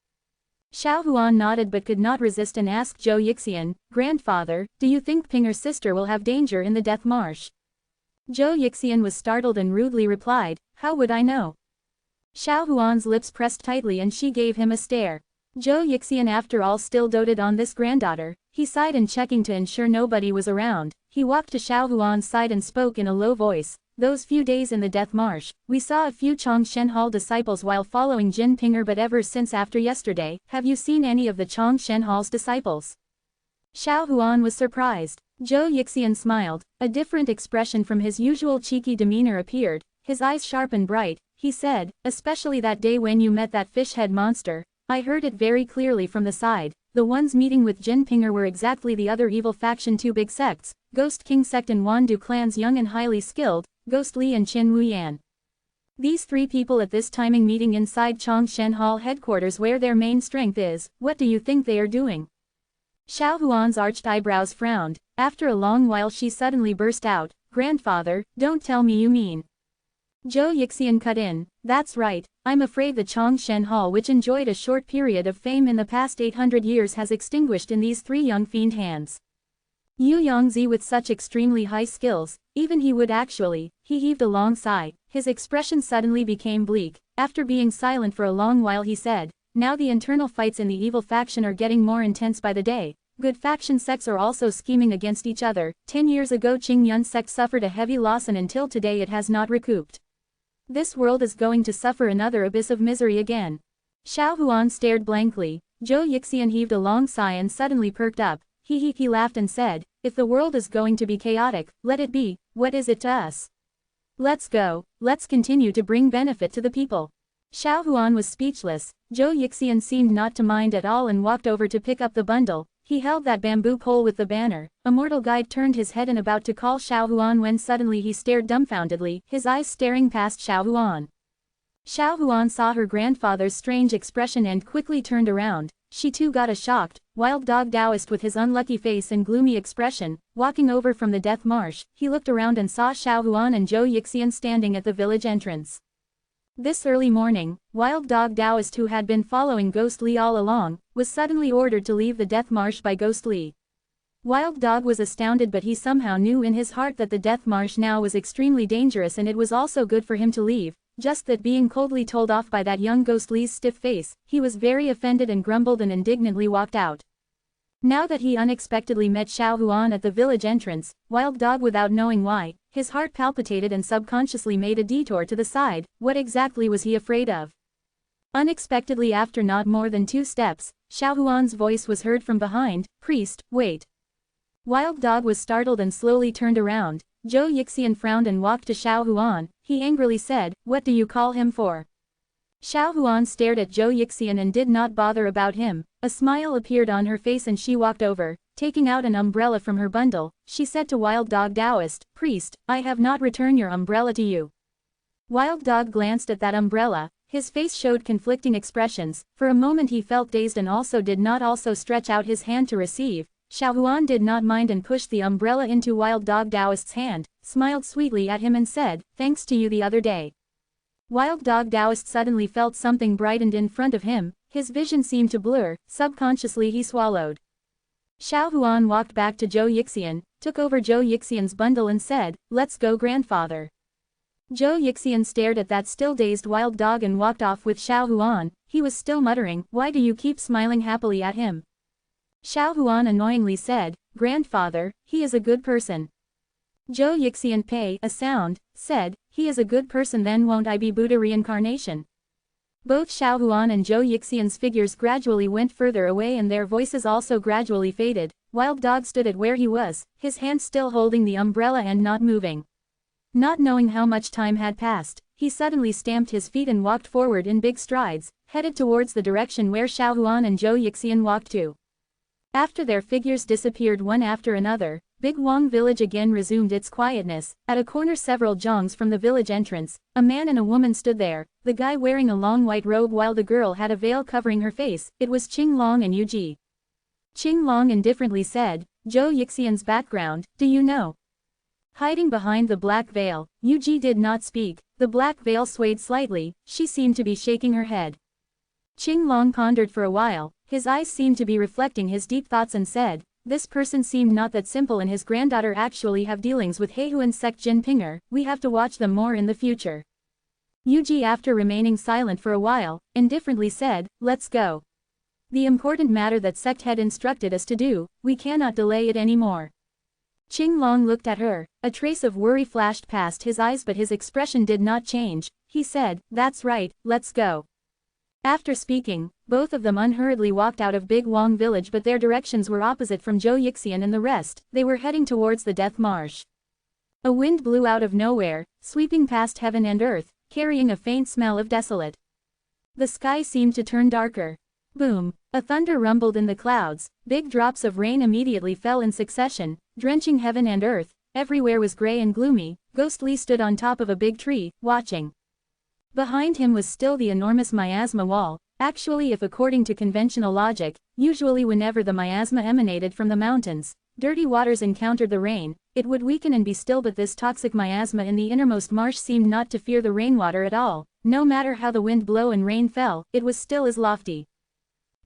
Xiao Huan nodded but could not resist and asked Zhou Yixian, "Grandfather, do you think Pinger's sister will have danger in the death marsh?" Zhou Yixian was startled and rudely replied, "How would I know?" Xiao Huan's lips pressed tightly and she gave him a stare. Zhou Yixian after all still doted on this granddaughter. He sighed and checking to ensure nobody was around, he walked to Xiao Huan's side and spoke in a low voice. "Those few days in the death marsh, we saw a few Chongshen Hall disciples while following Jin Pinger, but ever since after yesterday, have you seen any of the Chongshen Hall's disciples?" Xiao Huan was surprised. Zhou Yixian smiled. A different expression from his usual cheeky demeanor appeared, his eyes sharp and bright. He said, "Especially that day when you met that fish-head monster. I heard it very clearly from the side. The ones meeting with Jin Pinger were exactly the other evil faction, two big sects, Ghost King sect and Wandu clans, young and highly skilled, Ghost Li and Qin Wuyan. These three people at this timing meeting inside Chongshen Hall headquarters where their main strength is. What do you think they are doing?" Xiao Huan's arched eyebrows frowned. After a long while she suddenly burst out, "Grandfather, don't tell me you mean." Zhou Yixian cut in, "That's right, I'm afraid the Chongshen Hall, which enjoyed a short period of fame in the past 800 years, has extinguished in these three young fiend hands. Yu Yongzi with such extremely high skills, even he would actually." He heaved a long sigh, his expression suddenly became bleak. After being silent for a long while he said, "Now the internal fights in the evil faction are getting more intense by the day. Good faction sects are also scheming against each other. 10 years ago Qing Yun sect suffered a heavy loss and until today it has not recouped. This world is going to suffer another abyss of misery again." Xiao Huan stared blankly. Zhou Yixian heaved a long sigh and suddenly perked up. He laughed and said, "If the world is going to be chaotic, let it be. What is it to us? Let's go, let's continue to bring benefit to the people." Xiao Huan was speechless. Zhou Yixian seemed not to mind at all and walked over to pick up the bundle. He held that bamboo pole with the banner. Immortal guide turned his head and about to call Xiao Huan when suddenly he stared dumbfoundedly, his eyes staring past Xiao Huan. Xiao Huan saw her grandfather's strange expression and quickly turned around. She too got a shocked, wild dog Taoist with his unlucky face and gloomy expression, walking over from the death marsh. He looked around and saw Xiao Huan and Zhou Yixian standing at the village entrance. This early morning, Wild Dog Taoist, who had been following Ghost Li all along, was suddenly ordered to leave the death marsh by Ghost Li. Wild Dog was astounded, but he somehow knew in his heart that the death marsh now was extremely dangerous and it was also good for him to leave. Just that being coldly told off by that young Ghost Li's stiff face, he was very offended and grumbled and indignantly walked out. Now that he unexpectedly met Xiao Huan at the village entrance, Wild Dog, without knowing why, his heart palpitated and subconsciously made a detour to the side. What exactly was he afraid of? Unexpectedly, after not more than 2 steps, Xiao Huan's voice was heard from behind, "Priest, wait." Wild Dog was startled and slowly turned around. Zhou Yixian frowned and walked to Xiao Huan. He angrily said, "What do you call him for?" Xiao Huan stared at Zhou Yixian and did not bother about him. A smile appeared on her face and she walked over. Taking out an umbrella from her bundle, she said to Wild Dog Taoist, "Priest, I have not returned your umbrella to you." Wild Dog glanced at that umbrella. His face showed conflicting expressions. For a moment he felt dazed and also did not also stretch out his hand to receive. Xiao Huan did not mind and pushed the umbrella into Wild Dog Taoist's hand, smiled sweetly at him and said, "Thanks to you the other day." Wild Dog Taoist suddenly felt something brightened in front of him. His vision seemed to blur. Subconsciously he swallowed. Xiao Huan walked back to Zhou Yixian, took over Zhou Yixian's bundle and said, "Let's go, grandfather." Zhou Yixian stared at that still dazed Wild Dog and walked off with Xiao Huan. He was still muttering, "Why do you keep smiling happily at him?" Xiao Huan annoyingly said, "Grandfather, he is a good person." Zhou Yixian Pei, a sound, said, "He is a good person, then won't I be Buddha reincarnation?" Both Xiao Huan and Zhou Yixian's figures gradually went further away and their voices also gradually faded. Wild Dog stood at where he was, his hand still holding the umbrella and not moving. Not knowing how much time had passed, he suddenly stamped his feet and walked forward in big strides, headed towards the direction where Xiao Huan and Zhou Yixian walked to. After their figures disappeared one after another, Big Wang village again resumed its quietness. At a corner several zhongs from the village entrance, a man and a woman stood there, the guy wearing a long white robe while the girl had a veil covering her face. It was Qing Long and Yu Ji. Qing Long indifferently said, "Zhou Yixian's background, do you know?" Hiding behind the black veil, Yu Ji did not speak. The black veil swayed slightly, she seemed to be shaking her head. Qing Long pondered for a while, his eyes seemed to be reflecting his deep thoughts and said, "This person seemed not that simple and his granddaughter actually have dealings with Heihuan sect Jinpinger, we have to watch them more in the future." Yu Ji, after remaining silent for a while, indifferently said, "Let's go. The important matter that sect head instructed us to do, we cannot delay it anymore." Qing Long looked at her, a trace of worry flashed past his eyes but his expression did not change. He said, "That's right, let's go." After speaking, both of them unhurriedly walked out of Big Wang village, but their directions were opposite from Zhou Yixian and the rest. They were heading towards the Death Marsh. A wind blew out of nowhere, sweeping past heaven and earth, carrying a faint smell of desolate. The sky seemed to turn darker. Boom! A thunder rumbled in the clouds. Big drops of rain immediately fell in succession, drenching heaven and earth. Everywhere was gray and gloomy. Ghost Li stood on top of a big tree, watching. Behind him was still the enormous miasma wall. Actually, if according to conventional logic, usually whenever the miasma emanated from the mountains, dirty waters encountered the rain, it would weaken and be still, but this toxic miasma in the innermost marsh seemed not to fear the rainwater at all. No matter how the wind blew and rain fell, it was still as lofty.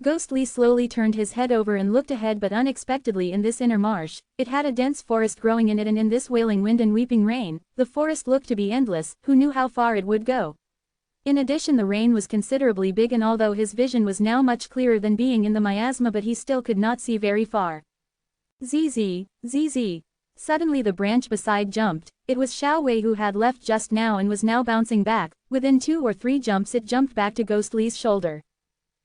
Ghost Li slowly turned his head over and looked ahead, but unexpectedly in this inner marsh, it had a dense forest growing in it, and in this wailing wind and weeping rain, the forest looked to be endless. Who knew how far it would go? In addition, the rain was considerably big, and although his vision was now much clearer than being in the miasma, but he still could not see very far. ZZ, ZZ. Suddenly the branch beside jumped. It was Xiao Wei who had left just now and was now bouncing back. Within 2 or 3 jumps it jumped back to Ghost Li's shoulder.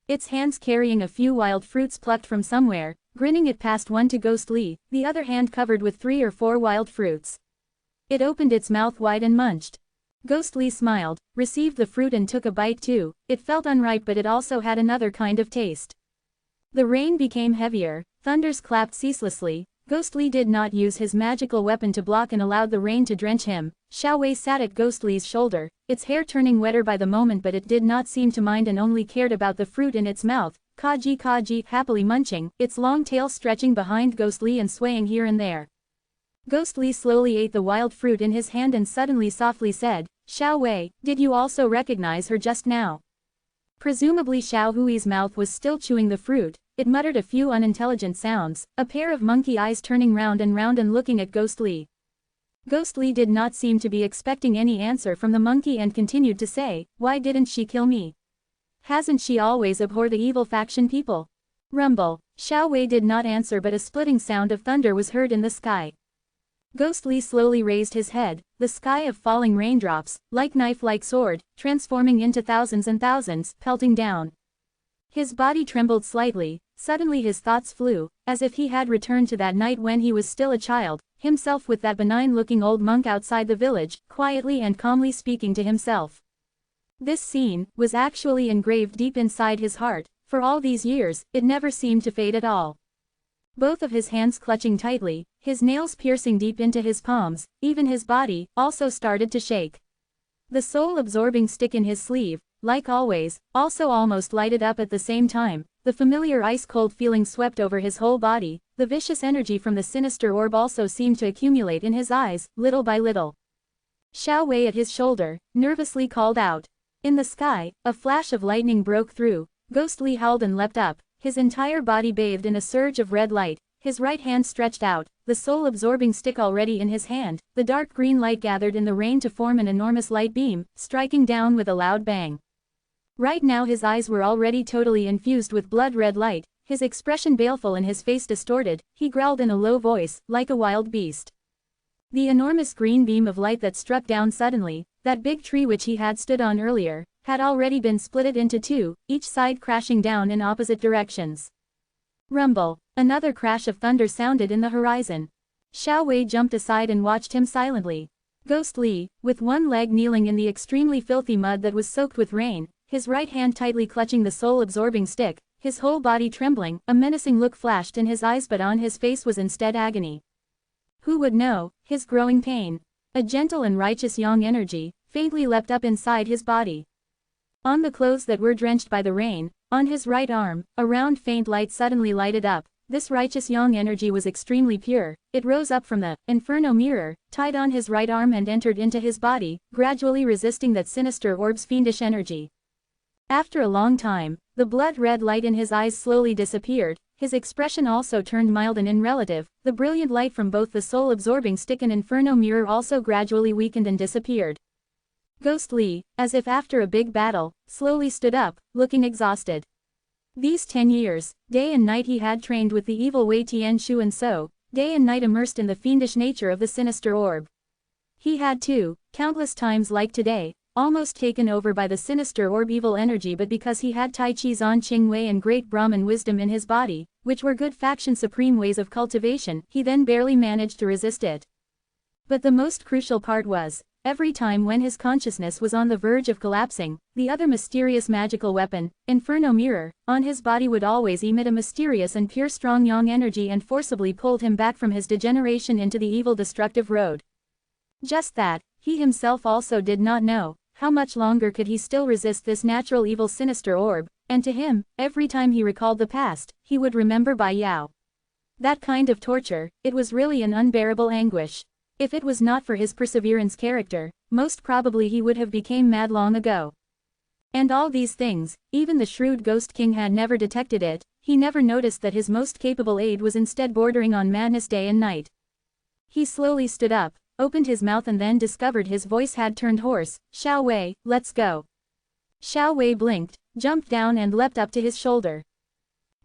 Its hands carrying a few wild fruits plucked from somewhere, grinning it passed one to Ghost Li, the other hand covered with 3 or 4 wild fruits. It opened its mouth wide and munched. Ghost Li smiled, received the fruit and took a bite too. It felt unripe, but it also had another kind of taste. The rain became heavier, thunders clapped ceaselessly. Ghost Li did not use his magical weapon to block and allowed the rain to drench him. Xiao Wei sat at Ghost Li's shoulder, its hair turning wetter by the moment, but it did not seem to mind and only cared about the fruit in its mouth. Kaji, happily munching, its long tail stretching behind Ghost Li and swaying here and there. Ghost Li slowly ate the wild fruit in his hand and suddenly softly said, "Xiao Wei, did you also recognize her just now?" Presumably Xiao Hui's mouth was still chewing the fruit. It muttered a few unintelligent sounds, a pair of monkey eyes turning round and looking at Ghost Li. Ghost Li did not seem to be expecting any answer from the monkey and continued to say, "Why didn't she kill me? Hasn't she always abhorred the evil faction people?" Rumble. Xiao Wei did not answer, but a splitting sound of thunder was heard in the sky. Ghost Li slowly raised his head, the sky of falling raindrops, like knife like sword, transforming into thousands and thousands, pelting down. His body trembled slightly. Suddenly his thoughts flew, as if he had returned to that night when he was still a child, himself with that benign-looking old monk outside the village, quietly and calmly speaking to himself. This scene was actually engraved deep inside his heart. For all these years, it never seemed to fade at all. Both of his hands clutching tightly, his nails piercing deep into his palms, even his body, also started to shake. The soul-absorbing stick in his sleeve, like always, also almost lighted up at the same time. The familiar ice-cold feeling swept over his whole body. The vicious energy from the sinister orb also seemed to accumulate in his eyes, little by little. Xiao Wei at his shoulder, nervously called out. In the sky, a flash of lightning broke through. Ghost Li howled and leapt up, his entire body bathed in a surge of red light. His right hand stretched out, the soul-absorbing stick already in his hand. The dark green light gathered in the rain to form an enormous light beam, striking down with a loud bang. Right now his eyes were already totally infused with blood-red light. his expression baleful and his face distorted, he growled in a low voice, like a wild beast. The enormous green beam of light that struck down suddenly, that big tree which he had stood on earlier, had already been splitted into two, each side crashing down in opposite directions. Rumble. Another crash of thunder sounded in the horizon. Xiao Wei jumped aside and watched him silently. Ghost Li, with one leg kneeling in the extremely filthy mud that was soaked with rain, his right hand tightly clutching the soul-absorbing stick, his whole body trembling, a menacing look flashed in his eyes, but on his face was instead agony. Who would know, his growing pain? A gentle and righteous yang energy, faintly leapt up inside his body. On the clothes that were drenched by the rain, on his right arm, a round faint light suddenly lighted up. This righteous yang energy was extremely pure. It rose up from the inferno mirror, tied on his right arm and entered into his body, gradually resisting that sinister orb's fiendish energy. After a long time, the blood-red light in his eyes slowly disappeared, his expression also turned mild and unrelative, the brilliant light from both the soul-absorbing stick and inferno mirror also gradually weakened and disappeared. Ghost Li, as if after a big battle, slowly stood up, looking exhausted. These 10 years, day and night he had trained with the evil Wei Tianshu, and so, day and night immersed in the fiendish nature of the sinister orb. He had too, countless times like today, almost taken over by the sinister orb evil energy, but because he had Tai Chi Zan Qing Wei and great Brahman wisdom in his body, which were good faction supreme ways of cultivation, he then barely managed to resist it. But the most crucial part was, every time when his consciousness was on the verge of collapsing, the other mysterious magical weapon, Inferno Mirror, on his body would always emit a mysterious and pure strong yang energy and forcibly pulled him back from his degeneration into the evil destructive road. Just that, he himself also did not know, how much longer could he still resist this natural evil sinister orb, and to him, every time he recalled the past, he would remember Bai Yao. That kind of torture, it was really an unbearable anguish. If it was not for his perseverance character, most probably he would have become mad long ago. And all these things, even the shrewd Ghost King had never detected it, he never noticed that his most capable aide was instead bordering on madness day and night. He slowly stood up, opened his mouth and then discovered his voice had turned hoarse. "Xiao Wei, let's go." Xiao Wei blinked, jumped down and leapt up to his shoulder.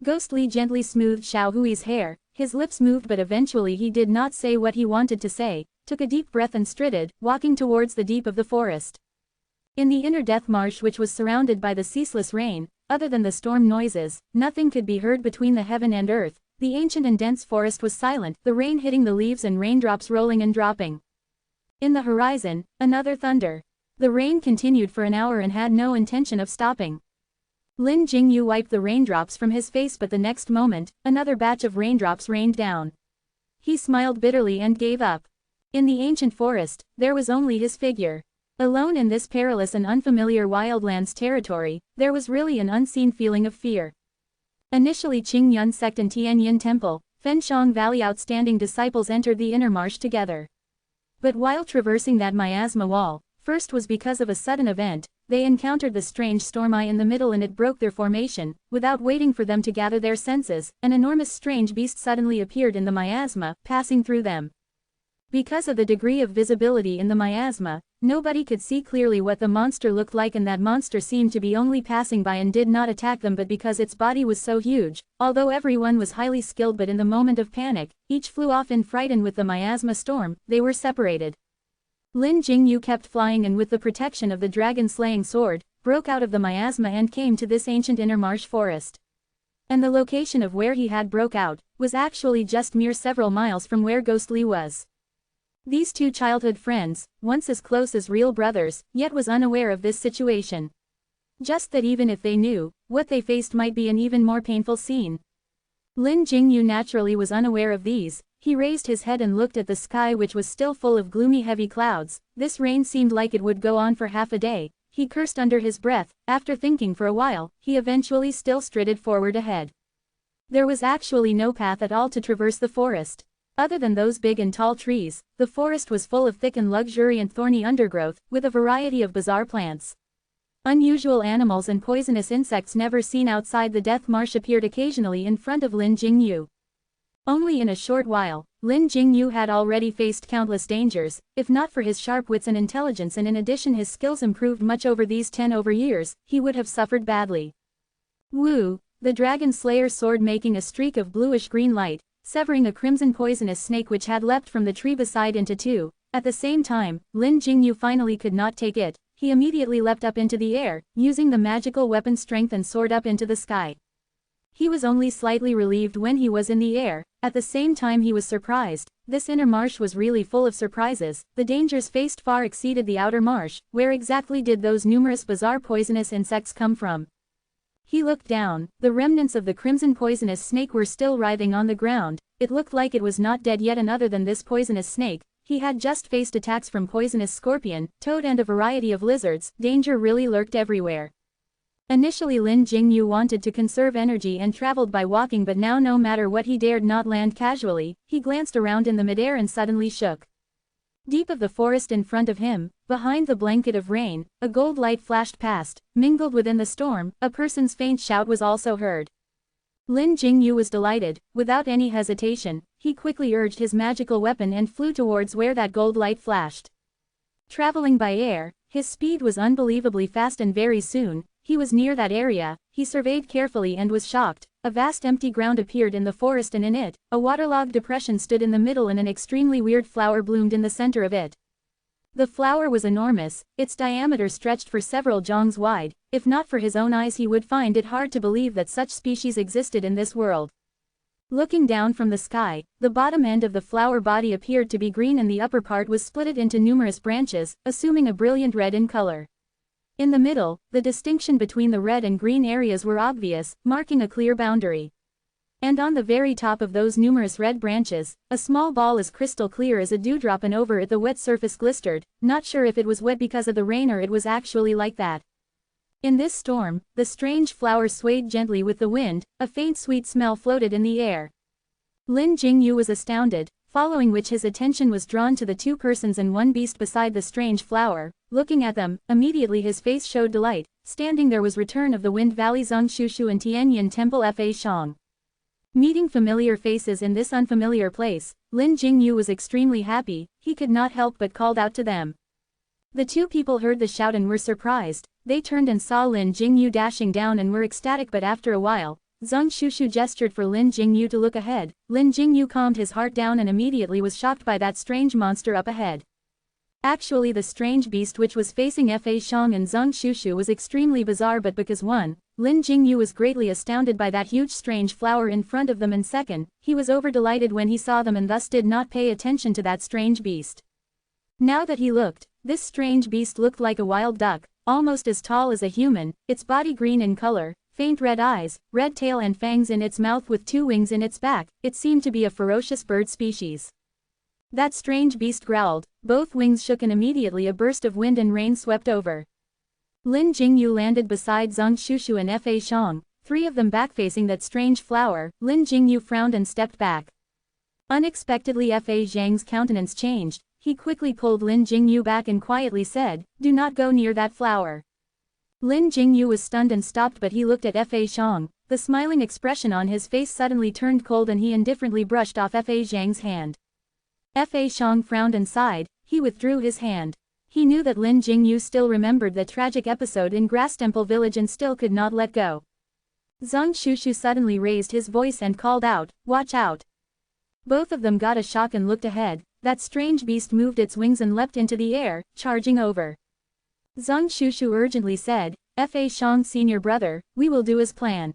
Ghost Li gently smoothed Xiao Hui's hair, his lips moved but eventually he did not say what he wanted to say, took a deep breath and strutted, walking towards the deep of the forest. In the inner death marsh which was surrounded by the ceaseless rain, other than the storm noises, nothing could be heard between the heaven and earth. The ancient and dense forest was silent, the rain hitting the leaves and raindrops rolling and dropping. In the horizon, another thunder. The rain continued for an hour and had no intention of stopping. Lin Jingyu wiped the raindrops from his face, but the next moment, another batch of raindrops rained down. He smiled bitterly and gave up. In the ancient forest, there was only his figure. Alone in this perilous and unfamiliar wildlands territory, there was really an unseen feeling of fear. Initially Qingyun sect and Tianyin temple, Fenshang Valley outstanding disciples entered the inner marsh together. But while traversing that miasma wall, first was because of a sudden event, they encountered the strange storm eye in the middle and it broke their formation. Without waiting for them to gather their senses, an enormous strange beast suddenly appeared in the miasma, passing through them. Because of the degree of visibility in the miasma, nobody could see clearly what the monster looked like, and that monster seemed to be only passing by and did not attack them, but because its body was so huge, although everyone was highly skilled, but in the moment of panic, each flew off in fright, and with the miasma storm, they were separated. Lin Jingyu kept flying and with the protection of the dragon-slaying sword, broke out of the miasma and came to this ancient inner marsh forest. And the location of where he had broke out, was actually just mere several miles from where Ghost Li was. These two childhood friends, once as close as real brothers, yet was unaware of this situation. Just that even if they knew, what they faced might be an even more painful scene. Lin Jingyu naturally was unaware of these. He raised his head and looked at the sky, which was still full of gloomy heavy clouds. This rain seemed like it would go on for half a day. He cursed under his breath. After thinking for a while, he eventually still strutted forward ahead. There was actually no path at all to traverse the forest. Other than those big and tall trees, the forest was full of thick and luxuriant thorny undergrowth, with a variety of bizarre plants. Unusual animals and poisonous insects never seen outside the death marsh appeared occasionally in front of Lin Jingyu. Only in a short while, Lin Jingyu had already faced countless dangers. If not for his sharp wits and intelligence, and in addition his skills improved much over these 10 years, he would have suffered badly. Woo! the dragon slayer's sword making a streak of bluish-green light, severing a crimson poisonous snake which had leapt from the tree beside into two. At the same time, Lin Jingyu finally could not take it. He immediately leapt up into the air, using the magical weapon strength and soared up into the sky. He was only slightly relieved when he was in the air. At the same time he was surprised. This inner marsh was really full of surprises. The dangers faced far exceeded the outer marsh. Where exactly did those numerous bizarre poisonous insects come from? He looked down. The remnants of the crimson poisonous snake were still writhing on the ground. It looked like it was not dead yet, and other than this poisonous snake, he had just faced attacks from poisonous scorpion, toad and a variety of lizards. Danger really lurked everywhere. Initially Lin Jingyu wanted to conserve energy and traveled by walking, but now no matter what he dared not land casually. He glanced around in the midair and suddenly shook. Deep of the forest in front of him, behind the blanket of rain, a gold light flashed past. Mingled within the storm, a person's faint shout was also heard. Lin Jingyu was delighted. Without any hesitation, he quickly urged his magical weapon and flew towards where that gold light flashed. Traveling by air, his speed was unbelievably fast, and very soon, he was near that area. He surveyed carefully and was shocked. A vast empty ground appeared in the forest, and in it, a waterlogged depression stood in the middle and an extremely weird flower bloomed in the center of it. The flower was enormous. Its diameter stretched for several jongs wide. If not for his own eyes he would find it hard to believe that such species existed in this world. Looking down from the sky, the bottom end of the flower body appeared to be green and the upper part was splitted into numerous branches, assuming a brilliant red in color. In the middle, the distinction between the red and green areas were obvious, marking a clear boundary. And on the very top of those numerous red branches, a small ball as crystal clear as a dewdrop, and over it the wet surface glistered, not sure if it was wet because of the rain or it was actually like that. In this storm, the strange flower swayed gently with the wind. A faint sweet smell floated in the air. Lin Jingyu was astounded, following which his attention was drawn to the two persons and one beast beside the strange flower. Looking at them, immediately his face showed delight. Standing there was Return of the Wind Valley Zongshushu and Tianyin Temple Fa Shang. Meeting familiar faces in this unfamiliar place, Lin Jingyu was extremely happy. He could not help but called out to them. The two people heard the shout and were surprised. They turned and saw Lin Jingyu dashing down and were ecstatic, but after a while, Zongshushu gestured for Lin Jingyu to look ahead. Lin Jingyu calmed his heart down and immediately was shocked by that strange monster up ahead. Actually, the strange beast which was facing Fa Shang and Zongshushu was extremely bizarre, but because one, Lin Jingyu was greatly astounded by that huge strange flower in front of them, and second, he was over-delighted when he saw them and thus did not pay attention to that strange beast. Now that he looked, this strange beast looked like a wild duck, almost as tall as a human, its body green in color, faint red eyes, red tail and fangs in its mouth with two wings in its back. It seemed to be a ferocious bird species. That strange beast growled, both wings shook and immediately a burst of wind and rain swept over. Lin Jingyu landed beside Zongshushu and Fa Shang, three of them back-facing that strange flower. Lin Jingyu frowned and stepped back. Unexpectedly Fa Zhang's countenance changed. He quickly pulled Lin Jingyu back and quietly said, "Do not go near that flower." Lin Jingyu was stunned and stopped, but he looked at Fa Shang. The smiling expression on his face suddenly turned cold and he indifferently brushed off Fa Zhang's hand. Fa Shang frowned and sighed. He withdrew his hand. He knew that Lin Jingyu still remembered the tragic episode in Grass Temple Village and still could not let go. Zongshushu suddenly raised his voice and called out, "Watch out!" Both of them got a shock and looked ahead. That strange beast moved its wings and leapt into the air, charging over. Zongshushu urgently said, "Fa Shang, senior brother, we will do as planned."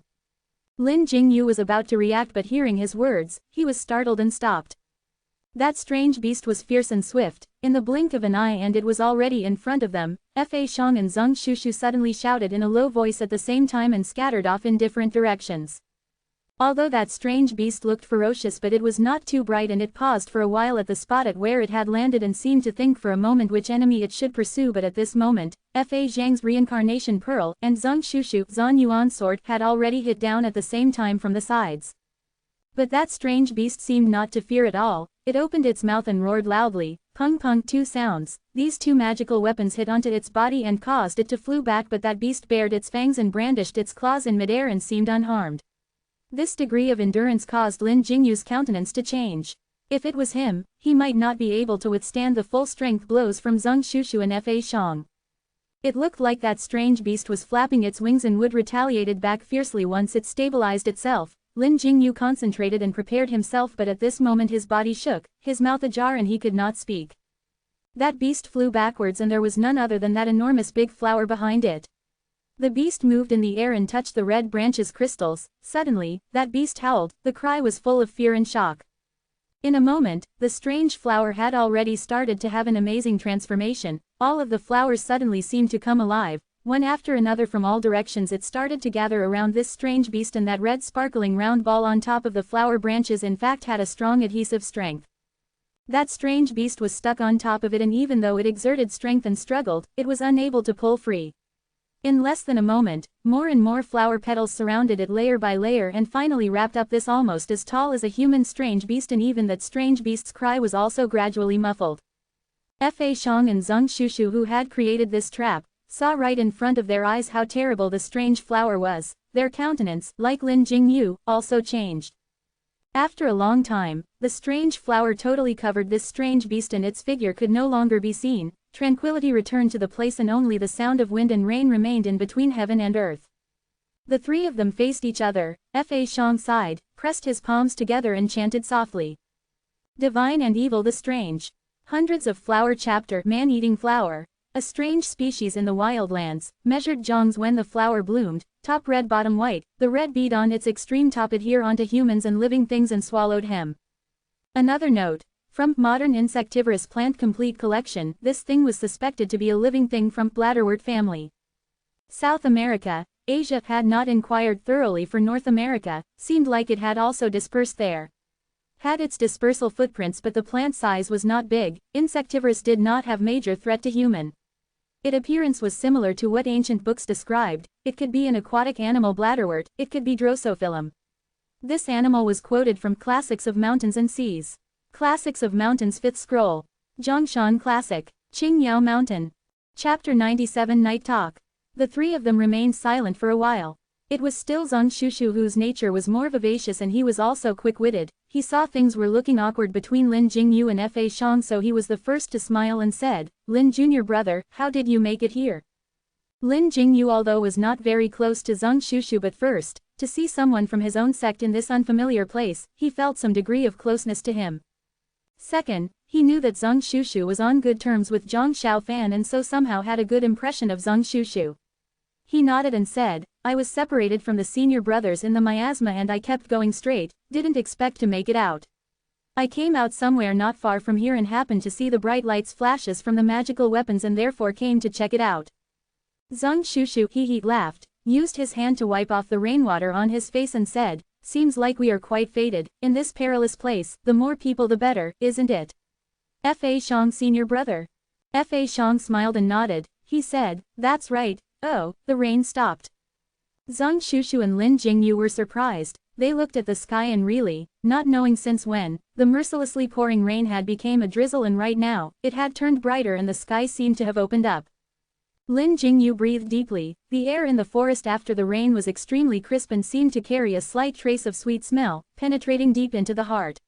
Lin Jingyu was about to react, but hearing his words, he was startled and stopped. That strange beast was fierce and swift. In the blink of an eye and it was already in front of them. Fa Shang and Zongshushu suddenly shouted in a low voice at the same time and scattered off in different directions. Although that strange beast looked ferocious, but it was not too bright, and it paused for a while at the spot at where it had landed and seemed to think for a moment which enemy it should pursue, but at this moment, Fa Zhang's reincarnation pearl and Zongshushu Zan Yuan sword had already hit down at the same time from the sides. But that strange beast seemed not to fear at all. It opened its mouth and roared loudly, pung pung, two sounds. These two magical weapons hit onto its body and caused it to flew back, but that beast bared its fangs and brandished its claws in midair and seemed unharmed. This degree of endurance caused Lin Jingyu's countenance to change. If it was him, he might not be able to withstand the full strength blows from Zongshushu and Fa Shang. It looked like that strange beast was flapping its wings and would retaliate back fiercely once it stabilized itself. Lin Jingyu concentrated and prepared himself, but at this moment his body shook, his mouth ajar, and he could not speak. That beast flew backwards and there was none other than that enormous big flower behind it. The beast moved in the air and touched the red branches crystals. Suddenly, that beast howled. The cry was full of fear and shock. In a moment, the strange flower had already started to have an amazing transformation. All of the flowers suddenly seemed to come alive. One after another from all directions it started to gather around this strange beast, and that red sparkling round ball on top of the flower branches in fact had a strong adhesive strength. That strange beast was stuck on top of it, and even though it exerted strength and struggled, it was unable to pull free. In less than a moment, more and more flower petals surrounded it layer by layer and finally wrapped up this almost as tall as a human strange beast, and even that strange beast's cry was also gradually muffled. Fa Xiang and Zheng Shushu, who had created this trap, saw right in front of their eyes how terrible the strange flower was. Their countenance, like Lin Jingyu, also changed. After a long time, the strange flower totally covered this strange beast and its figure could no longer be seen. Tranquility returned to the place and only the sound of wind and rain remained in between heaven and earth. The three of them faced each other. Fa Xiang sighed, pressed his palms together and chanted softly. Divine and evil the strange. Hundreds of flower chapter man-eating flower. A strange species in the wildlands, measured jongs when the flower bloomed, top red bottom white, the red bead on its extreme top adhere onto humans and living things and swallowed hem. Another note. From Modern Insectivorous Plant Complete Collection, this thing was suspected to be a living thing from bladderwort family. South America, Asia had not inquired thoroughly for North America, seemed like it had also dispersed there. Had its dispersal footprints, but the plant size was not big. Insectivorous did not have major threat to human. Its appearance was similar to what ancient books described. It could be an aquatic animal bladderwort, it could be Drosophilum. This animal was quoted from Classics of Mountains and Seas. Classics of Mountains 5th Scroll. Zhongshan Classic. Qingyao Mountain. Chapter 97 Night Talk. The three of them remained silent for a while. It was still Zheng Shushu whose nature was more vivacious and he was also quick-witted. He saw things were looking awkward between Lin Jingyu and Fa Xiang, so he was the first to smile and said, "Lin Junior brother, how did you make it here?" Lin Jingyu although was not very close to Zheng Shushu, but first, to see someone from his own sect in this unfamiliar place, he felt some degree of closeness to him. Second, he knew that Zheng Shushu was on good terms with Zhang Xiaofan and so somehow had a good impression of Zheng Shushu. He nodded and said, "I was separated from the senior brothers in the miasma and I kept going straight, didn't expect to make it out. I came out somewhere not far from here and happened to see the bright lights flashes from the magical weapons and therefore came to check it out." Zheng Shushu he laughed, used his hand to wipe off the rainwater on his face and said, "Seems like we are quite fated, in this perilous place, the more people the better, isn't it?" Fa Xiang senior brother. Fa Xiang smiled and nodded. He said, "That's right." Oh, the rain stopped. Zheng Shushu and Lin Jingyu were surprised. They looked at the sky and really, not knowing since when, the mercilessly pouring rain had become a drizzle, and right now, it had turned brighter and the sky seemed to have opened up. Lin Jingyu breathed deeply. The air in the forest after the rain was extremely crisp and seemed to carry a slight trace of sweet smell, penetrating deep into the heart.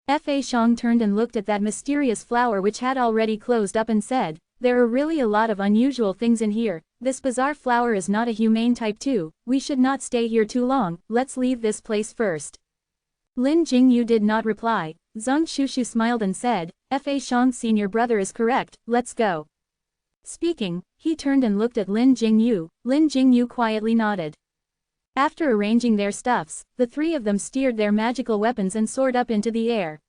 Fa Xiang turned and looked at that mysterious flower which had already closed up and said, "There are really a lot of unusual things in here. This bizarre flower is not a humane type too. We should not stay here too long, let's leave this place first." Lin Jingyu did not reply. Zheng Shushu smiled and said, "Fa Xiang senior brother is correct, let's go." Speaking, he turned and looked at Lin Jingyu. Lin Jingyu quietly nodded. After arranging their stuffs, the three of them steered their magical weapons and soared up into the air.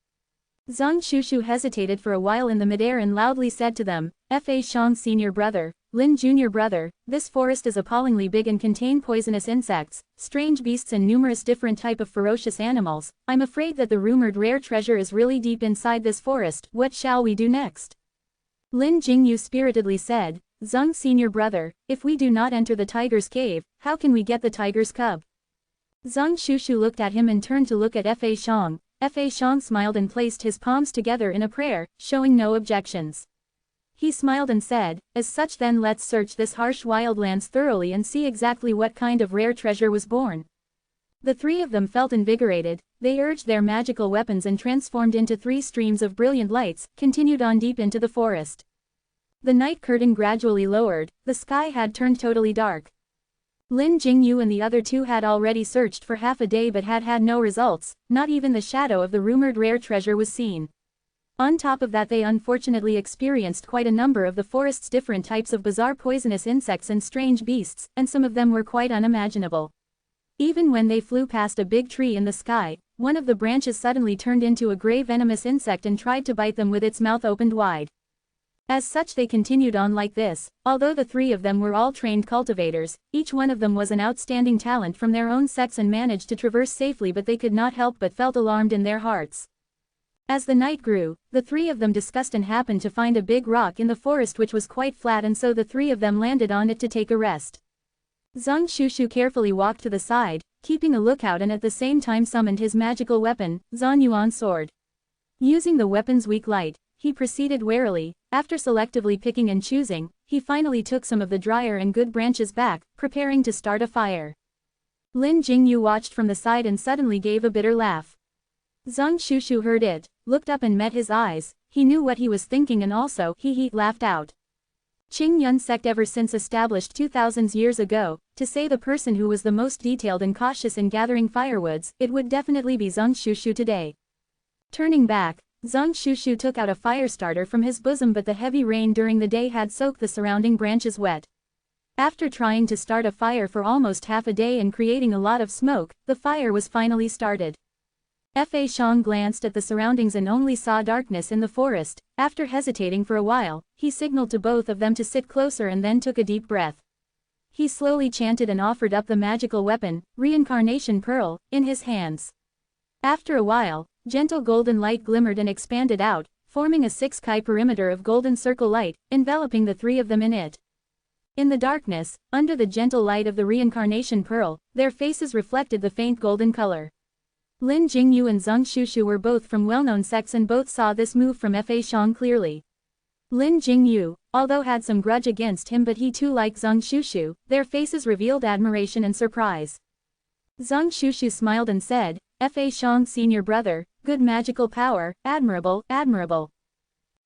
Zheng Shushu hesitated for a while in the midair and loudly said to them, "Fa Xiang senior brother, Lin junior brother, this forest is appallingly big and contain poisonous insects, strange beasts and numerous different type of ferocious animals. I'm afraid that the rumored rare treasure is really deep inside this forest. What shall we do next?" Lin Jingyu spiritedly said, "Zheng senior brother, if we do not enter the tiger's cave, how can we get the tiger's cub?" Zheng Shushu looked at him and turned to look at Fa Xiang. Fa Xiang smiled and placed his palms together in a prayer, showing no objections. He smiled and said, "As such then let's search this harsh wildlands thoroughly and see exactly what kind of rare treasure was born." The three of them felt invigorated. They urged their magical weapons and transformed into three streams of brilliant lights, continued on deep into the forest. The night curtain gradually lowered, the sky had turned totally dark. Lin Jingyu and the other two had already searched for half a day but had had no results, not even the shadow of the rumored rare treasure was seen. On top of that, they unfortunately experienced quite a number of the forest's different types of bizarre poisonous insects and strange beasts, and some of them were quite unimaginable. Even when they flew past a big tree in the sky, one of the branches suddenly turned into a gray venomous insect and tried to bite them with its mouth opened wide. As such, they continued on like this. Although the three of them were all trained cultivators, each one of them was an outstanding talent from their own sex and managed to traverse safely, but they could not help but felt alarmed in their hearts. As the night grew, the three of them discussed and happened to find a big rock in the forest which was quite flat, and so the three of them landed on it to take a rest. Zhang Shushu carefully walked to the side, keeping a lookout, and at the same time summoned his magical weapon, Zhan Yuan sword. Using the weapon's weak light, he proceeded warily. After selectively picking and choosing, he finally took some of the drier and good branches back, preparing to start a fire. Lin Jingyu watched from the side and suddenly gave a bitter laugh. Zhang Shushu heard it, looked up and met his eyes. He knew what he was thinking and also he laughed out. Qing Yun sect ever since established 2000 years ago, to say the person who was the most detailed and cautious in gathering firewoods, it would definitely be Zhang Shushu today. Turning back, Zhang Shushu took out a fire starter from his bosom, but the heavy rain during the day had soaked the surrounding branches wet. After trying to start a fire for almost half a day and creating a lot of smoke, the fire was finally started. Fa Shang glanced at the surroundings and only saw darkness in the forest. After hesitating for a while, he signaled to both of them to sit closer and then took a deep breath. He slowly chanted and offered up the magical weapon, Reincarnation Pearl, in his hands. After a while, gentle golden light glimmered and expanded out, forming a 6-kai perimeter of golden circle light, enveloping the three of them in it. In the darkness, under the gentle light of the Reincarnation Pearl, their faces reflected the faint golden color. Lin Jingyu and Zhang Shushu were both from well-known sects and both saw this move from Fa Shang clearly. Lin Jingyu, although had some grudge against him, but he too liked Zhang Shushu, their faces revealed admiration and surprise. Zhang Shushu smiled and said, Fa Shang senior brother, good magical power, admirable, admirable.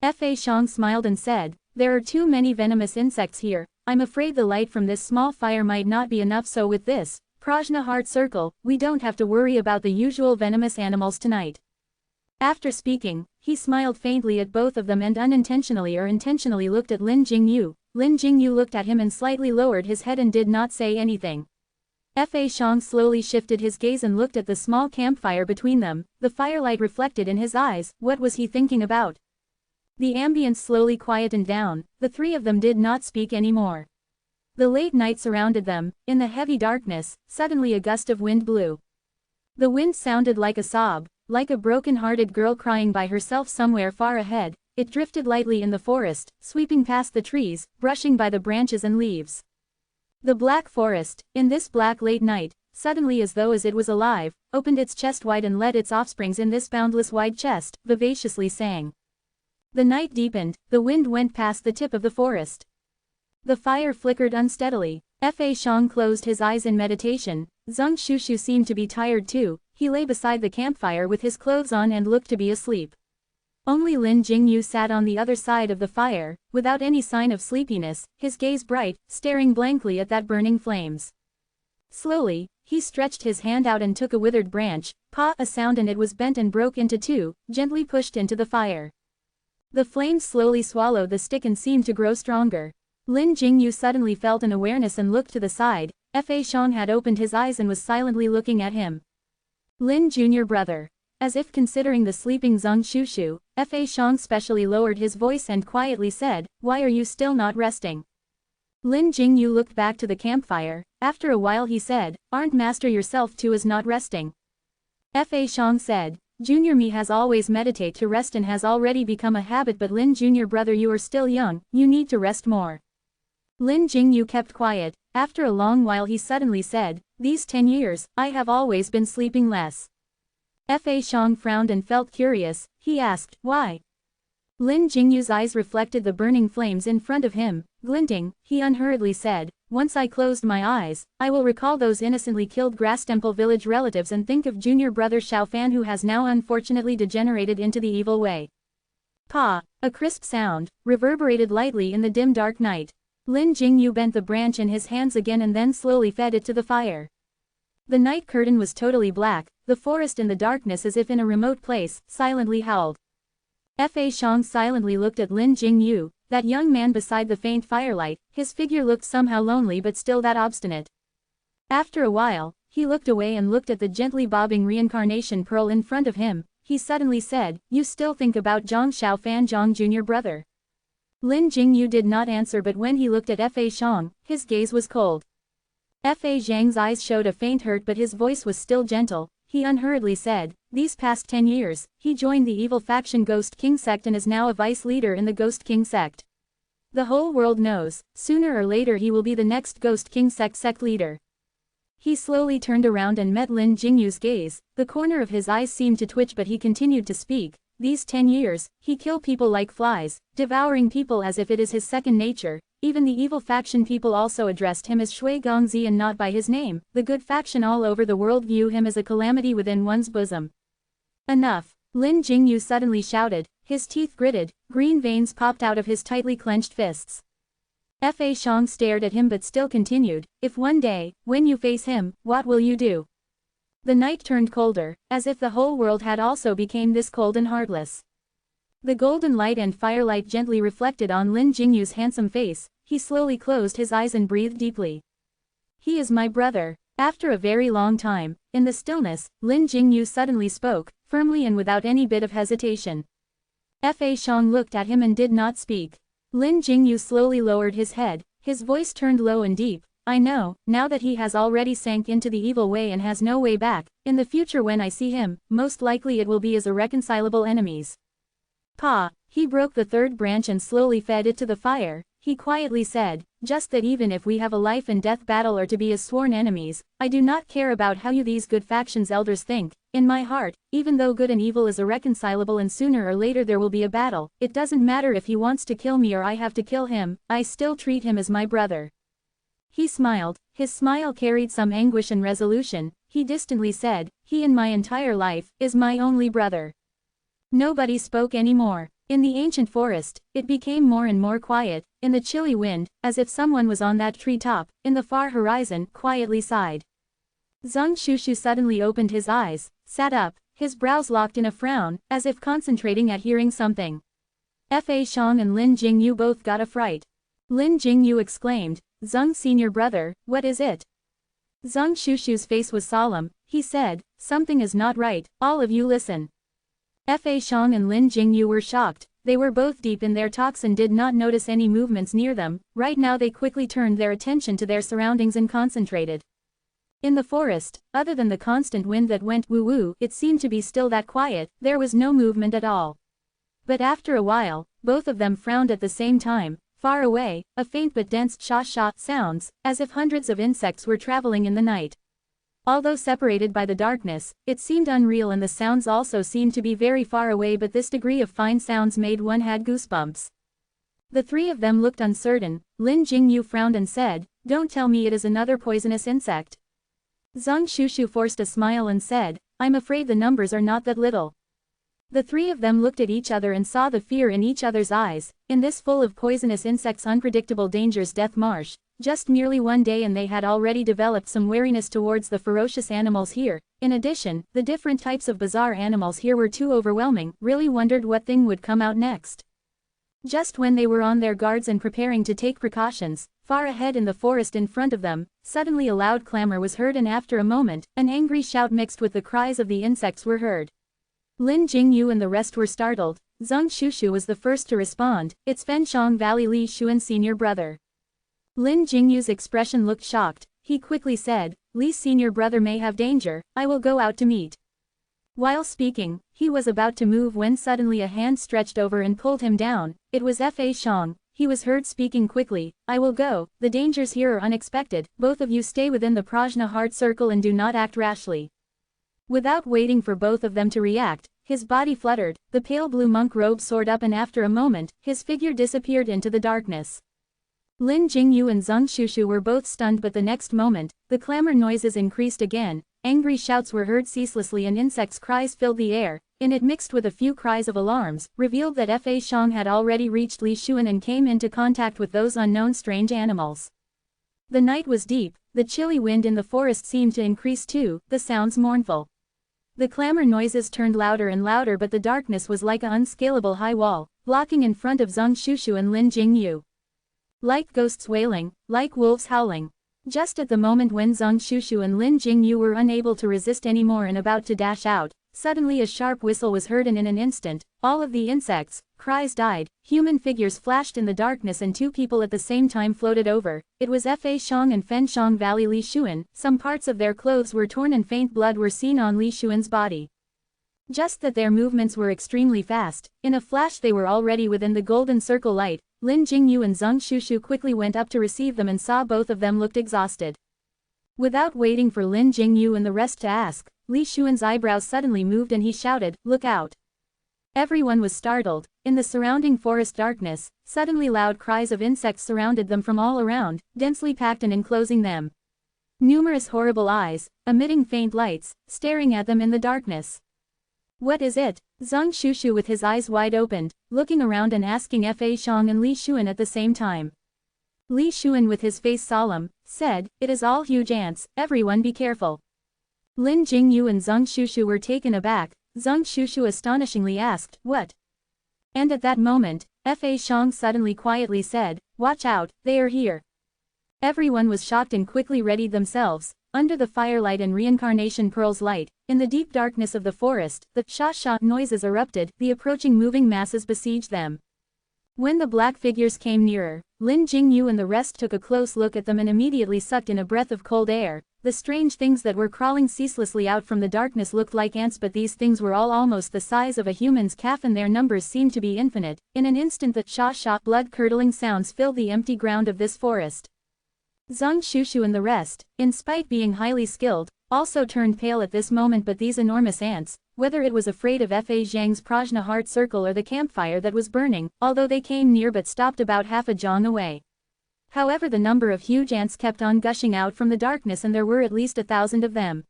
Fa Shang smiled and said, there are too many venomous insects here, I'm afraid the light from this small fire might not be enough, so with this Prajna heart circle, we don't have to worry about the usual venomous animals tonight. After speaking, he smiled faintly at both of them and unintentionally or intentionally looked at Lin Jingyu. Lin Jingyu looked at him and slightly lowered his head and did not say anything. Fa Shang slowly shifted his gaze and looked at the small campfire between them. The firelight reflected in his eyes. What was he thinking about? The ambience slowly quietened down. The three of them did not speak anymore. The late night surrounded them. In the heavy darkness, suddenly a gust of wind blew. The wind sounded like a sob, like a broken-hearted girl crying by herself somewhere far ahead. It drifted lightly in the forest, sweeping past the trees, brushing by the branches and leaves. The black forest, in this black late night, suddenly as though it was alive, opened its chest wide and let its offsprings in this boundless wide chest, vivaciously sang. The night deepened, the wind went past the tip of the forest. The fire flickered unsteadily. Fa Shang closed his eyes in meditation. Zhang Shushu seemed to be tired too. He lay beside the campfire with his clothes on and looked to be asleep. Only Lin Jingyu sat on the other side of the fire, without any sign of sleepiness, his gaze bright, staring blankly at that burning flames. Slowly, he stretched his hand out and took a withered branch, a sound, and it was bent and broke into two, gently pushed into the fire. The flames slowly swallowed the stick and seemed to grow stronger. Lin Jingyu suddenly felt an awareness and looked to the side. Fa Shang had opened his eyes and was silently looking at him. Lin junior brother. As if considering the sleeping Zhang Shushu, Fa Shang specially lowered his voice and quietly said, why are you still not resting? Lin Jingyu looked back to the campfire. After a while he said, aren't master yourself too is not resting? Fa Shang said, Junior me has always meditate to rest and has already become a habit, but Lin junior brother you are still young, you need to rest more. Lin Jingyu kept quiet. After a long while he suddenly said, these 10 years, I have always been sleeping less. Fa Shang frowned and felt curious. He asked, why? Lin Jingyu's eyes reflected the burning flames in front of him. Glinting, he unhurriedly said, once I closed my eyes, I will recall those innocently killed Grass Temple village relatives and think of junior brother Xiao Fan who has now unfortunately degenerated into the evil way. Pa! A crisp sound reverberated lightly in the dim dark night. Lin Jingyu bent the branch in his hands again and then slowly fed it to the fire. The night curtain was totally black, the forest in the darkness as if in a remote place, silently howled. Fa Shang silently looked at Lin Jingyu, that young man beside the faint firelight, his figure looked somehow lonely but still that obstinate. After a while, he looked away and looked at the gently bobbing reincarnation pearl in front of him. He suddenly said, "You still think about Zhang Xiaofan Zhang Jr. brother?" Lin Jingyu did not answer, but when he looked at Fa Shang, his gaze was cold. Fa Zhang's eyes showed a faint hurt but his voice was still gentle. He unhurriedly said, "These past 10 years, he joined the evil faction Ghost King sect and is now a vice leader in the Ghost King sect. The whole world knows, sooner or later he will be the next Ghost King sect leader." He slowly turned around and met Lin Jingyu's gaze. The corner of his eyes seemed to twitch but he continued to speak. "These 10 years, he killed people like flies, devouring people as if it is his second nature. Even the evil faction people also addressed him as Shui Gongzi and not by his name. The good faction all over the world view him as a calamity within one's bosom." "Enough!" Lin Jingyu suddenly shouted. His teeth gritted, green veins popped out of his tightly clenched fists. Fa Shang stared at him but still continued, "If one day, when you face him, what will you do?" The night turned colder, as if the whole world had also become this cold and heartless. The golden light and firelight gently reflected on Lin Jingyu's handsome face. He slowly closed his eyes and breathed deeply. "He is my brother." After a very long time, in the stillness, Lin Jingyu suddenly spoke, firmly and without any bit of hesitation. Fa Shang looked at him and did not speak. Lin Jingyu slowly lowered his head, his voice turned low and deep. "I know, now that he has already sank into the evil way and has no way back, in the future when I see him, most likely it will be as irreconcilable enemies." Pa! He broke the third branch and slowly fed it to the fire. He quietly said, "Just that even if we have a life and death battle or to be as sworn enemies, I do not care about how you these good factions elders think. In my heart, even though good and evil is irreconcilable and sooner or later there will be a battle, it doesn't matter if he wants to kill me or I have to kill him, I still treat him as my brother." He smiled, his smile carried some anguish and resolution. He distantly said, "He in my entire life, is my only brother." Nobody spoke anymore. In the ancient forest, it became more and more quiet. In the chilly wind, as if someone was on that treetop, in the far horizon, quietly sighed. Zhang Shushu suddenly opened his eyes, sat up, his brows locked in a frown, as if concentrating at hearing something. Fa Shang and Lin Jingyu both got a fright. Lin Jingyu exclaimed, "Zhang senior brother, what is it?" Zhang Shushu's face was solemn. He said, "Something is not right, all of you listen." Fa Shang and Lin Jingyu were shocked. They were both deep in their talks and did not notice any movements near them. Right now they quickly turned their attention to their surroundings and concentrated. In the forest, other than the constant wind that went woo-woo, it seemed to be still that quiet, there was no movement at all. But after a while, both of them frowned at the same time. Far away, a faint but dense cha-cha sounds, as if hundreds of insects were traveling in the night. Although separated by the darkness, it seemed unreal and the sounds also seemed to be very far away, but this degree of fine sounds made one had goosebumps. The three of them looked uncertain. Lin Jingyu frowned and said, "Don't tell me it is another poisonous insect." Zhang Shushu forced a smile and said, "I'm afraid the numbers are not that little." The three of them looked at each other and saw the fear in each other's eyes. In this full of poisonous insects unpredictable dangers death marsh, just merely one day and they had already developed some wariness towards the ferocious animals here. In addition, the different types of bizarre animals here were too overwhelming, really wondered what thing would come out next. Just when they were on their guards and preparing to take precautions, far ahead in the forest in front of them, suddenly a loud clamor was heard and after a moment, an angry shout mixed with the cries of the insects were heard. Lin Jingyu and the rest were startled. Zhang Shushu was the first to respond, "It's Fenshang Valley Li Xuan's senior brother." Lin Jingyu's expression looked shocked. He quickly said, "Li's senior brother may have danger, I will go out to meet." While speaking, he was about to move when suddenly a hand stretched over and pulled him down. It was Fa Shang. He was heard speaking quickly, "I will go, the dangers here are unexpected, both of you stay within the prajna heart circle and do not act rashly." Without waiting for both of them to react, his body fluttered, the pale blue monk robe soared up and after a moment, his figure disappeared into the darkness. Lin Jingyu and Zhang Shushu were both stunned but the next moment, the clamor noises increased again, angry shouts were heard ceaselessly and insects' cries filled the air. in it mixed with a few cries of alarms, revealed that Fa Xiang had already reached Li Xuan and came into contact with those unknown strange animals. The night was deep, the chilly wind in the forest seemed to increase too, the sounds mournful. The clamor noises turned louder and louder, but the darkness was like an unscalable high wall, blocking in front of Zhang Shushu and Lin Jingyu. Like ghosts wailing, like wolves howling. Just at the moment when Zhang Shushu and Lin Jingyu were unable to resist anymore and about to dash out, suddenly a sharp whistle was heard and in an instant, all of the insects' cries died, human figures flashed in the darkness and two people at the same time floated over. It was Fa Xiang and Fenshang Valley Li Xuan. Some parts of their clothes were torn and faint blood were seen on Li Xuan's body. Just that their movements were extremely fast, in a flash they were already within the golden circle light. Lin Jingyu and Zhang Shushu quickly went up to receive them and saw both of them looked exhausted. Without waiting for Lin Jingyu and the rest to ask, Li Xuan's eyebrows suddenly moved and he shouted, "Look out!" Everyone was startled. In the surrounding forest darkness, suddenly loud cries of insects surrounded them from all around, densely packed and enclosing them. Numerous horrible eyes, emitting faint lights, staring at them in the darkness. "What is it?" Zhang Shushu with his eyes wide opened, looking around and asking Fa Xiang and Li Xuan at the same time. Li Xuan with his face solemn, said, "It is all huge ants, everyone be careful." Lin Jingyu and Zhang Shushu were taken aback. Zhang Shushu astonishingly asked, "What?" And at that moment, Fa Xiang suddenly quietly said, "Watch out, they are here." Everyone was shocked and quickly readied themselves. Under the firelight and reincarnation pearl's light, in the deep darkness of the forest, the sha-sha noises erupted, the approaching moving masses besieged them. When the black figures came nearer, Lin Jingyu and the rest took a close look at them and immediately sucked in a breath of cold air. The strange things that were crawling ceaselessly out from the darkness looked like ants, but these things were all almost the size of a human's calf and their numbers seemed to be infinite. In an instant the sha-sha blood-curdling sounds filled the empty ground of this forest. Zhang Shushu and the rest, in spite being highly skilled, also turned pale at this moment, but these enormous ants, whether it was afraid of Fa Xiang's prajna heart circle or the campfire that was burning, although they came near but stopped about half a jong away. However, the number of huge ants kept on gushing out from the darkness and there were at least 1,000 of them.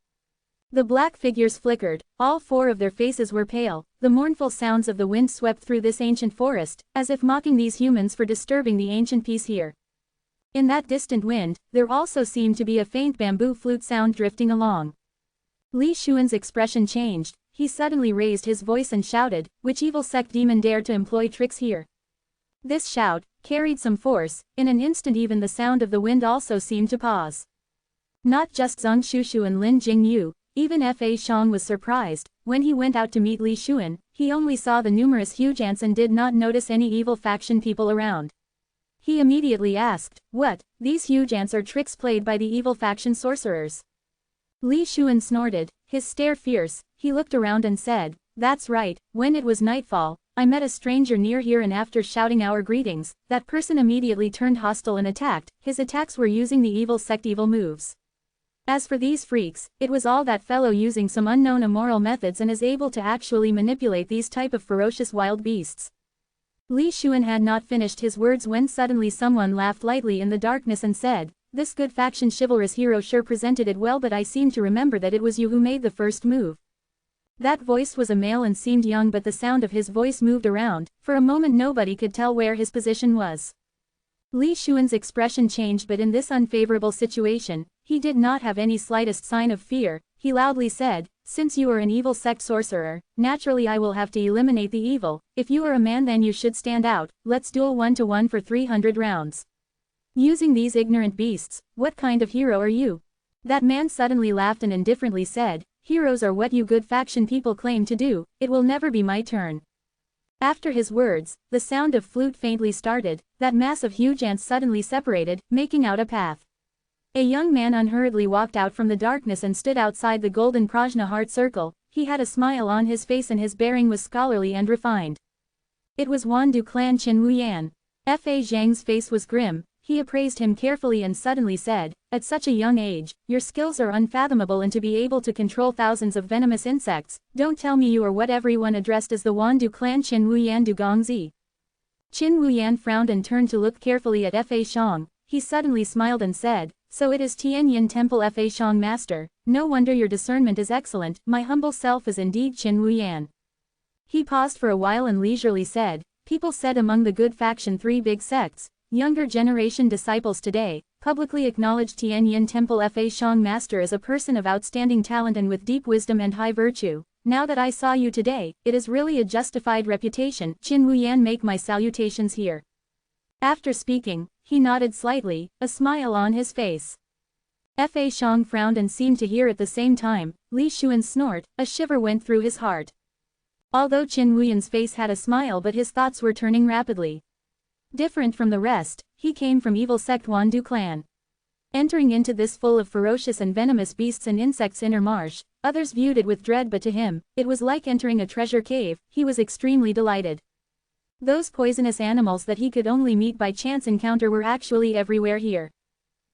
The black figures flickered, all four of their faces were pale, the mournful sounds of the wind swept through this ancient forest, as if mocking these humans for disturbing the ancient peace here. In that distant wind, there also seemed to be a faint bamboo flute sound drifting along. Li Xuan's expression changed, he suddenly raised his voice and shouted, "Which evil sect demon dared to employ tricks here?" This shout carried some force. In an instant even the sound of the wind also seemed to pause. Not just Zhang Shushu and Lin Jingyu, even Fa Xiang was surprised. When he went out to meet Li Xuan, he only saw the numerous huge ants and did not notice any evil faction people around. He immediately asked, "What? These huge ants are tricks played by the evil faction sorcerers?" Li Xuan snorted, his stare fierce. He looked around and said, "That's right, when it was nightfall, I met a stranger near here and after shouting our greetings, that person immediately turned hostile and attacked. His attacks were using the evil sect evil moves. As for these freaks, it was all that fellow using some unknown immoral methods and is able to actually manipulate these type of ferocious wild beasts." Li Xuan had not finished his words when suddenly someone laughed lightly in the darkness and said, "This good faction chivalrous hero sure presented it well, but I seem to remember that it was you who made the first move." That voice was a male and seemed young, but the sound of his voice moved around. For a moment nobody could tell where his position was. Li Xuan's expression changed, but in this unfavorable situation, he did not have any slightest sign of fear. He loudly said, "Since you are an evil sect sorcerer, naturally I will have to eliminate the evil. If you are a man then you should stand out. Let's duel 1-to-1 for 300 rounds. Using these ignorant beasts, what kind of hero are you?" That man suddenly laughed and indifferently said, "Heroes are what you good faction people claim to do. It will never be my turn." After his words, the sound of flute faintly started. That mass of huge ants suddenly separated, making out a path. A young man unhurriedly walked out from the darkness and stood outside the golden prajna heart circle. He had a smile on his face and his bearing was scholarly and refined. It was Wandu clan Qin Wuyan. Fa Zhang's face was grim. He appraised him carefully and suddenly said, "At such a young age, your skills are unfathomable, and to be able to control thousands of venomous insects, don't tell me you are what everyone addressed as the Wandu clan Qin Wuyan Du Gongzi." Qin Wuyan frowned and turned to look carefully at Fa Xiang. He suddenly smiled and said, "So it is Tianyin Temple Fa Xiang master. No wonder your discernment is excellent. My humble self is indeed Qin Wuyan." He paused for a while and leisurely said, people said among the good faction 3 big sects, younger generation disciples today, publicly acknowledged Tian Yin Temple Fa Shang Master as a person of outstanding talent and with deep wisdom and high virtue. Now that I saw you today, it is really a justified reputation. Qin Wuyan, make my salutations here. After speaking, he nodded slightly, a smile on his face. Fa Shang frowned and seemed to hear at the same time. Li Xuan's snort, a shiver went through his heart. Although Qin Wuyan's face had a smile, but his thoughts were turning rapidly. Different from the rest, he came from evil sect Wandu clan. Entering into this full of ferocious and venomous beasts and insects inner marsh, others viewed it with dread, but to him, it was like entering a treasure cave. He was extremely delighted. Those poisonous animals that he could only meet by chance encounter were actually everywhere here.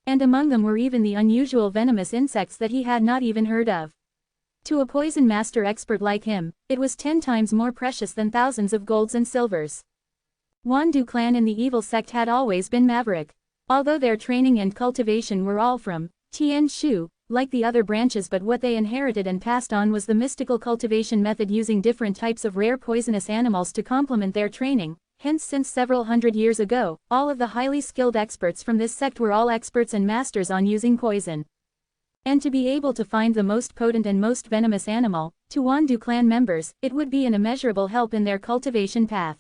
And among them were even the unusual venomous insects that he had not even heard of. To a poison master expert like him, it was 10 times more precious than thousands of golds and silvers. Wandu clan in the evil sect had always been maverick. Although their training and cultivation were all from Tian Shu, like the other branches, but what they inherited and passed on was the mystical cultivation method using different types of rare poisonous animals to complement their training. Hence, since several hundred years ago, all of the highly skilled experts from this sect were all experts and masters on using poison. And to be able to find the most potent and most venomous animal, to Wandu clan members, it would be an immeasurable help in their cultivation path.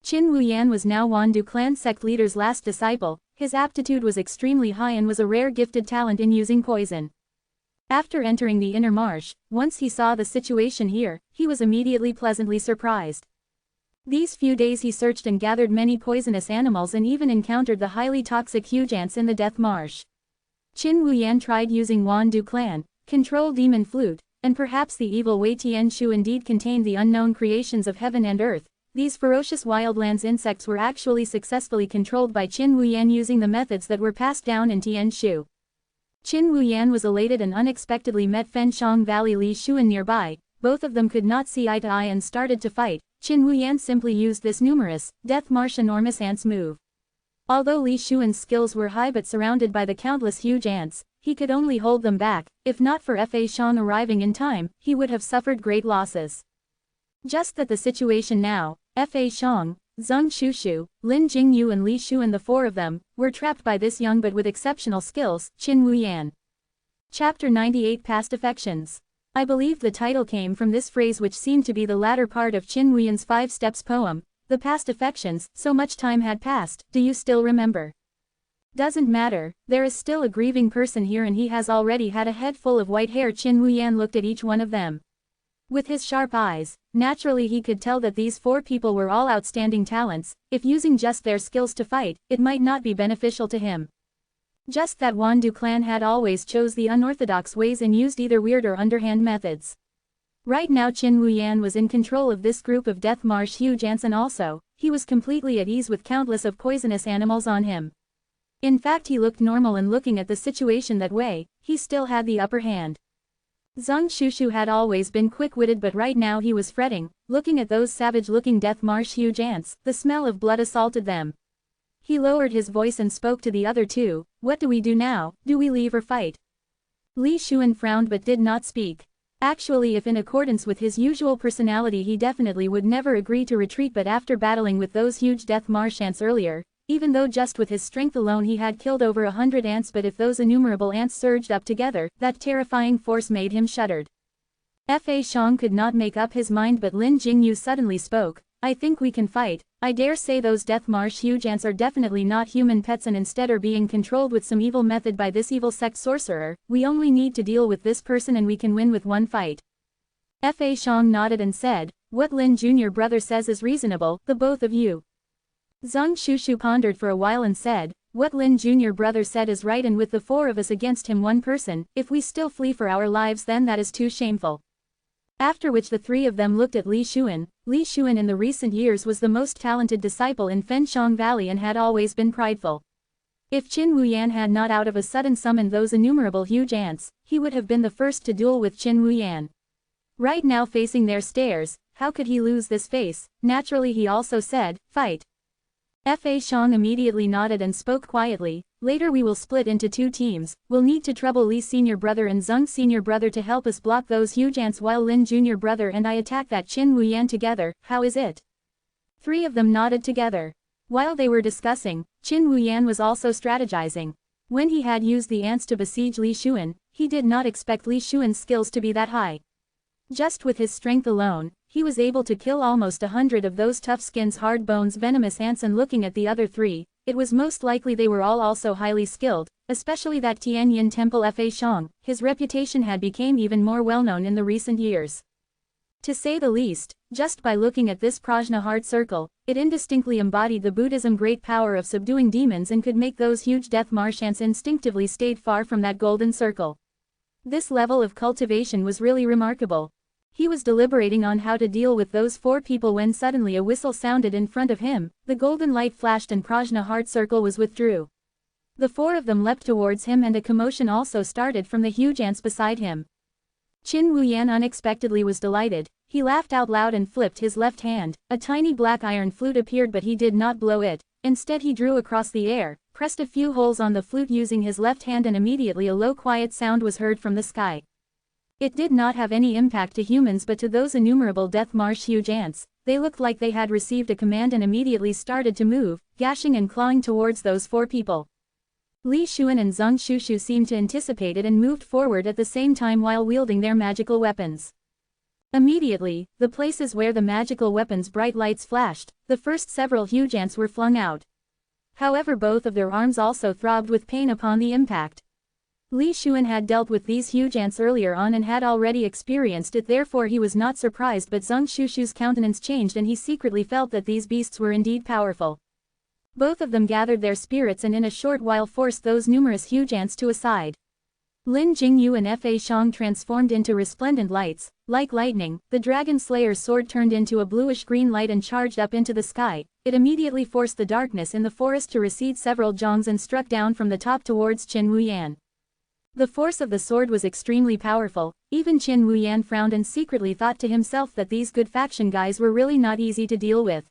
Qin Wuyan was now Wandu clan sect leader's last disciple. His aptitude was extremely high and was a rare gifted talent in using poison. After entering the inner marsh, once he saw the situation here, he was immediately pleasantly surprised. These few days he searched and gathered many poisonous animals and even encountered the highly toxic huge ants in the death marsh. Qin Wuyan tried using Wandu clan, control demon flute, and perhaps the evil Wei Tian Shu indeed contained the unknown creations of heaven and earth. These ferocious wildlands insects were actually successfully controlled by Qin Wuyan using the methods that were passed down in Tian Shu. Qin Wuyan was elated and unexpectedly met Fenshang Valley Li Xuan nearby. Both of them could not see eye to eye and started to fight. Qin Wuyan simply used this numerous, death marsh enormous ants move. Although Li Xuan's skills were high but surrounded by the countless huge ants, he could only hold them back. If not for Fa Shang arriving in time, he would have suffered great losses. Just that the situation now, Fa Shang, Zheng Shushu, Lin Jingyu and Li Xuan, the 4 of them, were trapped by this young but with exceptional skills, Qin Wuyan. Chapter 98, Past Affections. I believe the title came from this phrase, which seemed to be the latter part of Qin Wuyan's 5 steps poem. The past affections, so much time had passed, do you still remember? Doesn't matter, there is still a grieving person here and he has already had a head full of white hair. Qin Wuyan looked at each one of them. With his sharp eyes, naturally he could tell that these 4 people were all outstanding talents. If using just their skills to fight, it might not be beneficial to him. Just that Wandu clan had always chose the unorthodox ways and used either weird or underhand methods. Right now Qin Wuyan was in control of this group of death marsh huge ants, and also, he was completely at ease with countless of poisonous animals on him. In fact, he looked normal, and looking at the situation that way, he still had the upper hand. Zheng Shushu had always been quick-witted, but right now he was fretting, looking at those savage-looking death marsh huge ants. The smell of blood assaulted them. He lowered his voice and spoke to the other 2, what do we do now, do we leave or fight? Li Xuan frowned but did not speak. Actually, if in accordance with his usual personality, he definitely would never agree to retreat, but after battling with those huge death marsh ants earlier, even though just with his strength alone he had killed over 100 ants, but if those innumerable ants surged up together, that terrifying force made him shuddered. Fa Shang could not make up his mind, but Lin Jingyu suddenly spoke, I think we can fight. I dare say those death marsh huge ants are definitely not human pets and instead are being controlled with some evil method by this evil sect sorcerer. We only need to deal with this person and we can win with one fight. Fa Shang nodded and said, what Lin Jr. brother says is reasonable, the both of you. Zheng Shushu pondered for a while and said, what Lin Jr. brother said is right, and with the 4 of us against him, one person, if we still flee for our lives, then that is too shameful. After which the 3 of them looked at Li Xuan. Li Xuan in the recent years was the most talented disciple in Fenshang Valley and had always been prideful. If Qin Wuyan had not out of a sudden summoned those innumerable huge ants, he would have been the first to duel with Qin Wuyan. Right now, facing their stares, how could he lose this face? Naturally he also said, fight. Fa Shang immediately nodded and spoke quietly, Later we will split into 2 teams, we'll need to trouble Li's senior brother and Zheng's senior brother to help us block those huge ants while Lin junior brother and I attack that Qin Wuyan together, how is it? 3 of them nodded together. While they were discussing, Qin Wuyan was also strategizing. When he had used the ants to besiege Li Xuan, he did not expect Li Xuan's skills to be that high. Just with his strength alone, he was able to kill almost 100 of those tough skins hard bones venomous ants, and looking at the other 3, it was most likely they were all also highly skilled, especially that Tianyin Temple Fa Shang. His reputation had become even more well-known in the recent years. To say the least, just by looking at this prajna heart circle, it indistinctly embodied the Buddhism great power of subduing demons and could make those huge death marsh ants instinctively stayed far from that golden circle. This level of cultivation was really remarkable. He was deliberating on how to deal with those 4 people when suddenly a whistle sounded in front of him, the golden light flashed and prajna heart circle was withdrew. The 4 of them leapt towards him and a commotion also started from the huge ants beside him. Qin Wuyan unexpectedly was delighted, he laughed out loud and flipped his left hand, a tiny black iron flute appeared but he did not blow it, instead he drew across the air, pressed a few holes on the flute using his left hand and immediately a low quiet sound was heard from the sky. It did not have any impact to humans but to those innumerable death marsh huge ants, they looked like they had received a command and immediately started to move, gashing and clawing towards those 4 people. Li Xuan and Zheng Shushu seemed to anticipate it and moved forward at the same time while wielding their magical weapons. Immediately, the places where the magical weapons' bright lights flashed, the first several huge ants were flung out. However, both of their arms also throbbed with pain upon the impact. Li Xuan had dealt with these huge ants earlier on and had already experienced it, therefore he was not surprised, but Zheng Shushu's countenance changed and he secretly felt that these beasts were indeed powerful. Both of them gathered their spirits and in a short while forced those numerous huge ants to a side. Lin Jingyu and Fa Shang transformed into resplendent lights. Like lightning, the Dragon Slayer's sword turned into a bluish-green light and charged up into the sky. It immediately forced the darkness in the forest to recede several zhongs and struck down from the top towards Qin Wuyan. The force of the sword was extremely powerful, even Qin Wuyan frowned and secretly thought to himself that these good faction guys were really not easy to deal with.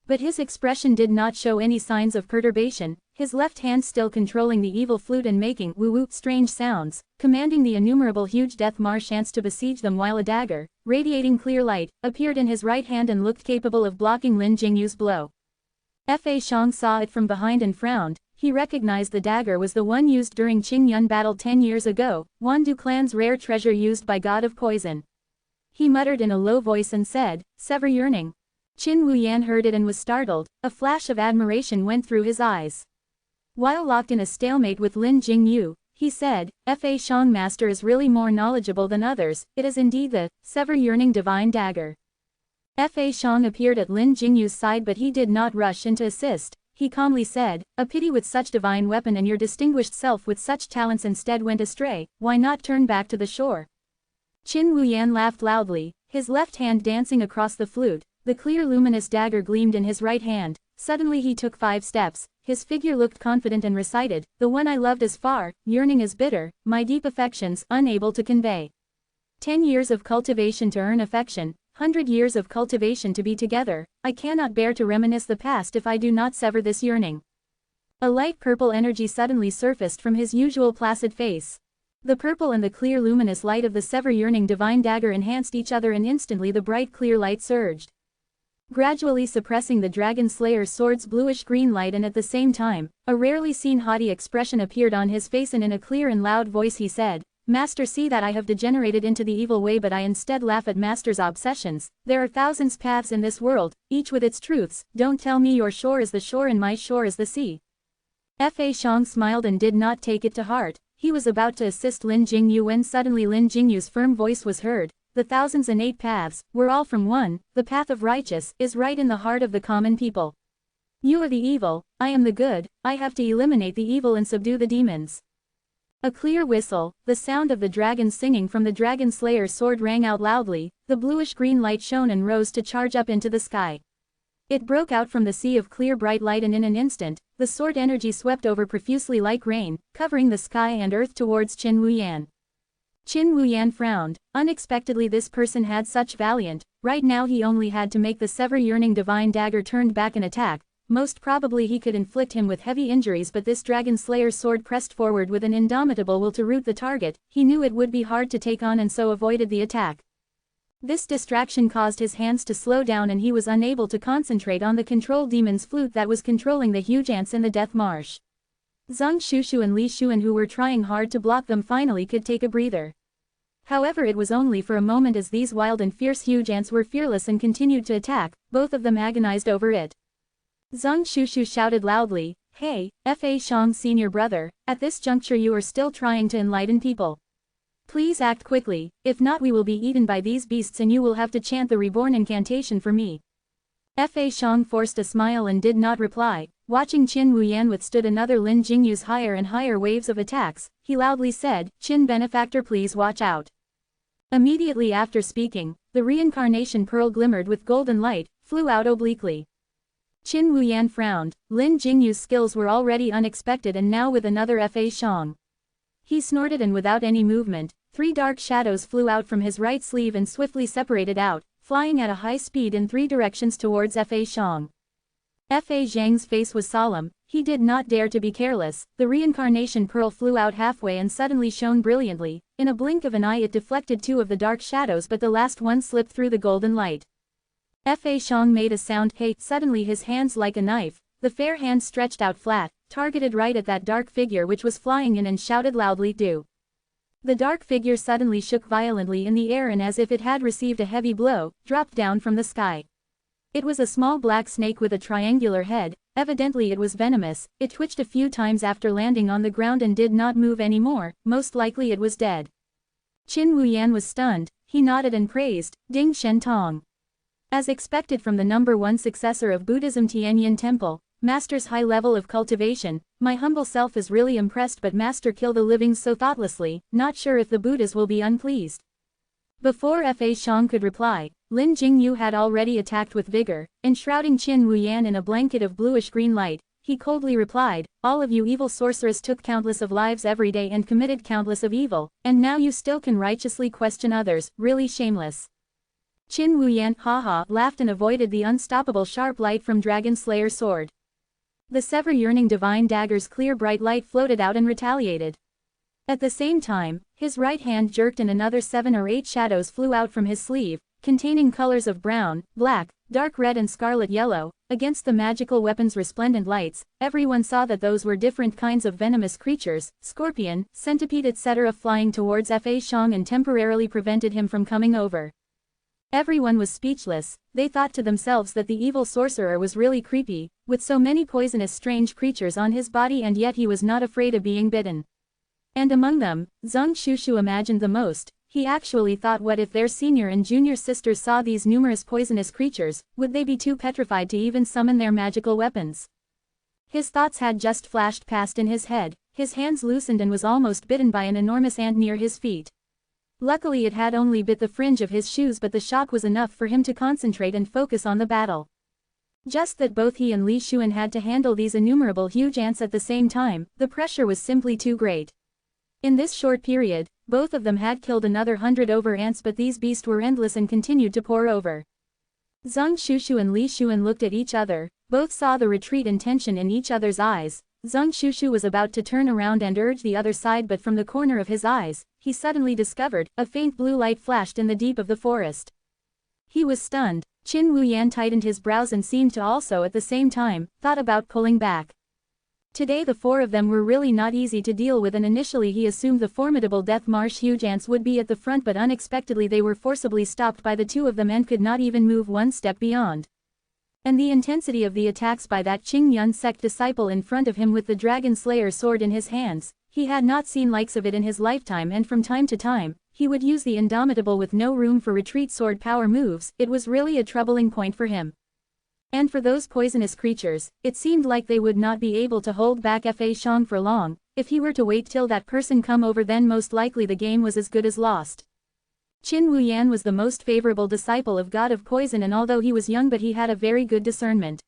But his expression did not show any signs of perturbation, his left hand still controlling the evil flute and making woo-woo strange sounds, commanding the innumerable huge death marsh ants to besiege them, while a dagger, radiating clear light, appeared in his right hand and looked capable of blocking Lin Jingyu's blow. Fa Shang saw it from behind and frowned. He recognized the dagger was the one used during Qingyun battle 10 years ago, Wandu clan's rare treasure used by God of Poison. He muttered in a low voice and said, "Sever yearning." Qin Wuyan heard it and was startled, a flash of admiration went through his eyes. While locked in a stalemate with Lin Jingyu, he said, "Fa Shang master is really more knowledgeable than others, it is indeed the Sever Yearning divine dagger." Fa Shang appeared at Lin Jingyu's side but he did not rush in to assist. He calmly said, "A pity with such divine weapon and your distinguished self with such talents instead went astray, why not turn back to the shore?" Qin Wuyan laughed loudly, his left hand dancing across the flute, the clear luminous dagger gleamed in his right hand. Suddenly he took 5 steps, his figure looked confident and recited, "The one I loved is far, yearning is bitter, my deep affections unable to convey. 10 years of cultivation to earn affection, 100 years of cultivation to be together, I cannot bear to reminisce the past if I do not sever this yearning." A light purple energy suddenly surfaced from his usual placid face. The purple and the clear luminous light of the Sever Yearning divine dagger enhanced each other and instantly the bright clear light surged, gradually suppressing the Dragon Slayer's sword's bluish-green light, and at the same time, a rarely seen haughty expression appeared on his face and in a clear and loud voice he said, "Master, see that I have degenerated into the evil way, but I instead laugh at Master's obsessions. There are thousands paths in this world, each with its truths. Don't tell me your shore is the shore and my shore is the sea." Fa Shang smiled and did not take it to heart. He was about to assist Lin Jingyu when suddenly Lin Jingyu's firm voice was heard. "The 1008 paths, were all from one, the path of righteous, is right in the heart of the common people. You are the evil, I am the good, I have to eliminate the evil and subdue the demons." A clear whistle, the sound of the dragons singing from the Dragon Slayer's sword rang out loudly, the bluish-green light shone and rose to charge up into the sky. It broke out from the sea of clear bright light and in an instant, the sword energy swept over profusely like rain, covering the sky and earth towards Qin Wuyan. Qin Wuyan frowned, unexpectedly this person had such valiant, right now he only had to make the Sever Yearning divine dagger turned back and attack, most probably he could inflict him with heavy injuries, but this Dragon Slayer's sword pressed forward with an indomitable will to root the target. He knew it would be hard to take on and so avoided the attack. This distraction caused his hands to slow down and he was unable to concentrate on the control demon's flute that was controlling the huge ants in the Death Marsh. Zhang Shushu and Li Xuan, who were trying hard to block them, finally could take a breather. However, it was only for a moment, as these wild and fierce huge ants were fearless and continued to attack, both of them agonized over it. Zhang Shushu shouted loudly, "Hey, Fa Shang senior brother, at this juncture you are still trying to enlighten people. Please act quickly, if not we will be eaten by these beasts and you will have to chant the reborn incantation for me." Fa Shang forced a smile and did not reply. Watching Qin Wuyan withstood another Lin Jingyu's higher and higher waves of attacks, he loudly said, "Qin benefactor, please watch out." Immediately after speaking, the reincarnation pearl glimmered with golden light, flew out obliquely. Qin Wuyan frowned. Lin Jingyu's skills were already unexpected, and now with another Fa Shang. He snorted, and without any movement, 3 dark shadows flew out from his right sleeve and swiftly separated out, flying at a high speed in 3 directions towards Fa Shang. Fa Zhang's face was solemn. He did not dare to be careless. The reincarnation pearl flew out halfway and suddenly shone brilliantly. In a blink of an eye it deflected 2 of the dark shadows, but the last one slipped through the golden light. Fa Shang made a sound, "Hey!" Suddenly his hands like a knife, the fair hand stretched out flat, targeted right at that dark figure which was flying in, and shouted loudly, "Do!" The dark figure suddenly shook violently in the air and, as if it had received a heavy blow, dropped down from the sky. It was a small black snake with a triangular head. Evidently it was venomous. It twitched a few times after landing on the ground and did not move anymore. Most likely it was dead. Qin Wuyan was stunned. He nodded and praised, "Ding Shen Tong." As expected from the number 1 successor of Buddhism, Tianyin Temple, Master's high level of cultivation, my humble self is really impressed, but Master kill the living so thoughtlessly, not sure if the Buddhas will be unpleased. Before Fa Shang could reply, Lin Jingyu had already attacked with vigor, enshrouding Qin Wuyan in a blanket of bluish-green light. He coldly replied, "All of you evil sorcerers took countless of lives every day and committed countless of evil, and now you still can righteously question others, really shameless." Qin Wuyan laughed and avoided the unstoppable sharp light from Dragon Slayer's sword. The sever-yearning divine dagger's clear bright light floated out and retaliated. At the same time, his right hand jerked and another 7 or 8 shadows flew out from his sleeve, containing colors of brown, black, dark red and scarlet yellow. Against the magical weapon's resplendent lights, everyone saw that those were different kinds of venomous creatures, scorpion, centipede etc., flying towards Fa Shang and temporarily prevented him from coming over. Everyone was speechless. They thought to themselves that the evil sorcerer was really creepy, with so many poisonous strange creatures on his body, and yet he was not afraid of being bitten. And among them, Zhang Shushu imagined the most. He actually thought, what if their senior and junior sisters saw these numerous poisonous creatures, would they be too petrified to even summon their magical weapons? His thoughts had just flashed past in his head. His hands loosened and was almost bitten by an enormous ant near his feet. Luckily it had only bit the fringe of his shoes, but the shock was enough for him to concentrate and focus on the battle. Just that both he and Li Xuan had to handle these innumerable huge ants at the same time, the pressure was simply too great. In this short period, both of them had killed another 100 over ants, but these beasts were endless and continued to pour over. Zhang Shushu and Li Xuan looked at each other. Both saw the retreat and tension in each other's eyes. Zhang Shushu was about to turn around and urge the other side, but from the corner of his eyes, he suddenly discovered a faint blue light flashed in the deep of the forest. He was stunned. Qin Wuyan tightened his brows and seemed to also at the same time thought about pulling back. Today the 4 of them were really not easy to deal with, and initially he assumed the formidable Death Marsh huge ants would be at the front, but unexpectedly they were forcibly stopped by the 2 of them and could not even move 1 step beyond. And the intensity of the attacks by that Qingyun sect disciple in front of him with the Dragon Slayer's sword in his hands, he had not seen likes of it in his lifetime, and from time to time, he would use the indomitable with no room for retreat sword power moves. It was really a troubling point for him. And for those poisonous creatures, it seemed like they would not be able to hold back Fa Shang for long. If he were to wait till that person come over, then most likely the game was as good as lost. Qin Wuyan was the most favorable disciple of God of Poison, and although he was young, but he had a very good discernment.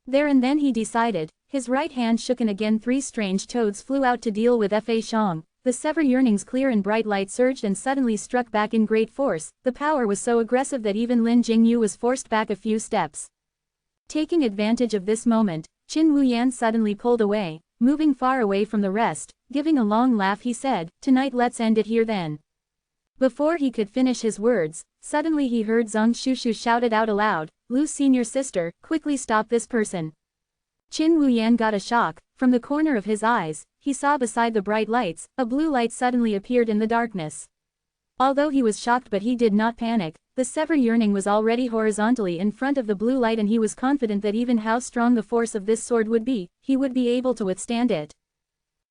There and then he decided. His right hand shook and again 3 strange toads flew out to deal with Fa Shang. The sever yearning's clear and bright light surged and suddenly struck back in great force. The power was so aggressive that even Lin Jingyu was forced back a few steps. Taking advantage of this moment, Qin Wuyan suddenly pulled away, moving far away from the rest. Giving a long laugh, he said, "Tonight let's end it here then." Before he could finish his words, suddenly he heard Zhang Shushu shouted out aloud, "Lu's senior sister, quickly stop this person." Qin Wuyan got a shock. From the corner of his eyes, he saw beside the bright lights, a blue light suddenly appeared in the darkness. Although he was shocked, but he did not panic. The Sever Yearning was already horizontally in front of the blue light, and he was confident that even how strong the force of this sword would be, he would be able to withstand it.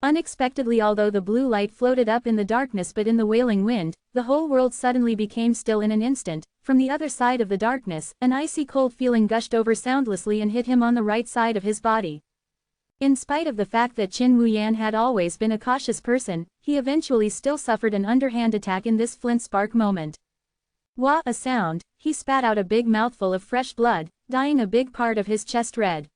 Unexpectedly, although the blue light floated up in the darkness but in the wailing wind, the whole world suddenly became still in an instant. From the other side of the darkness, an icy cold feeling gushed over soundlessly and hit him on the right side of his body. In spite of the fact that Qin Wuyan had always been a cautious person, he eventually still suffered an underhand attack in this flint spark moment. Wah! A sound, he spat out a big mouthful of fresh blood, dyeing a big part of his chest red.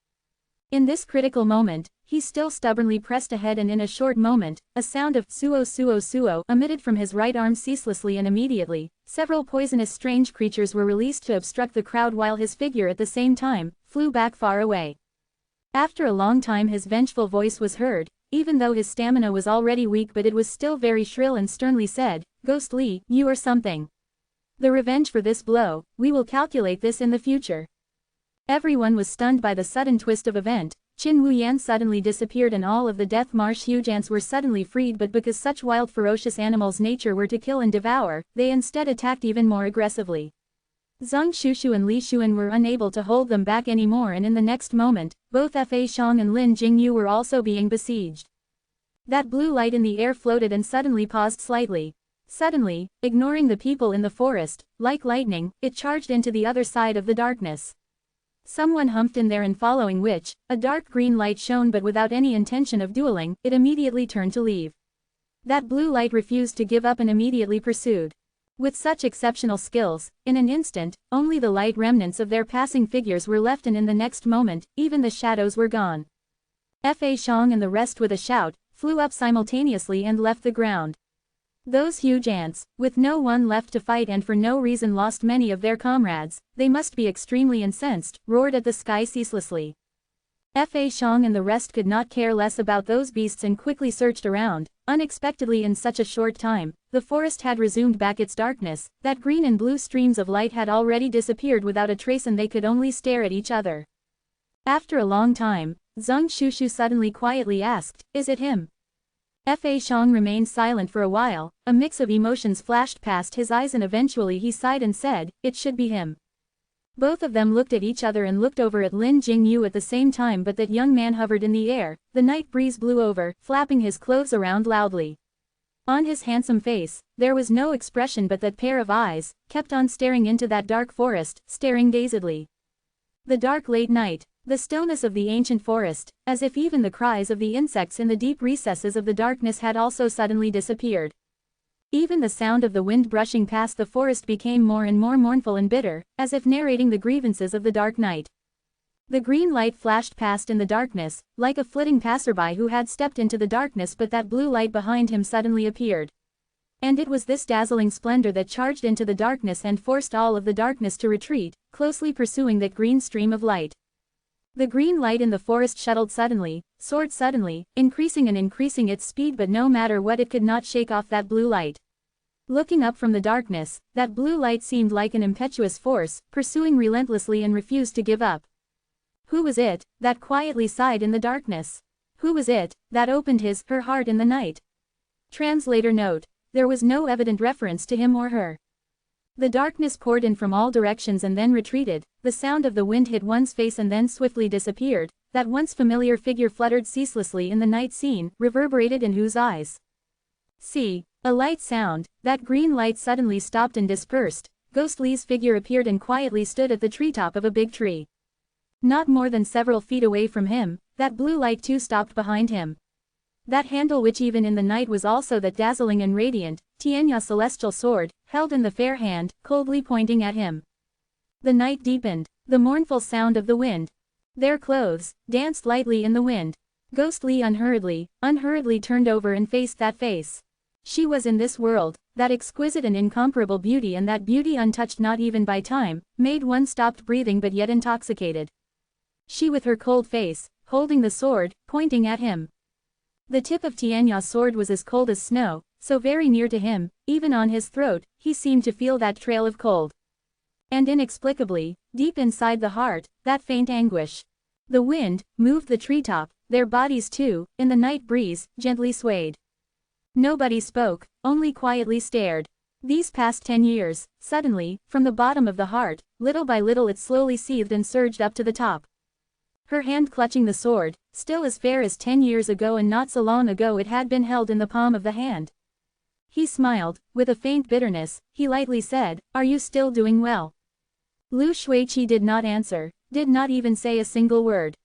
In this critical moment, he still stubbornly pressed ahead, and in a short moment, a sound of "suo suo suo" emitted from his right arm ceaselessly, and immediately, several poisonous strange creatures were released to obstruct the crowd, while his figure at the same time, flew back far away. After a long time his vengeful voice was heard, even though his stamina was already weak, but it was still very shrill, and sternly said, "Ghost Li, you are something. The revenge for this blow, we will calculate this in the future." Everyone was stunned by the sudden twist of event. Qin Wuyan suddenly disappeared and all of the Death Marsh huge ants were suddenly freed, but because such wild ferocious animals' nature were to kill and devour, they instead attacked even more aggressively. Zhang Shushu and Li Xuan were unable to hold them back anymore, and in the next moment, both Fa Xiang and Lin Jingyu were also being besieged. That blue light in the air floated and suddenly paused slightly. Suddenly, ignoring the people in the forest, like lightning, it charged into the other side of the darkness. Someone humped in there, and following which, a dark green light shone, but without any intention of dueling, it immediately turned to leave. That blue light refused to give up and immediately pursued. With such exceptional skills, in an instant, only the light remnants of their passing figures were left, and in the next moment, even the shadows were gone. Fa Xiang and the rest with a shout, flew up simultaneously and left the ground. Those huge ants, with no one left to fight and for no reason, lost many of their comrades. They must be extremely incensed, roared at the sky ceaselessly. Fa Xiang and the rest could not care less about those beasts and quickly searched around. Unexpectedly, in such a short time, the forest had resumed back its darkness. That green and blue streams of light had already disappeared without a trace, and they could only stare at each other. After a long time, Zhang Shushu suddenly quietly asked, "Is it him?" Fa Xiang remained silent for a while. A mix of emotions flashed past his eyes, and eventually he sighed and said, "It should be him." Both of them looked at each other and looked over at Lin Jingyu at the same time, but that young man hovered in the air. The night breeze blew over, flapping his clothes around loudly. On his handsome face, there was no expression, but that pair of eyes kept on staring into that dark forest, staring dazedly. The dark late night, the stillness of the ancient forest, as if even the cries of the insects in the deep recesses of the darkness had also suddenly disappeared. Even the sound of the wind brushing past the forest became more and more mournful and bitter, as if narrating the grievances of the dark night. The green light flashed past in the darkness, like a flitting passerby who had stepped into the darkness, but that blue light behind him suddenly appeared. And it was this dazzling splendor that charged into the darkness and forced all of the darkness to retreat, closely pursuing that green stream of light. The green light in the forest shuttled suddenly, soared suddenly, increasing and increasing its speed, but no matter what, it could not shake off that blue light. Looking up from the darkness, that blue light seemed like an impetuous force, pursuing relentlessly and refused to give up. Who was it that quietly sighed in the darkness? Who was it that opened her heart in the night? Translator note: there was no evident reference to him or her. The darkness poured in from all directions and then retreated. The sound of the wind hit one's face and then swiftly disappeared. That once familiar figure fluttered ceaselessly in the night scene, reverberated in whose eyes? See, a light sound. That green light suddenly stopped and dispersed. Ghost Li's figure appeared and quietly stood at the treetop of a big tree. Not more than several feet away from him, that blue light too stopped behind him. That handle, which even in the night was also that dazzling and radiant, Tianya celestial sword, held in the fair hand, coldly pointing at him. The night deepened. The mournful sound of the wind. Their clothes danced lightly in the wind. Ghost Li unhurriedly turned over and faced that face. She was in this world, that exquisite and incomparable beauty, and that beauty untouched not even by time, made one stopped breathing but yet intoxicated. She with her cold face, holding the sword, pointing at him. The tip of Tianya's sword was as cold as snow, so very near to him, even on his throat, he seemed to feel that trail of cold. And inexplicably, deep inside the heart, that faint anguish. The wind moved the treetop, their bodies too, in the night breeze, gently swayed. Nobody spoke, only quietly stared. These past 10 years, suddenly, from the bottom of the heart, little by little it slowly seethed and surged up to the top. Her hand clutching the sword, still as fair as 10 years ago, and not so long ago it had been held in the palm of the hand. He smiled, with a faint bitterness, he lightly said, "Are you still doing well?" Lu Shuiqi did not answer, did not even say a single word.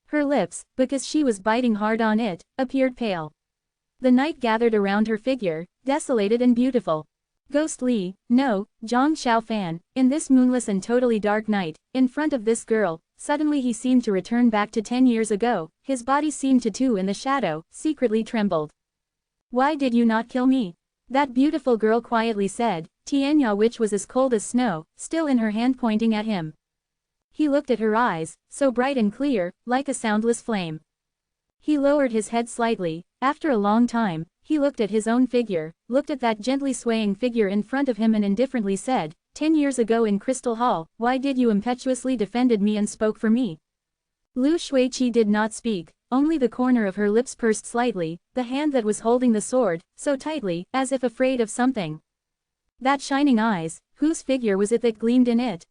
Her lips, because she was biting hard on it, appeared pale. The night gathered around her figure, desolated and beautiful. Ghostly, no, Zhang Xiaofan, in this moonless and totally dark night, in front of this girl, suddenly he seemed to return back to 10 years ago, his body seemed to too in the shadow, secretly trembled. "Why did you not kill me?" That beautiful girl quietly said, Tianya which was as cold as snow, still in her hand pointing at him. He looked at her eyes, so bright and clear, like a soundless flame. He lowered his head slightly, after a long time, he looked at his own figure, looked at that gently swaying figure in front of him and indifferently said, 10 years ago in Crystal Hall, why did you impetuously defended me and spoke for me? Lu Shuiqi did not speak, only the corner of her lips pursed slightly, the hand that was holding the sword, so tightly, as if afraid of something. That shining eyes, whose figure was it that gleamed in it?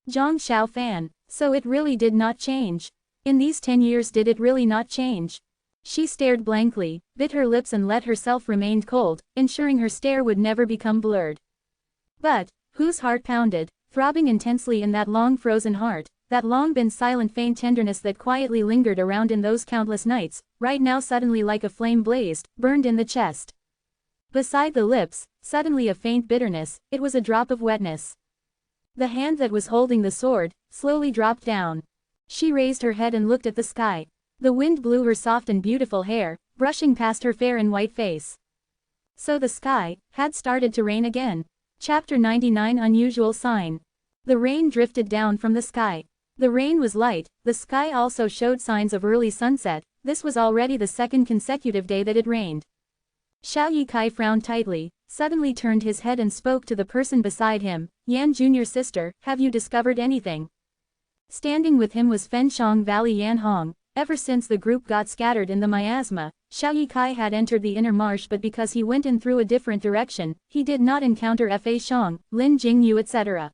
Zhang Xiaofan, so it really did not change. In these 10 years did it really not change? She stared blankly, bit her lips and let herself remain cold, ensuring her stare would never become blurred. But, whose heart pounded, throbbing intensely in that long frozen heart, that long been silent faint tenderness that quietly lingered around in those countless nights, right now suddenly like a flame blazed, burned in the chest. Beside the lips, suddenly a faint bitterness, it was a drop of wetness. The hand that was holding the sword, slowly dropped down. She raised her head and looked at the sky. The wind blew her soft and beautiful hair, brushing past her fair and white face. So the sky had started to rain again. Chapter 99 Unusual Sign. The rain drifted down from the sky. The rain was light, the sky also showed signs of early sunset. This was already the second consecutive day that it rained. Xiao Yikai frowned tightly, suddenly turned his head and spoke to the person beside him, "Yan Junior sister, have you discovered anything?" Standing with him was Fenshang Valley Yan Hong. Ever since the group got scattered in the miasma, Xiao Yikai had entered the inner marsh, but because he went in through a different direction, he did not encounter Fa Shang, Lin Jingyu etc.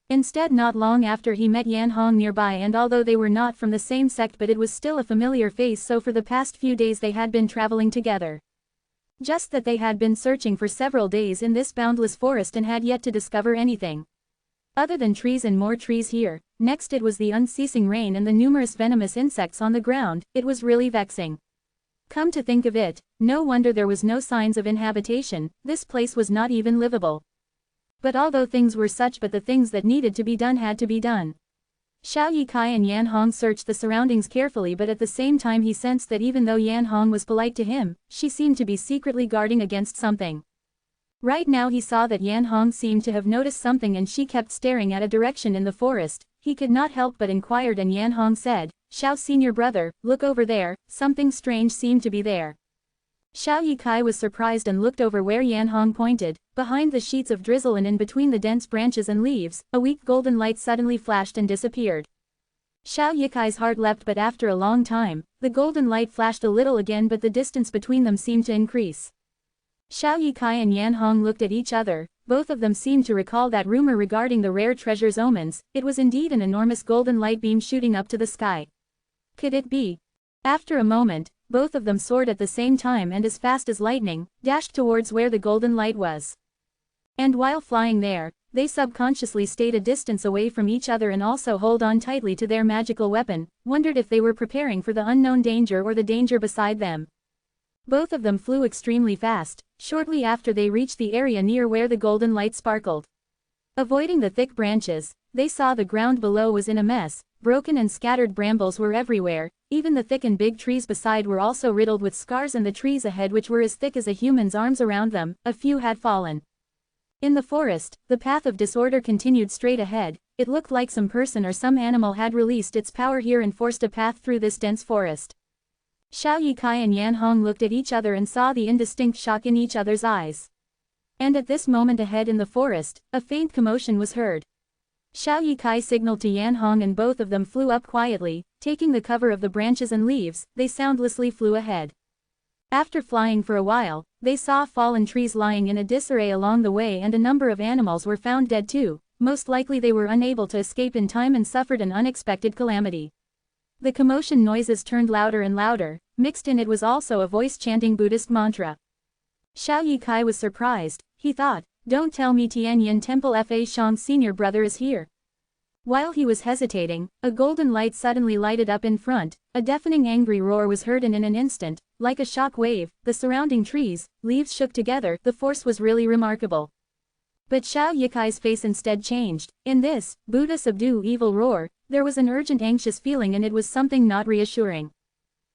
Instead, not long after he met Yan Hong nearby, and although they were not from the same sect, but it was still a familiar face, so for the past few days they had been traveling together. Just that they had been searching for several days in this boundless forest and had yet to discover anything. Other than trees and more trees here, next it was the unceasing rain and the numerous venomous insects on the ground, it was really vexing. Come to think of it, no wonder there was no signs of inhabitation, this place was not even livable. But although things were such, but the things that needed to be done had to be done. Xiao Yikai and Yan Hong searched the surroundings carefully, but at the same time he sensed that even though Yan Hong was polite to him, she seemed to be secretly guarding against something. Right now he saw that Yan Hong seemed to have noticed something and she kept staring at a direction in the forest. He could not help but inquired, and Yan Hong said, "Xiao senior brother, look over there, something strange seemed to be there." Xiao Yikai was surprised and looked over where Yan Hong pointed. Behind the sheets of drizzle and in between the dense branches and leaves, a weak golden light suddenly flashed and disappeared. Xiao Yikai's heart leapt, but after a long time, the golden light flashed a little again, but the distance between them seemed to increase. Xiao Yikai and Yan Hong looked at each other, both of them seemed to recall that rumor regarding the rare treasure's omens. It was indeed an enormous golden light beam shooting up to the sky. Could it be? After a moment, both of them soared at the same time and as fast as lightning, dashed towards where the golden light was. And while flying there, they subconsciously stayed a distance away from each other and also hold on tightly to their magical weapon, wondered if they were preparing for the unknown danger or the danger beside them. Both of them flew extremely fast. Shortly after they reached the area near where the golden light sparkled. Avoiding the thick branches, they saw the ground below was in a mess, broken and scattered brambles were everywhere, even the thick and big trees beside were also riddled with scars, and the trees ahead, which were as thick as a human's arms around them, a few had fallen. In the forest, the path of disorder continued straight ahead. It looked like some person or some animal had released its power here and forced a path through this dense forest. Xiao Yikai and Yan Hong looked at each other and saw the indistinct shock in each other's eyes. And at this moment ahead in the forest, a faint commotion was heard. Xiao Yikai signaled to Yan Hong and both of them flew up quietly, taking the cover of the branches and leaves, they soundlessly flew ahead. After flying for a while, they saw fallen trees lying in a disarray along the way and a number of animals were found dead too. Most likely they were unable to escape in time and suffered an unexpected calamity. The commotion noises turned louder and louder, mixed in it was also a voice chanting Buddhist mantra. Xiao Yikai was surprised, he thought, don't tell me Tianyin Temple Fa Shang's senior brother is here. While he was hesitating, a golden light suddenly lighted up in front, a deafening angry roar was heard and in an instant, like a shock wave, the surrounding trees, leaves shook together, the force was really remarkable. But Xiao Yikai's face instead changed. In this, Buddha subdue evil roar, there was an urgent anxious feeling and it was something not reassuring.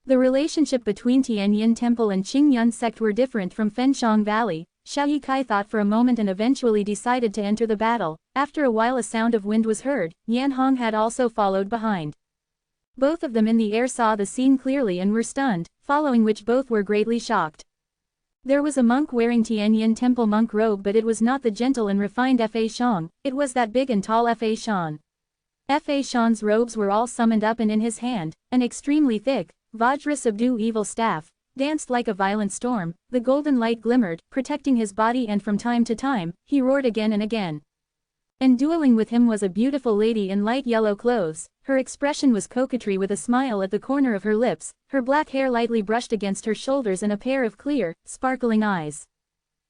The relationship between Tianyin Temple and Qingyun sect were different from Fenshang Valley. Xiao Yikai thought for a moment and eventually decided to enter the battle. After a while a sound of wind was heard, Yan Hong had also followed behind. Both of them in the air saw the scene clearly and were stunned, following which both were greatly shocked. There was a monk wearing Tianyin Temple monk robe but it was not the gentle and refined Fa Shang, it was that big and tall Fa Shan. Fa Shan's robes were all summoned up and in his hand, an extremely thick, Vajra subdue evil staff, danced like a violent storm, the golden light glimmered, protecting his body and from time to time, he roared again and again. And dueling with him was a beautiful lady in light yellow clothes, her expression was coquetry with a smile at the corner of her lips, her black hair lightly brushed against her shoulders and a pair of clear, sparkling eyes.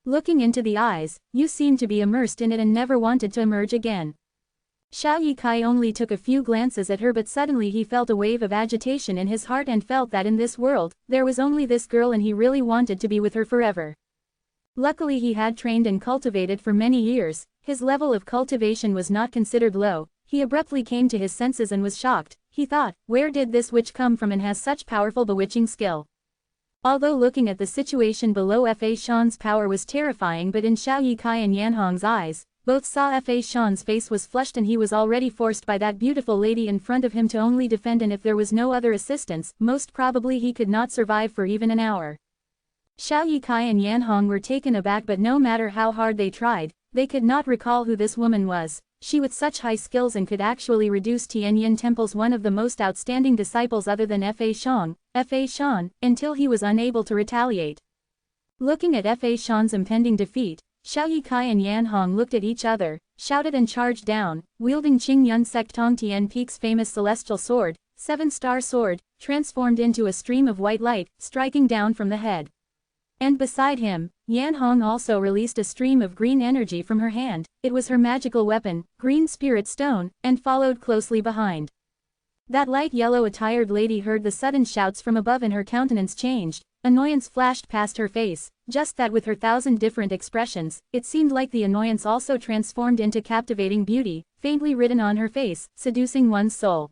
Looking into the eyes, you seemed to be immersed in it and never wanted to emerge again. Xiao Yikai only took a few glances at her but suddenly he felt a wave of agitation in his heart and felt that in this world, there was only this girl and he really wanted to be with her forever. Luckily he had trained and cultivated for many years, his level of cultivation was not considered low, he abruptly came to his senses and was shocked, he thought, where did this witch come from and has such powerful bewitching skill? Although looking at the situation below Fa Shan's power was terrifying but in Xiao Yikai and Yan Hong's eyes, both saw Fa Shan's face was flushed and he was already forced by that beautiful lady in front of him to only defend and if there was no other assistance, most probably he could not survive for even an hour. Xiao Yikai and Yan Hong were taken aback but no matter how hard they tried, they could not recall who this woman was, she with such high skills and could actually reduce Tianyin Temple's one of the most outstanding disciples other than Fa Shan, until he was unable to retaliate. Looking at Fa Shan's impending defeat, Xiao Yikai and Yan Hong looked at each other, shouted and charged down, wielding Qingyun sect Tong Tian Peak's famous celestial sword, 7-star sword, transformed into a stream of white light, striking down from the head. And beside him, Yan Hong also released a stream of green energy from her hand, it was her magical weapon, Green Spirit Stone, and followed closely behind. That light yellow attired lady heard the sudden shouts from above and her countenance changed, annoyance flashed past her face, just that with her 1,000 different expressions, it seemed like the annoyance also transformed into captivating beauty, faintly written on her face, seducing one's soul.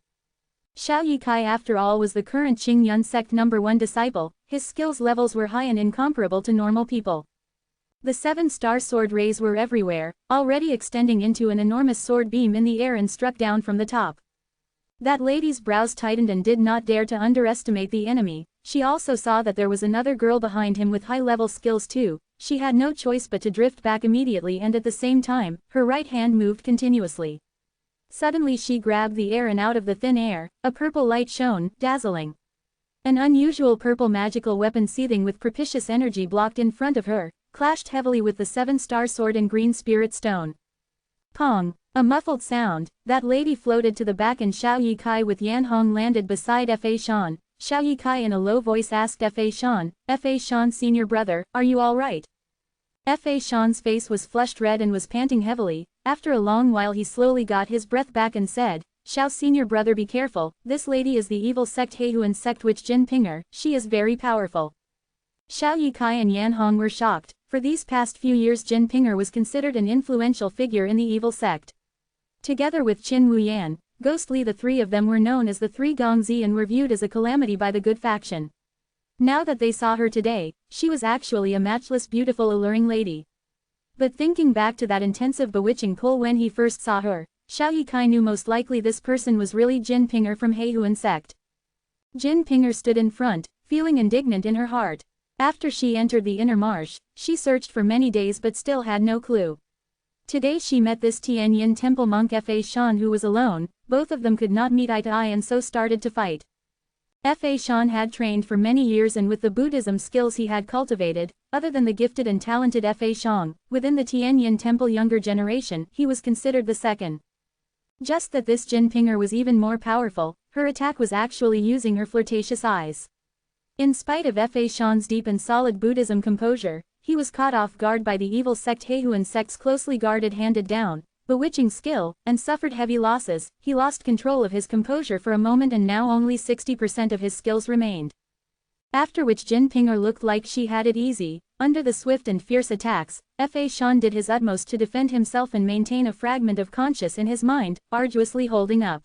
Xiao Yikai after all was the current Qingyun sect #1 disciple, his skills levels were high and incomparable to normal people. The 7-star sword rays were everywhere, already extending into an enormous sword beam in the air and struck down from the top. That lady's brows tightened and did not dare to underestimate the enemy, she also saw that there was another girl behind him with high-level skills too, she had no choice but to drift back immediately and at the same time, her right hand moved continuously. Suddenly she grabbed the air and out of the thin air, a purple light shone, dazzling. An unusual purple magical weapon seething with propitious energy blocked in front of her, clashed heavily with the 7-star sword and green spirit stone. Pong! A muffled sound, that lady floated to the back and Xiao Yikai with Yan Hong landed beside Fa Shan. Xiao Yikai in a low voice asked Fa Shan's senior brother, are you all right? Fa Shan's face was flushed red and was panting heavily, after a long while he slowly got his breath back and said, Xiao senior brother be careful, this lady is the evil sect Heihuan sect witch Jin Pinger, she is very powerful. Xiao Yikai and Yan Hong were shocked, for these past few years Jin Pinger was considered an influential figure in the evil sect. Together with Qin Wuyan, ghostly the three of them were known as the Three Gongzi and were viewed as a calamity by the good faction. Now that they saw her today, she was actually a matchless beautiful alluring lady. But thinking back to that intensive bewitching pull when he first saw her, Xiao Yikai knew most likely this person was really Jin Pinger from Heihuan sect. Jin Pinger stood in front, feeling indignant in her heart. After she entered the inner marsh, she searched for many days but still had no clue. Today she met this Tianyin temple monk Fa Shan who was alone. Both of them could not meet eye to eye and so started to fight. Fa Shan had trained for many years, and with the Buddhism skills he had cultivated, other than the gifted and talented Fa Shan, within the Tianyin temple younger generation, he was considered the second. Just that this Jin Pinger was even more powerful. Her attack was actually using her flirtatious eyes. In spite of Fa Shan's deep and solid Buddhism composure, he was caught off guard by the evil sect Heihuan sect's closely guarded handed-down, bewitching skill, and suffered heavy losses. He lost control of his composure for a moment and now only 60% of his skills remained. After which Jin Pinger looked like she had it easy. Under the swift and fierce attacks, Fa Shan did his utmost to defend himself and maintain a fragment of conscience in his mind, arduously holding up.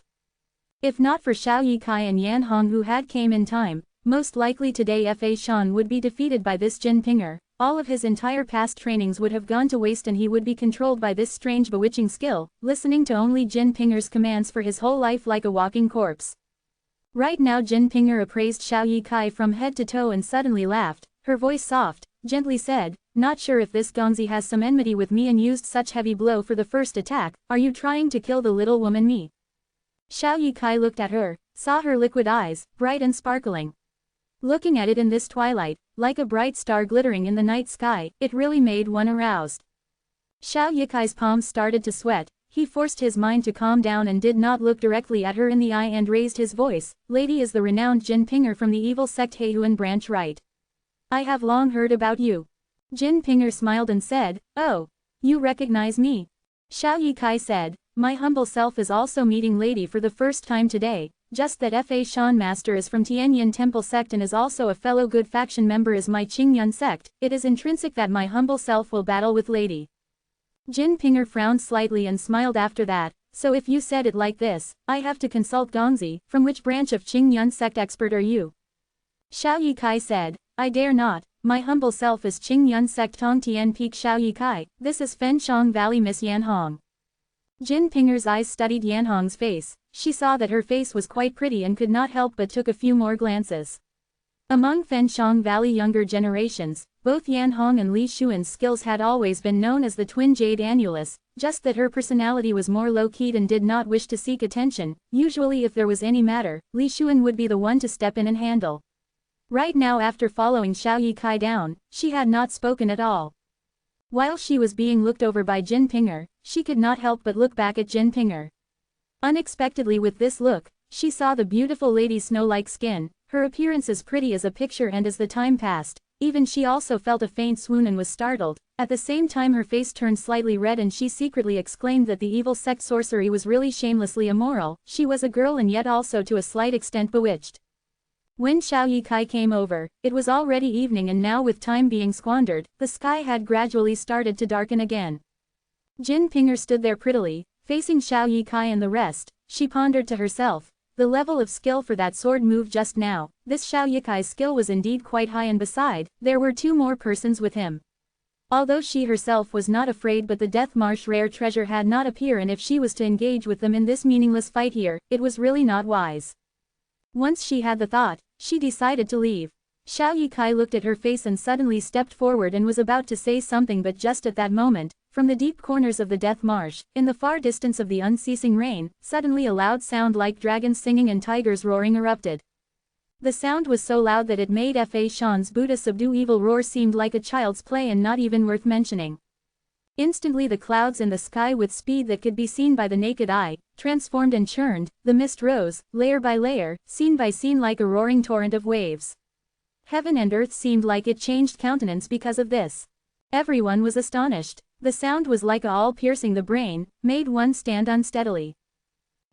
If not for Xiao Yikai and Yan Hong who had came in time, most likely today Fa Shan would be defeated by this Jin Pinger. All of his entire past trainings would have gone to waste and he would be controlled by this strange bewitching skill, listening to only Jin Pinger's commands for his whole life like a walking corpse. Right now Jin Pinger appraised Xiao Yikai from head to toe and suddenly laughed. Her voice soft, gently said, "Not sure if this Gongzi has some enmity with me and used such heavy blow for the first attack. Are you trying to kill the little woman me?" Xiao Yikai looked at her, saw her liquid eyes, bright and sparkling. Looking at it in this twilight, like a bright star glittering in the night sky, it really made one aroused. Xiao Yikai's palms started to sweat. He forced his mind to calm down and did not look directly at her in the eye and raised his voice. "Lady is the renowned Jin Pinger from the evil sect Heihuan branch, right? I have long heard about you." Jin Pinger smiled and said, "Oh, you recognize me?" Xiao Yikai said, "My humble self is also meeting lady for the first time today. Just that Fa Shan master is from Tianyin temple sect and is also a fellow good faction member is my Qingyun sect. It is intrinsic that my humble self will battle with lady." Jin Pinger frowned slightly and smiled after that. "So if you said it like this, I have to consult Gongzi. From which branch of Qingyun sect expert are you?" Xiao Yikai said, "I dare not. My humble self is Qingyun sect Tong Tian Peak Xiao Yikai. This is Fenshang Valley Miss Yan Hong." Jin Pinger's eyes studied Yan Hong's face. She saw that her face was quite pretty and could not help but took a few more glances. Among Fenshang Valley younger generations, both Yan Hong and Li Xuan's skills had always been known as the twin Jade Annulus, just that her personality was more low-keyed and did not wish to seek attention. Usually if there was any matter, Li Xuan would be the one to step in and handle. Right now after following Xiao Yikai down, she had not spoken at all. While she was being looked over by Jin Pinger, she could not help but look back at Jin Pinger. Unexpectedly with this look, she saw the beautiful lady's snow-like skin, her appearance as pretty as a picture, and as the time passed, even she also felt a faint swoon and was startled. At the same time her face turned slightly red and she secretly exclaimed that the evil sect sorcery was really shamelessly immoral. She was a girl and yet also to a slight extent bewitched. When Xiao Yikai came over, it was already evening and now with time being squandered, the sky had gradually started to darken again. Jin Pinger stood there prettily, facing Xiao Yikai and the rest. She pondered to herself, the level of skill for that sword move just now, this Xiao Yikai's skill was indeed quite high, and beside, there were two more persons with him. Although she herself was not afraid, but the Death Marsh rare treasure had not appeared, and if she was to engage with them in this meaningless fight here, it was really not wise. Once she had the thought, she decided to leave. Xiao Yikai looked at her face and suddenly stepped forward and was about to say something, but just at that moment, from the deep corners of the Death Marsh, in the far distance of the unceasing rain, suddenly a loud sound like dragons singing and tigers roaring erupted. The sound was so loud that it made Fa Shan's Buddha subdue evil roar seemed like a child's play and not even worth mentioning. Instantly the clouds in the sky with speed that could be seen by the naked eye, transformed and churned, the mist rose, layer by layer, scene by scene like a roaring torrent of waves. Heaven and earth seemed like it changed countenance because of this. Everyone was astonished. The sound was like a all-piercing the brain, made one stand unsteadily.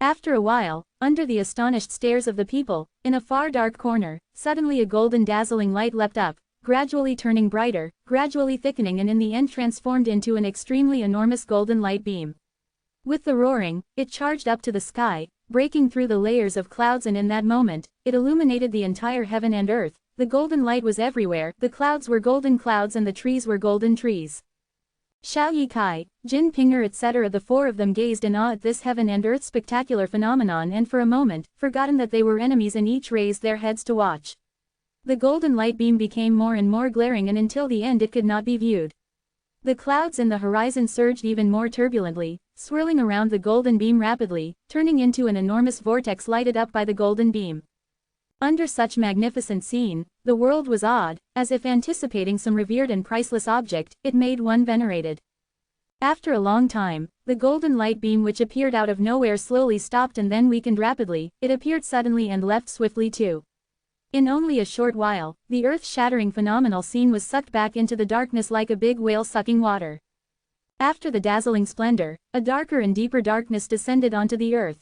After a while, under the astonished stares of the people, in a far dark corner, suddenly a golden dazzling light leapt up, gradually turning brighter, gradually thickening, and in the end transformed into an extremely enormous golden light beam. With the roaring, it charged up to the sky, breaking through the layers of clouds, and in that moment, it illuminated the entire heaven and earth. The golden light was everywhere, the clouds were golden clouds and the trees were golden trees. Xiao Yi Kai, Jin Pinger etc. The four of them gazed in awe at this heaven and earth spectacular phenomenon and for a moment, forgotten that they were enemies and each raised their heads to watch. The golden light beam became more and more glaring and until the end it could not be viewed. The clouds in the horizon surged even more turbulently, swirling around the golden beam rapidly, turning into an enormous vortex lighted up by the golden beam. Under such magnificent scene, the world was awed, as if anticipating some revered and priceless object, it made one venerated. After a long time, the golden light beam which appeared out of nowhere slowly stopped and then weakened rapidly, it appeared suddenly and left swiftly too. In only a short while, the earth-shattering phenomenal scene was sucked back into the darkness like a big whale sucking water. After the dazzling splendor, a darker and deeper darkness descended onto the earth.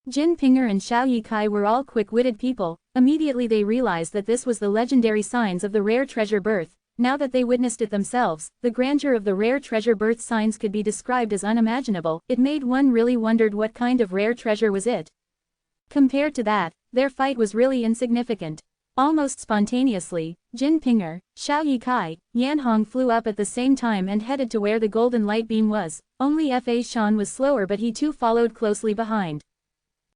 Jin Pinger and Xiao Yi Kai were all quick-witted people, immediately they realized that this was the legendary signs of the rare treasure birth. Now that they witnessed it themselves, the grandeur of the rare treasure birth signs could be described as unimaginable, it made one really wondered what kind of rare treasure was it. Compared to that, their fight was really insignificant. Almost spontaneously, Jin Pinger, Xiao Yi Kai, Yan Hong flew up at the same time and headed to where the golden light beam was, only Fa Shan was slower but he too followed closely behind.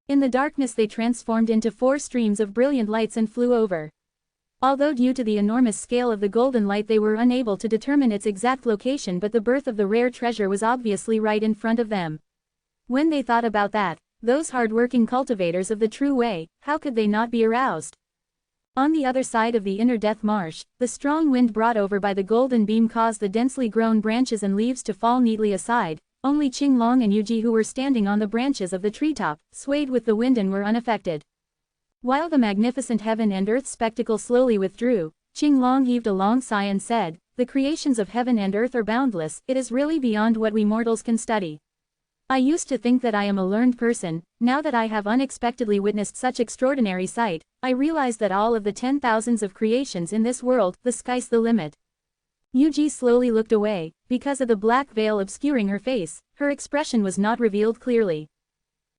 In the darkness they transformed into 4 streams of brilliant lights and flew over. Although due to the enormous scale of the golden light they were unable to determine its exact location but the birth of the rare treasure was obviously right in front of them. When they thought about that, those hard-working cultivators of the true way, how could they not be aroused? On the other side of the inner death marsh, the strong wind brought over by the golden beam caused the densely grown branches and leaves to fall neatly aside. Only Qinglong and Yuji who were standing on the branches of the treetop, swayed with the wind and were unaffected. While the magnificent heaven and earth spectacle slowly withdrew, Qinglong heaved a long sigh and said, "The creations of heaven and earth are boundless, it is really beyond what we mortals can study. I used to think that I am a learned person, now that I have unexpectedly witnessed such extraordinary sight, I realize that all of the 10,000s of creations in this world, the sky's the limit." Yuji slowly looked away, because of the black veil obscuring her face, her expression was not revealed clearly.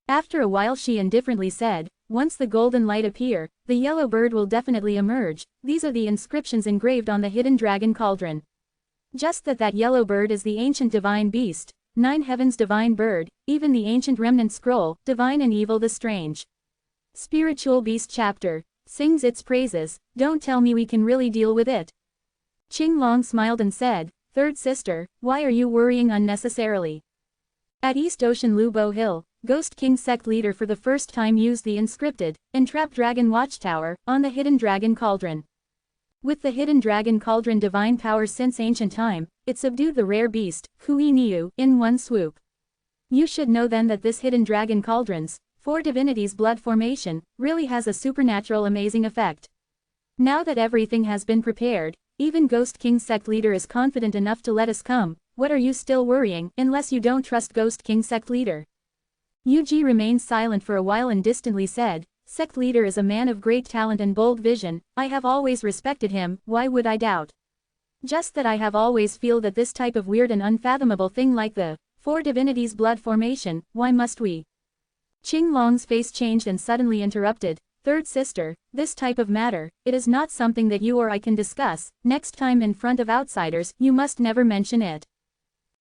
After a while she indifferently said, "Once the golden light appear, the yellow bird will definitely emerge, these are the inscriptions engraved on the hidden dragon cauldron. Just that yellow bird is the ancient divine beast, 9 heavens divine bird, even the ancient remnant scroll, divine and evil the strange. Spiritual beast chapter, sings its praises, don't tell me we can really deal with it." Qinglong smiled and said, "Third sister, why are you worrying unnecessarily?" At East Ocean Lubo Hill, Ghost King sect leader for the first time used the inscripted, entrapped dragon watchtower, on the hidden dragon cauldron. With the hidden dragon cauldron divine power since ancient time, it subdued the rare beast, Hui Niu, in one swoop. You should know then that this hidden dragon cauldron's, 4 divinities blood formation, really has a supernatural amazing effect. Now that everything has been prepared, even Ghost King sect leader is confident enough to let us come, what are you still worrying, unless you don't trust Ghost King sect leader? Yuji remained silent for a while and distantly said, "Sect leader is a man of great talent and bold vision, I have always respected him, why would I doubt? Just that I have always feel that this type of weird and unfathomable thing like the 4 divinities blood formation, why must we?" Qinglong's face changed and suddenly interrupted, "Third sister, this type of matter, it is not something that you or I can discuss, next time in front of outsiders, you must never mention it."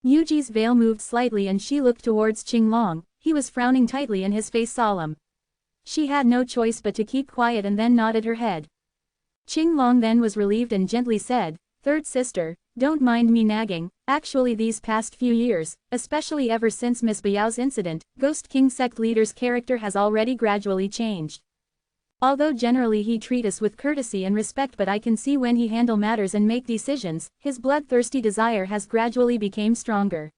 Yuji's veil moved slightly and she looked towards Qinglong, he was frowning tightly and his face solemn. She had no choice but to keep quiet and then nodded her head. Qinglong then was relieved and gently said, "Third sister, don't mind me nagging, actually these past few years, especially ever since Miss Biao's incident, Ghost King sect leader's character has already gradually changed. Although generally he treat us with courtesy and respect but I can see when he handle matters and make decisions, his bloodthirsty desire has gradually become stronger.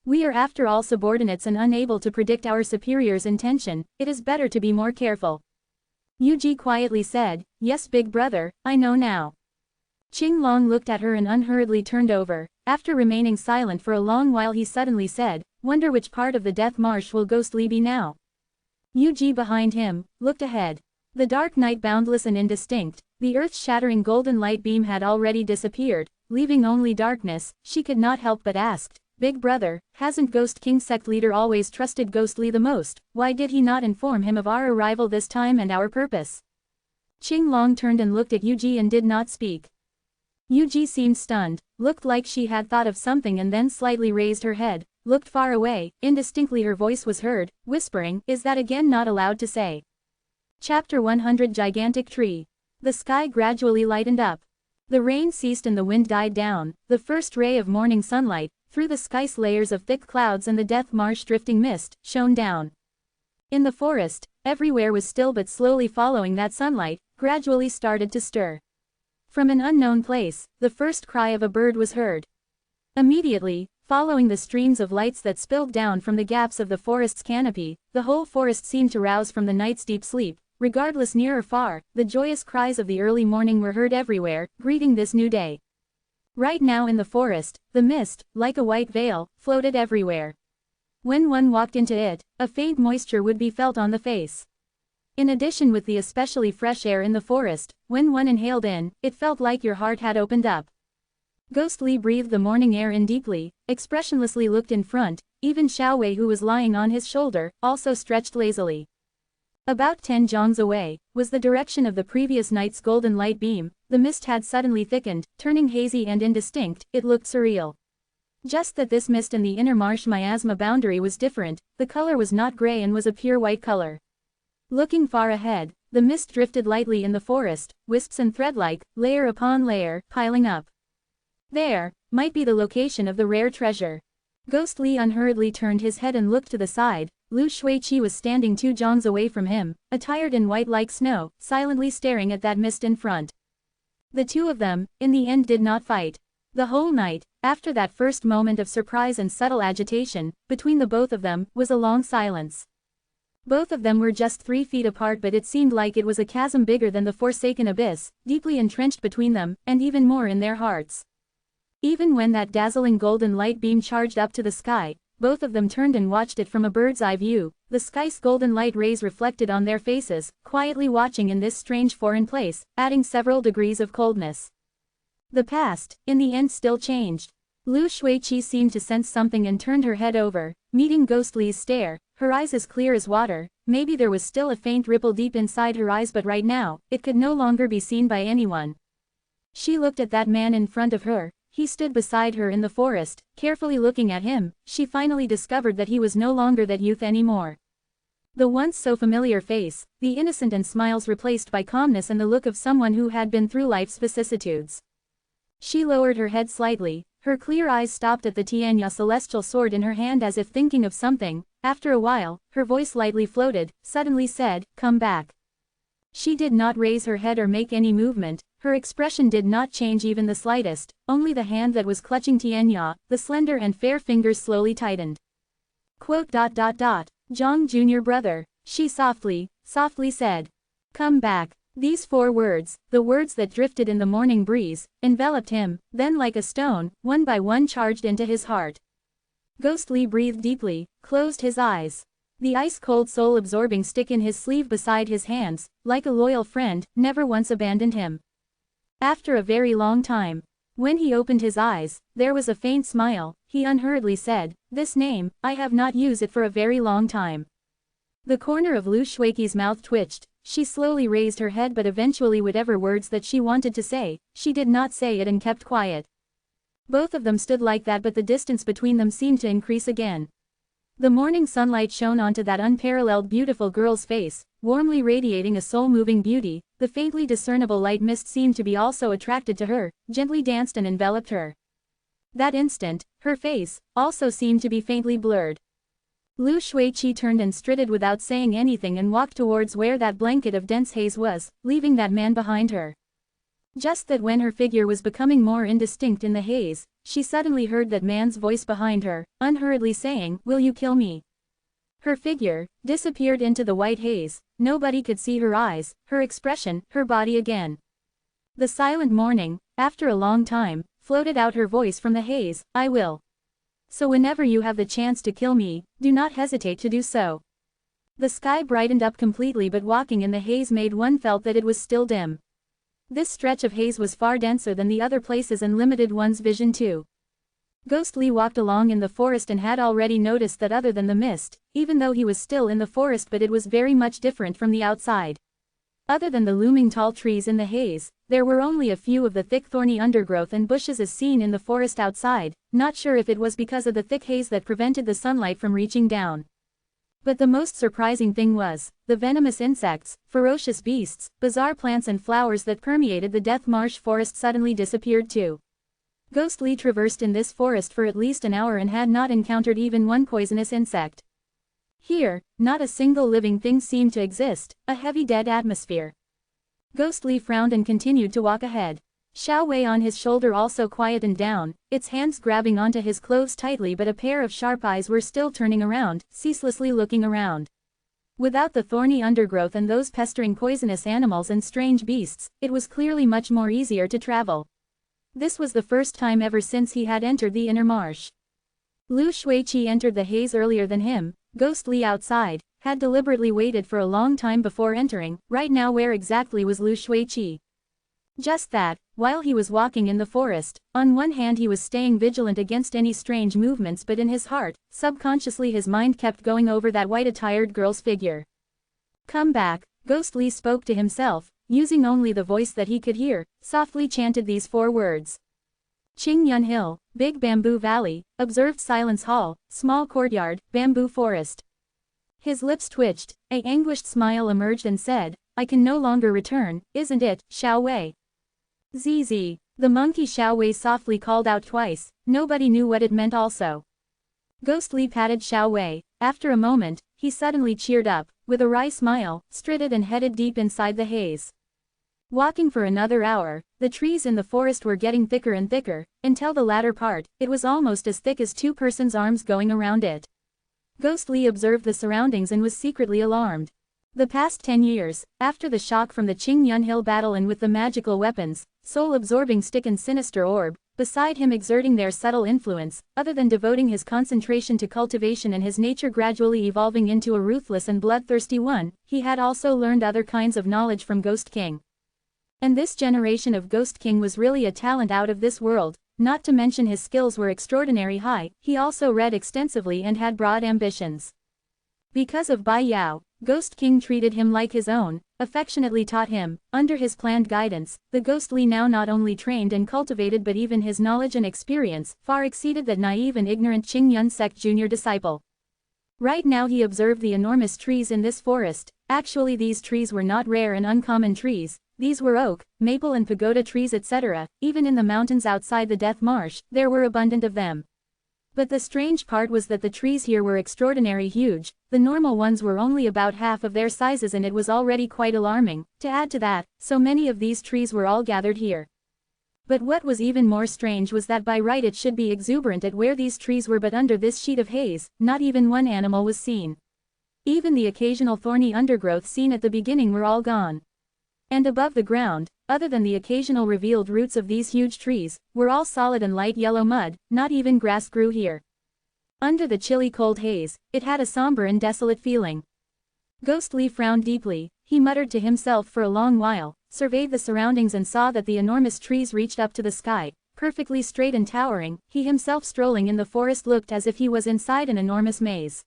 We are after all subordinates and unable to predict our superior's intention, it is better to be more careful." Yuji quietly said, "Yes big brother, I know now." Qinglong looked at her and unhurriedly turned over, after remaining silent for a long while he suddenly said, "Wonder which part of the death marsh will Ghostly be now?" Yuji behind him, looked ahead. The dark night boundless and indistinct, the earth-shattering golden light beam had already disappeared, leaving only darkness, she could not help but ask, "Big brother, hasn't Ghost King sect leader always trusted Ghostly the most, why did he not inform him of our arrival this time and our purpose?" Qinglong turned and looked at Yuji and did not speak. Yuji seemed stunned, looked like she had thought of something and then slightly raised her head, looked far away, indistinctly her voice was heard, whispering, "Is that again not allowed to say?" Chapter 100 Gigantic Tree. The sky gradually lightened up. The rain ceased and the wind died down, the first ray of morning sunlight, through the sky's layers of thick clouds and the death marsh drifting mist, shone down. In the forest, everywhere was still but slowly following that sunlight, gradually started to stir. From an unknown place, the first cry of a bird was heard. Immediately, following the streams of lights that spilled down from the gaps of the forest's canopy, the whole forest seemed to rouse from the night's deep sleep. Regardless near or far, the joyous cries of the early morning were heard everywhere, greeting this new day. Right now in the forest, the mist, like a white veil, floated everywhere. When one walked into it, a faint moisture would be felt on the face. In addition, with the especially fresh air in the forest, when one inhaled in, it felt like your heart had opened up. Ghostly breathed the morning air in deeply, expressionlessly looked in front, even Xiaowei, who was lying on his shoulder, also stretched lazily. About 10 jongs away, was the direction of the previous night's golden light beam. The mist had suddenly thickened, turning hazy and indistinct. It looked surreal. Just that this mist in the inner marsh miasma boundary was different, the color was not gray and was a pure white color. Looking far ahead, the mist drifted lightly in the forest, wisps and thread-like, layer upon layer, piling up. There, might be the location of the rare treasure. Ghostly unhurriedly turned his head and looked to the side. Lu Shuiqi was standing 2 jongs away from him, attired in white like snow, silently staring at that mist in front. The two of them, in the end, did not fight. The whole night, after that first moment of surprise and subtle agitation, between the both of them, was a long silence. Both of them were just 3 feet apart, but it seemed like it was a chasm bigger than the forsaken abyss, deeply entrenched between them, and even more in their hearts. Even when that dazzling golden light beam charged up to the sky, both of them turned and watched it from a bird's-eye view, the sky's golden light rays reflected on their faces, quietly watching in this strange foreign place, adding several degrees of coldness. The past, in the end, still changed. Lu Shuiqi seemed to sense something and turned her head over, meeting Ghostly's stare, her eyes as clear as water. Maybe there was still a faint ripple deep inside her eyes, but right now, it could no longer be seen by anyone. She looked at that man in front of her. He stood beside her in the forest, carefully looking at him. She finally discovered that he was no longer that youth anymore. The once so familiar face, the innocent and smiles replaced by calmness and the look of someone who had been through life's vicissitudes. She lowered her head slightly, her clear eyes stopped at the Tianya celestial sword in her hand as if thinking of something. After a while, her voice lightly floated, suddenly said, "Come back." She did not raise her head or make any movement. Her expression did not change even the slightest, only the hand that was clutching Tianya, the slender and fair fingers slowly tightened. Zhang Junior brother, she softly said. "Come back." These 4 words, the words that drifted in the morning breeze, enveloped him, then like a stone, one by one charged into his heart. Ghostly breathed deeply, closed his eyes. The ice-cold soul-absorbing stick in his sleeve beside his hands, like a loyal friend, never once abandoned him. After a very long time, when he opened his eyes, there was a faint smile. He unhurriedly said, "This name, I have not used it for a very long time." The corner of Lu Shuiqi's mouth twitched. She slowly raised her head, but eventually whatever words that she wanted to say, she did not say it and kept quiet. Both of them stood like that, but the distance between them seemed to increase again. The morning sunlight shone onto that unparalleled beautiful girl's face, warmly radiating a soul-moving beauty. The faintly discernible light mist seemed to be also attracted to her, gently danced and enveloped her. That instant, her face, also seemed to be faintly blurred. Lu Shuiqi turned and strutted without saying anything and walked towards where that blanket of dense haze was, leaving that man behind her. Just that when her figure was becoming more indistinct in the haze, she suddenly heard that man's voice behind her, unhurriedly saying, "Will you kill me?" Her figure disappeared into the white haze. Nobody could see her eyes, her expression, her body again. The silent morning, after a long time, floated out her voice from the haze, "I will. So whenever you have the chance to kill me, do not hesitate to do so." The sky brightened up completely, but walking in the haze made one felt that it was still dim. This stretch of haze was far denser than the other places and limited one's vision too. Ghostly walked along in the forest and had already noticed that other than the mist, even though he was still in the forest, but it was very much different from the outside. Other than the looming tall trees in the haze, there were only a few of the thick thorny undergrowth and bushes as seen in the forest outside, not sure if it was because of the thick haze that prevented the sunlight from reaching down. But the most surprising thing was, the venomous insects, ferocious beasts, bizarre plants and flowers that permeated the Death Marsh forest suddenly disappeared too. Ghost Lee traversed in this forest for at least an hour and had not encountered even one poisonous insect. Here, not a single living thing seemed to exist, a heavy dead atmosphere. Ghost Lee frowned and continued to walk ahead. Xiao Wei on his shoulder also quietened down, its hands grabbing onto his clothes tightly, but a pair of sharp eyes were still turning around, ceaselessly looking around. Without the thorny undergrowth and those pestering poisonous animals and strange beasts, it was clearly much more easier to travel. This was the first time ever since he had entered the inner marsh. Lu Shuiqi entered the haze earlier than him. Ghost Lee outside, had deliberately waited for a long time before entering. Right now, where exactly was Lu Shuiqi? Just that, while he was walking in the forest, on one hand he was staying vigilant against any strange movements, but in his heart, subconsciously his mind kept going over that white-attired girl's figure. Come back, Ghost Lee spoke to himself, using only the voice that he could hear, softly chanted these 4 words. Qing Yun Hill, Big Bamboo Valley, Observed Silence Hall, Small Courtyard, Bamboo Forest. His lips twitched, an anguished smile emerged and said, I can no longer return, isn't it, Xiao Wei? ZZ. The monkey Xiao Wei softly called out twice, nobody knew what it meant also. Ghost Lee patted Xiao Wei. After a moment, he suddenly cheered up, with a wry smile, strutted and headed deep inside the haze. Walking for another hour, the trees in the forest were getting thicker and thicker, until the latter part, it was almost as thick as 2 persons' arms going around it. Ghost Lee observed the surroundings and was secretly alarmed. The past 10 years, after the shock from the Qing Yun Hill battle and with the magical weapons, soul-absorbing stick and sinister orb, beside him exerting their subtle influence, other than devoting his concentration to cultivation and his nature gradually evolving into a ruthless and bloodthirsty one, he had also learned other kinds of knowledge from Ghost King. And this generation of Ghost King was really a talent out of this world, not to mention his skills were extraordinary high. He also read extensively and had broad ambitions. Because of Bai Yao, Ghost King treated him like his own, affectionately taught him. Under his planned guidance, the Ghost Lee now not only trained and cultivated, but even his knowledge and experience far exceeded that naive and ignorant Qing Yun sect junior disciple. Right now he observed the enormous trees in this forest. Actually, these trees were not rare and uncommon trees. These were oak, maple and pagoda trees, etc. Even in the mountains outside the Death Marsh, there were abundant of them. But the strange part was that the trees here were extraordinarily huge. The normal ones were only about half of their sizes, and it was already quite alarming. To add to that, so many of these trees were all gathered here. But what was even more strange was that by right it should be exuberant at where these trees were, but under this sheet of haze, not even one animal was seen. Even the occasional thorny undergrowth seen at the beginning were all gone. And above the ground, other than the occasional revealed roots of these huge trees, were all solid and light yellow mud. Not even grass grew here. Under the chilly cold haze, it had a somber and desolate feeling. Ghost Lee frowned deeply. He muttered to himself for a long while, surveyed the surroundings and saw that the enormous trees reached up to the sky, perfectly straight and towering. He himself strolling in the forest looked as if he was inside an enormous maze.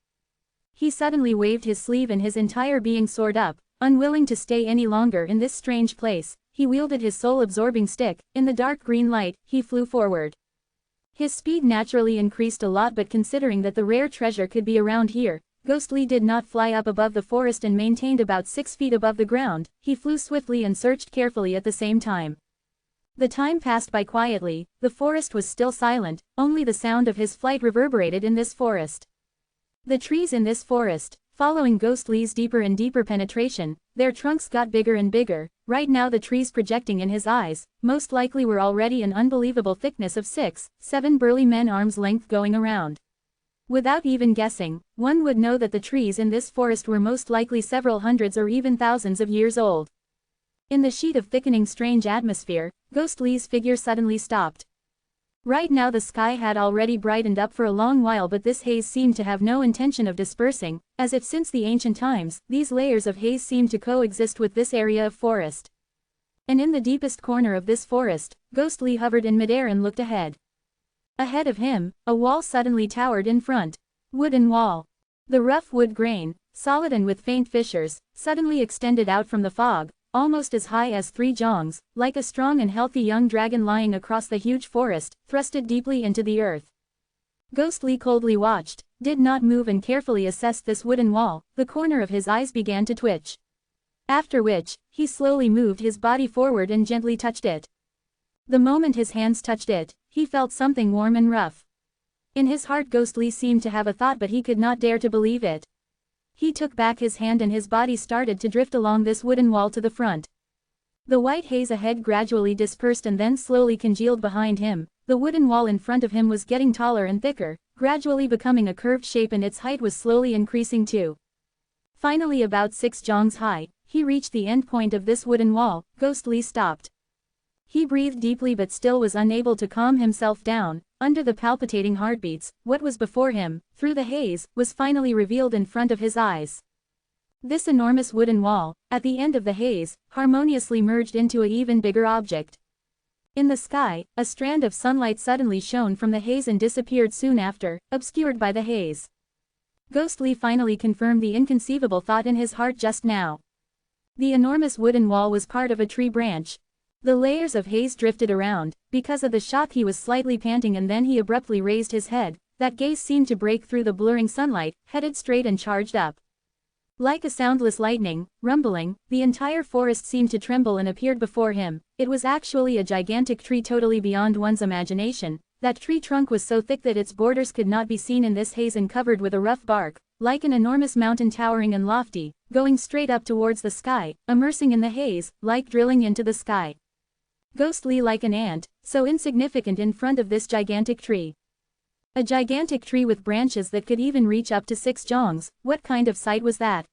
He suddenly waved his sleeve and his entire being soared up. Unwilling to stay any longer in this strange place, he wielded his soul-absorbing stick. In the dark green light, he flew forward. His speed naturally increased a lot, but considering that the rare treasure could be around here, Ghost Lee did not fly up above the forest and maintained about 6 feet above the ground. He flew swiftly and searched carefully at the same time. The time passed by quietly. The forest was still silent, only the sound of his flight reverberated in this forest. The trees in this forest, following Ghost Lee's deeper and deeper penetration, their trunks got bigger and bigger. Right now the trees projecting in his eyes, most likely were already an unbelievable thickness of 6-7 burly men arms length going around. Without even guessing, one would know that the trees in this forest were most likely several hundreds or even thousands of years old. In the sheet of thickening strange atmosphere, Ghost Lee's figure suddenly stopped. Right now the sky had already brightened up for a long while, but this haze seemed to have no intention of dispersing, as if since the ancient times, these layers of haze seemed to coexist with this area of forest. And in the deepest corner of this forest, Ghost Lee hovered in midair and looked ahead. Ahead of him, a wall suddenly towered in front. Wooden wall. The rough wood grain, solid and with faint fissures, suddenly extended out from the fog, almost as high as 3 jongs, like a strong and healthy young dragon lying across the huge forest, thrusted deeply into the earth. Ghostly coldly watched, did not move and carefully assessed this wooden wall. The corner of his eyes began to twitch. After which, he slowly moved his body forward and gently touched it. The moment his hands touched it, he felt something warm and rough. In his heart Ghostly seemed to have a thought, but he could not dare to believe it. He took back his hand and his body started to drift along this wooden wall to the front. The white haze ahead gradually dispersed and then slowly congealed behind him. The wooden wall in front of him was getting taller and thicker, gradually becoming a curved shape, and its height was slowly increasing too. Finally, about 6 jongs high, he reached the end point of this wooden wall. Ghostly stopped. He breathed deeply but still was unable to calm himself down. Under the palpitating heartbeats, what was before him, through the haze, was finally revealed in front of his eyes. This enormous wooden wall, at the end of the haze, harmoniously merged into an even bigger object. In the sky, a strand of sunlight suddenly shone from the haze and disappeared soon after, obscured by the haze. Ghostly finally confirmed the inconceivable thought in his heart just now. The enormous wooden wall was part of a tree branch. The layers of haze drifted around. Because of the shock he was slightly panting, and then he abruptly raised his head. That gaze seemed to break through the blurring sunlight, headed straight and charged up. Like a soundless lightning, rumbling, the entire forest seemed to tremble and appeared before him. It was actually a gigantic tree totally beyond one's imagination. That tree trunk was so thick that its borders could not be seen in this haze and covered with a rough bark, like an enormous mountain towering and lofty, going straight up towards the sky, immersing in the haze, like drilling into the sky. Ghostly like an ant, so insignificant in front of this gigantic tree. A gigantic tree with branches that could even reach up to 6 jongs, what kind of sight was that?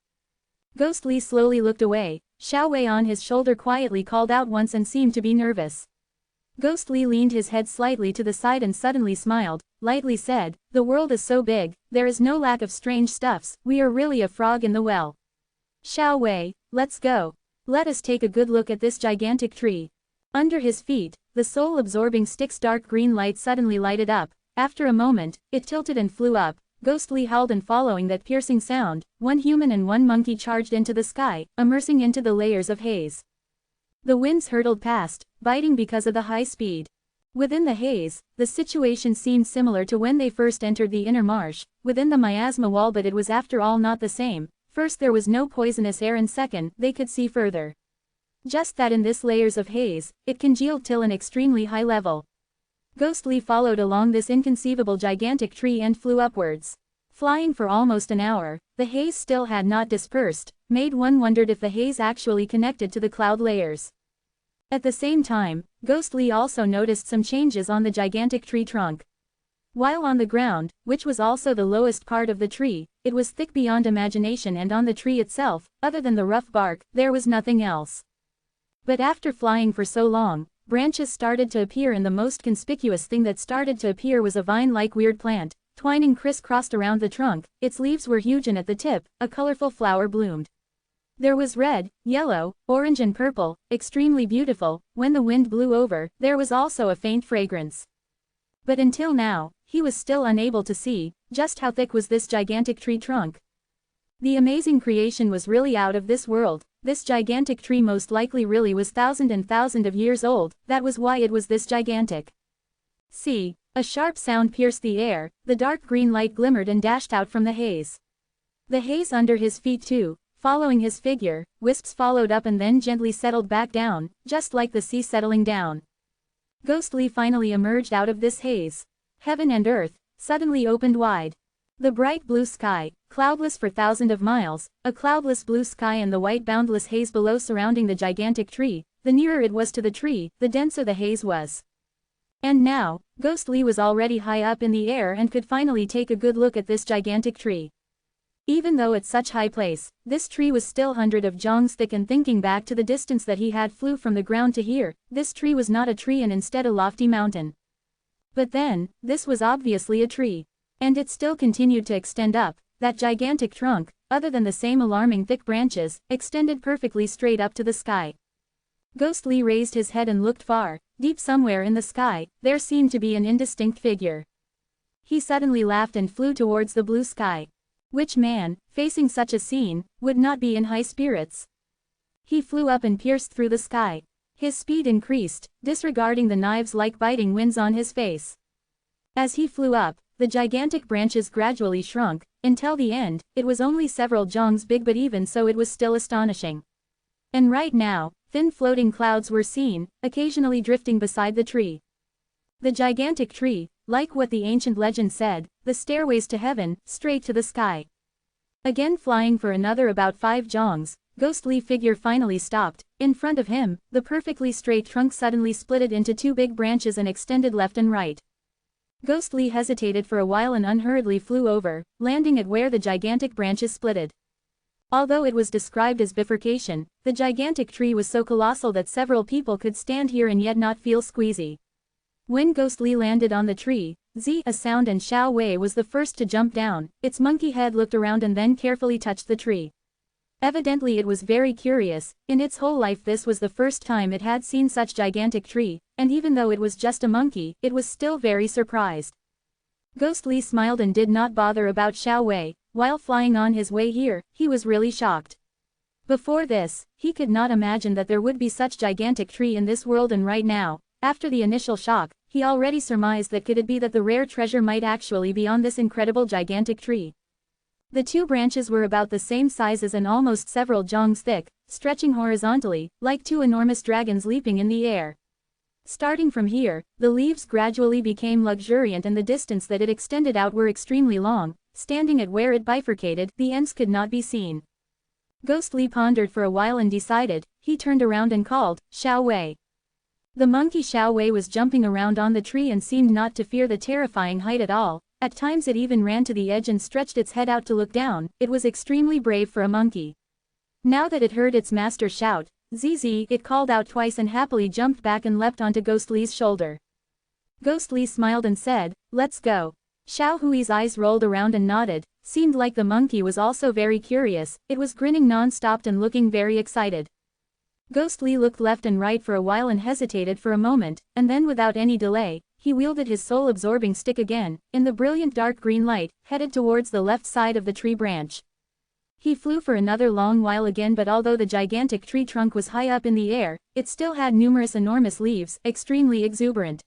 Ghostly slowly looked away. Xiao Wei on his shoulder quietly called out once and seemed to be nervous. Ghostly leaned his head slightly to the side and suddenly smiled, lightly said, "The world is so big, there is no lack of strange stuffs, we are really a frog in the well. Xiao Wei, let's go. Let us take a good look at this gigantic tree." Under his feet, the soul-absorbing stick's dark green light suddenly lighted up. After a moment, it tilted and flew up. Ghostly howled, and following that piercing sound, 1 human and 1 monkey charged into the sky, immersing into the layers of haze. The winds hurtled past, biting because of the high speed. Within the haze, the situation seemed similar to when they first entered the inner marsh, within the miasma wall, but it was after all not the same. First, there was no poisonous air, and second, they could see further. Just that in this layers of haze, it congealed till an extremely high level. Ghostly followed along this inconceivable gigantic tree and flew upwards. Flying for almost an hour, the haze still had not dispersed, made one wondered if the haze actually connected to the cloud layers. At the same time, Ghostly also noticed some changes on the gigantic tree trunk. While on the ground, which was also the lowest part of the tree, it was thick beyond imagination, and on the tree itself, other than the rough bark, there was nothing else. But after flying for so long, branches started to appear, and the most conspicuous thing that started to appear was a vine-like weird plant, twining criss-crossed around the trunk. Its leaves were huge, and at the tip, a colorful flower bloomed. There was red, yellow, orange and purple, extremely beautiful. When the wind blew over, there was also a faint fragrance. But until now, he was still unable to see just how thick was this gigantic tree trunk. The amazing creation was really out of this world. This gigantic tree most likely really was thousands and thousands of years old. That was why it was this gigantic. See, a sharp sound pierced the air. The dark green light glimmered and dashed out from the haze. The haze under his feet too, following his figure, wisps followed up and then gently settled back down, just like the sea settling down. Ghostly finally emerged out of this haze. Heaven and earth suddenly opened wide. The bright blue sky, cloudless for thousands of miles, a cloudless blue sky, and the white boundless haze below surrounding the gigantic tree. The nearer it was to the tree, the denser the haze was. And now, Ghostly was already high up in the air and could finally take a good look at this gigantic tree. Even though at such high place, this tree was still hundreds of jongs thick, and thinking back to the distance that he had flew from the ground to here, this tree was not a tree and instead a lofty mountain. But then, this was obviously a tree. And it still continued to extend up. That gigantic trunk, other than the same alarming thick branches, extended perfectly straight up to the sky. Ghostly raised his head and looked far. Deep somewhere in the sky, there seemed to be an indistinct figure. He suddenly laughed and flew towards the blue sky. Which man, facing such a scene, would not be in high spirits? He flew up and pierced through the sky. His speed increased, disregarding the knives-like biting winds on his face. As he flew up, the gigantic branches gradually shrunk, until the end, it was only several jongs big, but even so it was still astonishing. And right now, thin floating clouds were seen, occasionally drifting beside the tree. The gigantic tree, like what the ancient legend said, the stairways to heaven, straight to the sky. Again flying for another about 5 jongs, ghostly figure finally stopped. In front of him, the perfectly straight trunk suddenly splitted into 2 big branches and extended left and right. Ghostly hesitated for a while and unhurriedly flew over, landing at where the gigantic branches splitted. Although it was described as bifurcation, the gigantic tree was so colossal that several people could stand here and yet not feel squeezy. When Ghostly landed on the tree, a sound and Xiao Wei was the first to jump down. Its monkey head looked around and then carefully touched the tree. Evidently it was very curious. In its whole life this was the first time it had seen such gigantic tree, and even though it was just a monkey, it was still very surprised. Ghostly smiled and did not bother about Xiao Wei. While flying on his way here, he was really shocked. Before this, he could not imagine that there would be such gigantic tree in this world, and right now, after the initial shock, he already surmised that could it be that the rare treasure might actually be on this incredible gigantic tree. The 2 branches were about the same sizes and almost several jongs thick, stretching horizontally, like 2 enormous dragons leaping in the air. Starting from here, the leaves gradually became luxuriant and the distance that it extended out were extremely long. Standing at where it bifurcated, the ends could not be seen. Ghostly pondered for a while and decided. He turned around and called, "Xiao Wei." The monkey Xiao Wei was jumping around on the tree and seemed not to fear the terrifying height at all. At times it even ran to the edge and stretched its head out to look down. It was extremely brave for a monkey. Now that it heard its master shout, "Zzz," it called out twice and happily jumped back and leapt onto Ghostly's shoulder. Ghostly smiled and said, "Let's go." Xiao Hui's eyes rolled around and nodded. Seemed like the monkey was also very curious. It was grinning non-stop and looking very excited. Ghostly looked left and right for a while and hesitated for a moment, and then without any delay, he wielded his soul-absorbing stick again, in the brilliant dark green light, headed towards the left side of the tree branch. He flew for another long while again, but although the gigantic tree trunk was high up in the air, it still had numerous enormous leaves, extremely exuberant.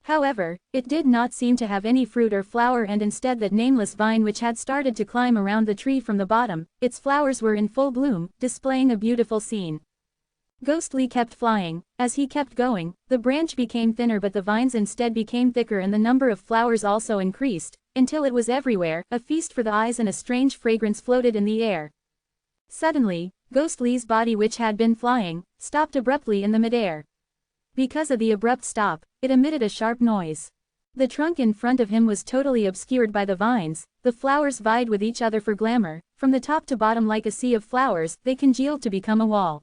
However, it did not seem to have any fruit or flower, and instead that nameless vine which had started to climb around the tree from the bottom, its flowers were in full bloom, displaying a beautiful scene. Ghostly kept flying. As he kept going, the branch became thinner but the vines instead became thicker and the number of flowers also increased, until it was everywhere, a feast for the eyes, and a strange fragrance floated in the air. Suddenly, Ghostly's body, which had been flying, stopped abruptly in the midair. Because of the abrupt stop, it emitted a sharp noise. The trunk in front of him was totally obscured by the vines. The flowers vied with each other for glamour. From the top to bottom, like a sea of flowers, they congealed to become a wall.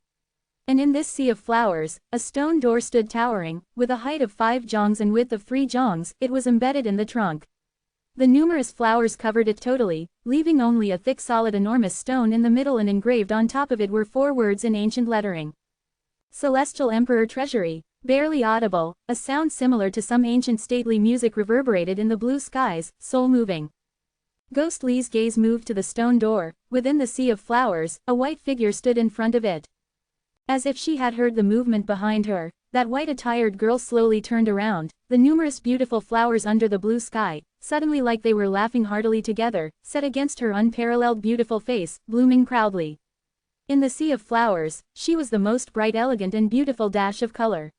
And in this sea of flowers, a stone door stood towering, with a height of 5 jongs and width of 3 jongs. It was embedded in the trunk. The numerous flowers covered it totally, leaving only a thick solid enormous stone in the middle, and engraved on top of it were 4 words in ancient lettering. Celestial Emperor Treasury. Barely audible, a sound similar to some ancient stately music reverberated in the blue skies, soul-moving. Ghostly's gaze moved to the stone door. Within the sea of flowers, a white figure stood in front of it. As if she had heard the movement behind her, that white-attired girl slowly turned around. The numerous beautiful flowers under the blue sky, suddenly like they were laughing heartily together, set against her unparalleled beautiful face, blooming proudly. In the sea of flowers, she was the most bright, elegant and beautiful dash of color.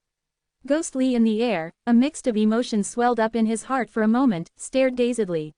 Ghostly in the air, a mix of emotions swelled up in his heart for a moment, stared dazedly.